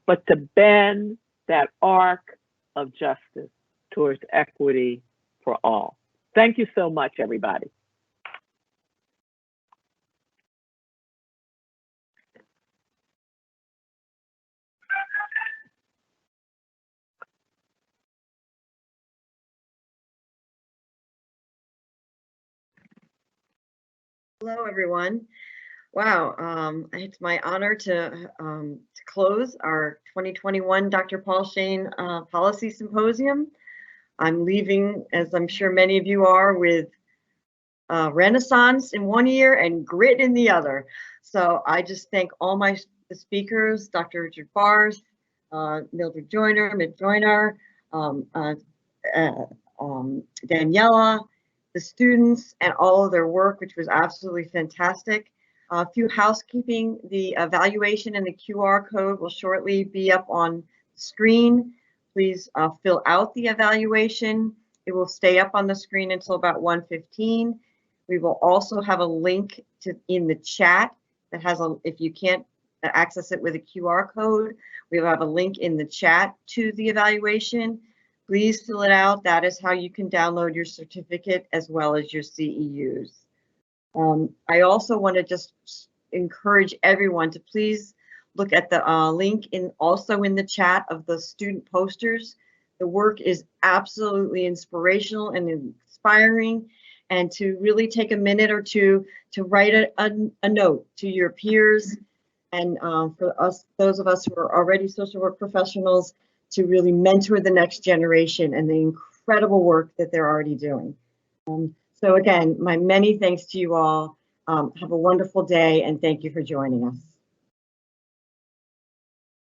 but to bend that arc of justice towards equity for all. Thank you so much, everybody. Hello, everyone. Wow, it's my honor to close our 2021 Dr. Paul Shane Policy Symposium. I'm leaving, as I'm sure many of you are, with Renaissance in one ear and grit in the other. So I just thank all the speakers, Dr. Richard Bars, Mildred Joyner, Daniela, the students, and all of their work, which was absolutely fantastic. A few housekeeping: the evaluation and the QR code will shortly be up on the screen. Please fill out the evaluation. It will stay up on the screen until about 1:15. We will also have a link in the chat that has if you can't access it with a QR code, we will have a link in the chat to the evaluation. Please fill it out. That is how you can download your certificate as well as your CEUs. I also want to just encourage everyone to please look at the link also in the chat of the student posters. The work is absolutely inspirational and inspiring, and to really take a minute or two to write a note to your peers, and for us, those of us who are already social work professionals, to really mentor the next generation and the incredible work that they're already doing. So again, my many thanks to you all. Have a wonderful day, and thank you for joining us.